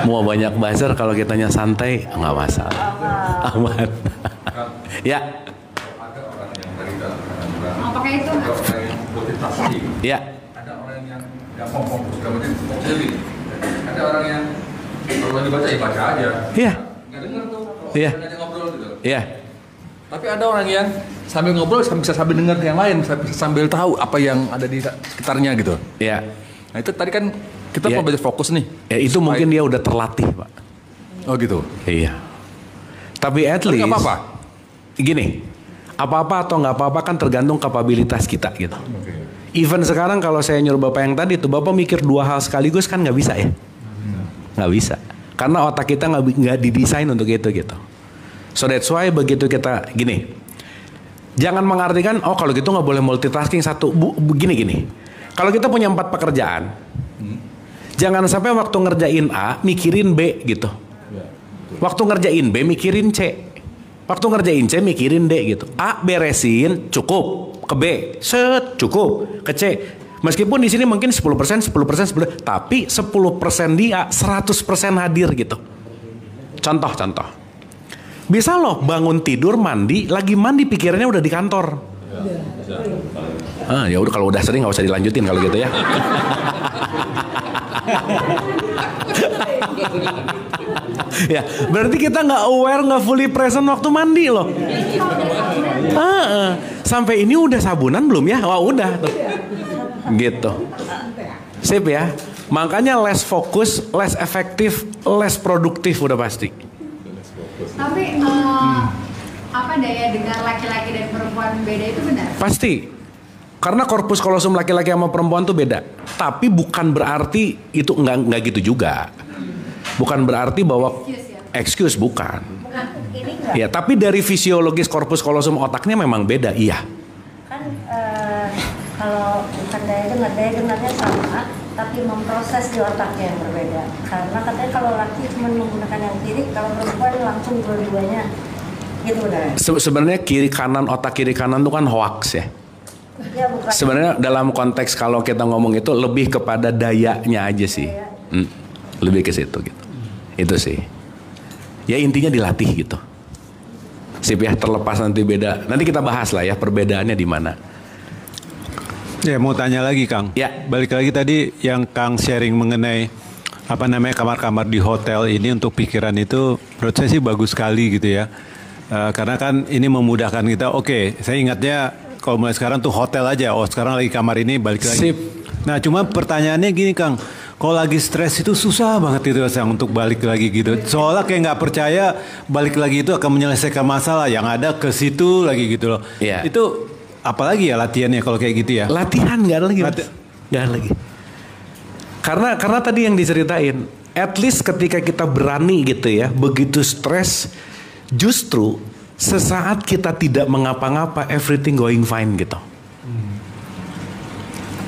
[SPEAKER 1] Mau banyak buzzer kalau kitanya santai nggak masalah. Aman. Ya.
[SPEAKER 8] Ada orang yang tadi
[SPEAKER 5] Apakah itu?
[SPEAKER 8] ada orang yang multitasking.
[SPEAKER 1] Ya.
[SPEAKER 8] Ada orang yang gampang fokus, gampang fokus. Ada orang yang kalau lagi baca ya baca aja.
[SPEAKER 1] Iya.
[SPEAKER 8] Nggak denger tuh.
[SPEAKER 1] Iya.
[SPEAKER 8] Ngajak ngobrol gitu.
[SPEAKER 1] Iya.
[SPEAKER 8] Tapi ada orang yang sambil ngobrol bisa sambil dengar yang lain, bisa sambil tahu apa yang ada di sekitarnya gitu.
[SPEAKER 1] Iya.
[SPEAKER 8] Nah itu tadi kan kita
[SPEAKER 1] Iya.
[SPEAKER 8] mau belajar fokus nih.
[SPEAKER 1] Ya itu mungkin dia udah terlatih, Pak.
[SPEAKER 8] Oh gitu.
[SPEAKER 1] Iya. Tapi at least
[SPEAKER 8] nggak apa-apa.
[SPEAKER 1] Gini, apa-apa atau nggak apa-apa kan tergantung kapabilitas kita gitu. Even sekarang kalau saya nyuruh Bapak yang tadi tuh, Bapak mikir 2 hal sekaligus kan nggak bisa ya? Nggak bisa. Karena otak kita nggak didesain untuk itu gitu. So that's why begitu kita gini, jangan mengartikan oh kalau gitu nggak boleh multitasking satu. Gini. Kalau kita punya 4 pekerjaan, jangan sampai waktu ngerjain A mikirin B gitu. Waktu ngerjain B mikirin C. Waktu ngerjain C mikirin D gitu. A beresin cukup, ke B set cukup, ke C. Meskipun di sini mungkin 10%, tapi 10% dia 100% hadir gitu. Contoh. Bisa loh bangun tidur mandi, lagi mandi pikirannya udah di kantor. Ya udah kalau udah sering nggak usah dilanjutin kalau gitu ya. Ya, berarti kita nggak aware, nggak fully present waktu mandi loh. Sampai ini udah sabunan belum ya? Wah udah tuh. Gitu. Sip ya. Makanya less fokus, less efektif, less produktif udah pasti.
[SPEAKER 5] Tapi apa daya dengar laki-laki dan perempuan beda itu benar?
[SPEAKER 1] Pasti.
[SPEAKER 2] Karena korpus kolosum laki-laki sama perempuan tuh beda. Tapi bukan berarti itu nggak gitu juga. Bukan berarti bahwa excuse bukan.
[SPEAKER 3] Ini enggak.
[SPEAKER 2] Ya, tapi dari fisiologis korpus kolosum otaknya memang beda, iya.
[SPEAKER 3] Kan kalau bukan daya dengarnya sama, tapi memproses di otaknya yang berbeda. Karena katanya kalau laki cuma menggunakan yang kiri, kalau perempuan langsung dua-duanya. Gitu benar.
[SPEAKER 2] Sebenarnya otak kiri kanan itu kan hoax ya.
[SPEAKER 3] Ya, bukan.
[SPEAKER 2] Sebenarnya dalam konteks kalau kita ngomong itu lebih kepada dayanya aja sih. Lebih ke situ gitu. Itu sih. Ya intinya dilatih gitu. Sip ya, terlepas nanti beda. Nanti kita bahas lah ya perbedaannya di mana.
[SPEAKER 6] Ya mau tanya lagi Kang.
[SPEAKER 2] Ya.
[SPEAKER 6] Balik lagi tadi yang Kang sharing mengenai apa namanya kamar-kamar di hotel ini untuk pikiran itu menurut saya sih bagus sekali gitu ya. Karena kan ini memudahkan kita. Oke, saya ingatnya kalau mulai sekarang tuh hotel aja. Oh sekarang lagi kamar ini balik lagi.
[SPEAKER 2] Sip.
[SPEAKER 6] Nah cuma pertanyaannya gini Kang. Kalau lagi stres itu susah banget itu Sang untuk balik lagi gitu. Soalnya kayak nggak percaya balik lagi itu akan menyelesaikan masalah. Yang ada ke situ lagi gitu loh.
[SPEAKER 2] Iya.
[SPEAKER 6] Itu apalagi ya latihannya kalau kayak gitu ya?
[SPEAKER 2] Latihan nggak ada lagi. Nggak ada lagi. Karena tadi yang diceritain. At least ketika kita berani gitu ya. Begitu stres. Justru sesaat kita tidak mengapa-ngapa, everything going fine gitu.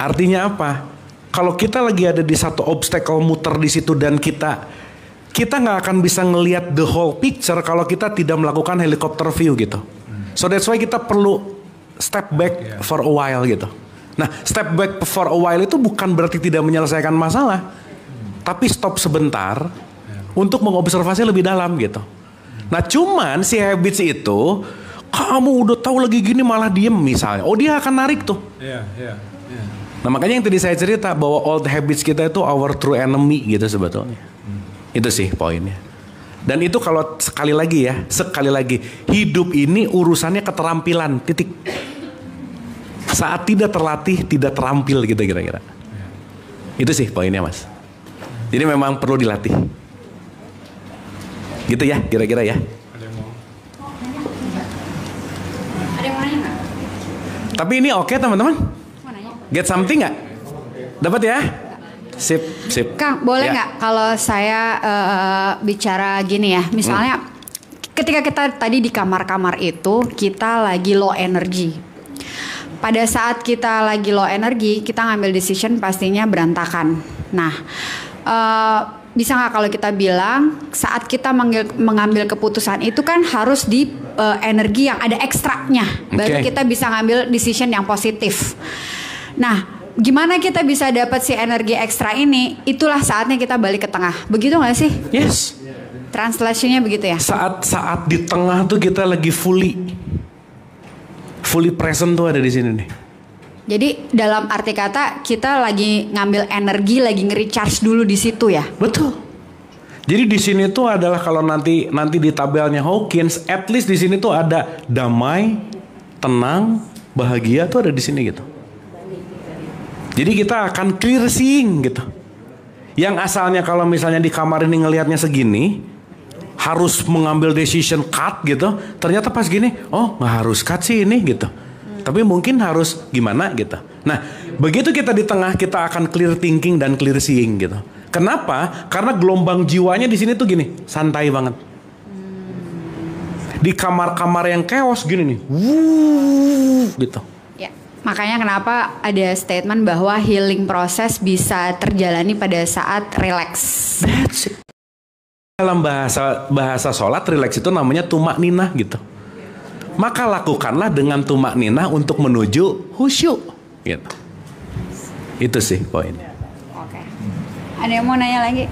[SPEAKER 2] Artinya apa? Kalau kita lagi ada di satu obstacle muter di situ dan kita nggak akan bisa ngelihat the whole picture kalau kita tidak melakukan helicopter view gitu. So that's why kita perlu step back for a while gitu. Nah, step back for a while itu bukan berarti tidak menyelesaikan masalah, tapi stop sebentar untuk mengobservasi lebih dalam gitu. Nah cuman si habits itu kamu udah tahu lagi gini malah diem misalnya, oh dia akan narik tuh. Nah makanya yang tadi saya cerita bahwa old habits kita itu our true enemy gitu sebetulnya. Itu sih poinnya. Dan itu kalau sekali lagi hidup ini urusannya keterampilan titik. Saat tidak terlatih tidak terampil gitu kira-kira. Itu sih poinnya Mas. Jadi memang perlu dilatih. Gitu ya kira-kira ya.
[SPEAKER 5] Ada yang mau nanya nggak?
[SPEAKER 2] Tapi ini oke teman-teman. Get something nggak? Dapat ya? Sip.
[SPEAKER 5] Kang, boleh nggak kalau saya bicara gini ya, misalnya ketika kita tadi di kamar-kamar itu kita lagi low energy. Pada saat kita lagi low energy, kita ngambil decision pastinya berantakan. Nah, bisa nggak kalau kita bilang saat kita mengambil keputusan itu kan harus di energi yang ada ekstraknya, baru kita bisa ngambil decision yang positif. Nah, gimana kita bisa dapat si energi ekstra ini? Itulah saatnya kita balik ke tengah. Begitu nggak sih?
[SPEAKER 2] Yes.
[SPEAKER 5] Translationnya begitu ya?
[SPEAKER 2] Saat di tengah tuh kita lagi fully present tuh ada di sini nih.
[SPEAKER 5] Jadi dalam arti kata kita lagi ngambil energi, lagi nge-recharge dulu di situ ya?
[SPEAKER 2] Betul. Jadi di sini tuh adalah kalau nanti di tabelnya Hawkins, at least di sini tuh ada damai, tenang, bahagia tuh ada di sini gitu. Jadi kita akan clear seeing gitu. Yang asalnya kalau misalnya di kamar ini ngelihatnya segini, harus mengambil decision cut gitu. Ternyata pas gini, oh nggak harus cut sih ini gitu. Tapi mungkin harus gimana gitu. Nah, begitu kita di tengah kita akan clear thinking dan clear seeing gitu. Kenapa? Karena gelombang jiwanya di sini tuh gini, santai banget. Di kamar-kamar yang chaos gini nih, wuh gitu.
[SPEAKER 5] Ya, makanya kenapa ada statement bahwa healing proses bisa terjalani pada saat relax.
[SPEAKER 2] That's it. Dalam bahasa sholat relax itu namanya tumak ninah gitu. Maka lakukanlah dengan tumak ninah untuk menuju khusyuk gitu. Itu sih poinnya.
[SPEAKER 5] Oke. Ada yang mau nanya lagi?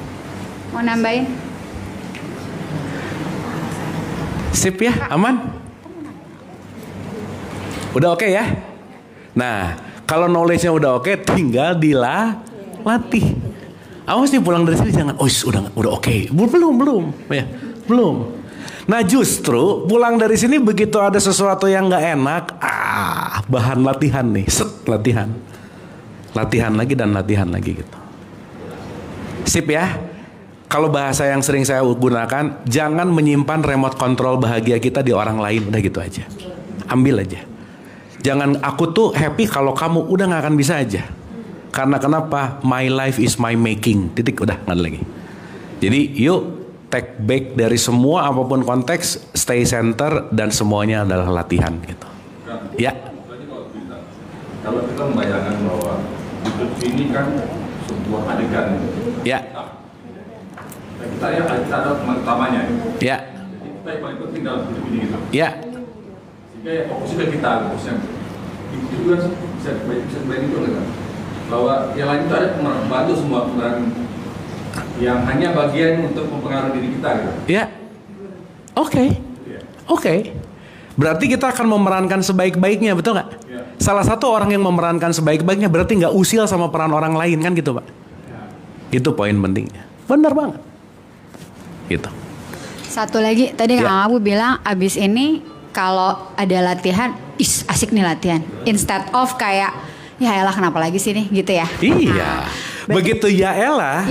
[SPEAKER 5] Mau nambahin?
[SPEAKER 2] Sip ya, aman? Udah oke ya? Nah, kalau knowledge-nya udah oke, tinggal dilatih. Awas nih pulang dari sini jangan, oh udah oke. Belum ya, belum. Nah justru pulang dari sini begitu ada sesuatu yang nggak enak, bahan latihan nih, latihan lagi dan latihan lagi gitu. Sip ya. Kalau bahasa yang sering saya gunakan, jangan menyimpan remote control bahagia kita di orang lain, udah gitu aja. Ambil aja. Jangan aku tuh happy kalau kamu udah nggak akan bisa aja. Karena kenapa? My life is my making. Titik, udah nggak ada lagi. Jadi yuk take back dari semua apapun konteks, stay center dan semuanya adalah latihan gitu. Ya.
[SPEAKER 8] Kalau kita membayangkan bahwa hidup ini kan sebuah adegan.
[SPEAKER 2] Ya.
[SPEAKER 8] Kita ada teman utamanya.
[SPEAKER 2] Ya.
[SPEAKER 8] Jadi kita yang paling penting dalam hidup ini gitu.
[SPEAKER 2] Ya.
[SPEAKER 8] Sehingga ya fokusnya kita, fokusnya itu kan bisa dibayangin juga kan. Bahwa yang lain itu ada membantu semua pemeran yang hanya bagian untuk mempengaruhi diri kita gitu.
[SPEAKER 2] Ya. Oke. Berarti kita akan memerankan sebaik-baiknya, betul nggak?
[SPEAKER 8] Ya.
[SPEAKER 2] Salah satu orang yang memerankan sebaik-baiknya berarti nggak usil sama peran orang lain kan gitu, Pak? Itu poin pentingnya. Benar banget. Gitu.
[SPEAKER 5] Satu lagi tadi
[SPEAKER 2] Ya.
[SPEAKER 5] Kang Abu bilang abis ini kalau ada latihan, asik nih latihan. Instead of kayak ya elah kenapa lagi sih nih gitu ya.
[SPEAKER 2] Iya. Begitu ya Ella,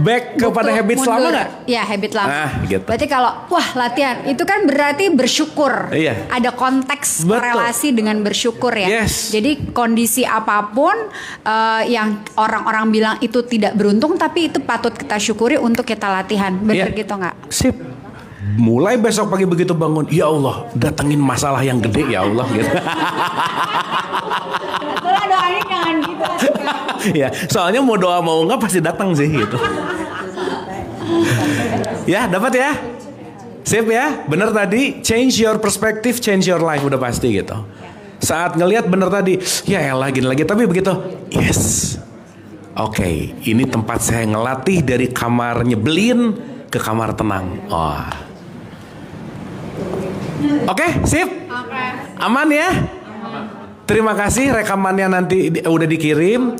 [SPEAKER 2] back kepada habit lama nggak?
[SPEAKER 5] Ya habit lama.
[SPEAKER 2] Gitu.
[SPEAKER 5] Berarti kalau wah latihan itu kan berarti bersyukur.
[SPEAKER 2] Iya.
[SPEAKER 5] Ada konteks
[SPEAKER 2] Betul.
[SPEAKER 5] relasi dengan bersyukur ya.
[SPEAKER 2] Yes.
[SPEAKER 5] Jadi kondisi apapun yang orang-orang bilang itu tidak beruntung, tapi itu patut kita syukuri untuk kita latihan. Bener
[SPEAKER 2] Iya.
[SPEAKER 5] gitu nggak?
[SPEAKER 2] Sip. Mulai besok pagi begitu bangun, ya Allah, datengin masalah yang gede ya Allah gitu.
[SPEAKER 5] Itulah doanya jangan gitu.
[SPEAKER 2] Ya, soalnya mau doa mau nggak pasti datang sih gitu. Ya, dapat ya? Sip ya, bener tadi, change your perspective, change your life, udah pasti gitu. Saat ngelihat bener tadi, ya elah gini lagi, tapi begitu, yes. Oke, ini tempat saya ngelatih dari kamar nyebelin ke kamar tenang. Oke, sip. Aman ya? Terima kasih, rekamannya nanti udah dikirim.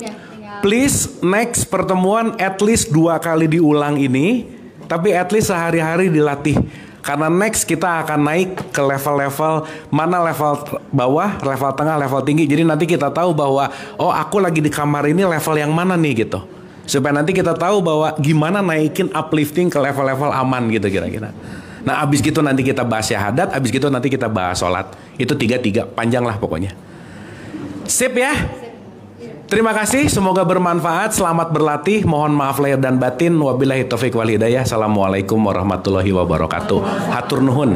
[SPEAKER 2] Please next pertemuan at least 2 kali diulang ini, tapi at least sehari-hari dilatih. Karena next kita akan naik ke level-level mana, level bawah, level tengah, level tinggi. Jadi nanti kita tahu bahwa oh aku lagi di kamar ini level yang mana nih gitu. Supaya nanti kita tahu bahwa gimana naikin uplifting ke level-level aman gitu kira-kira. Nah abis gitu nanti kita bahas syahadat, abis gitu nanti kita bahas sholat. Itu 3-3, panjang lah pokoknya. Sip ya. Terima kasih, semoga bermanfaat. Selamat berlatih. Mohon maaf lahir dan batin. Wabillahi taufiq wal hidayah. Assalamualaikum warahmatullahi wabarakatuh. Hatur nuhun.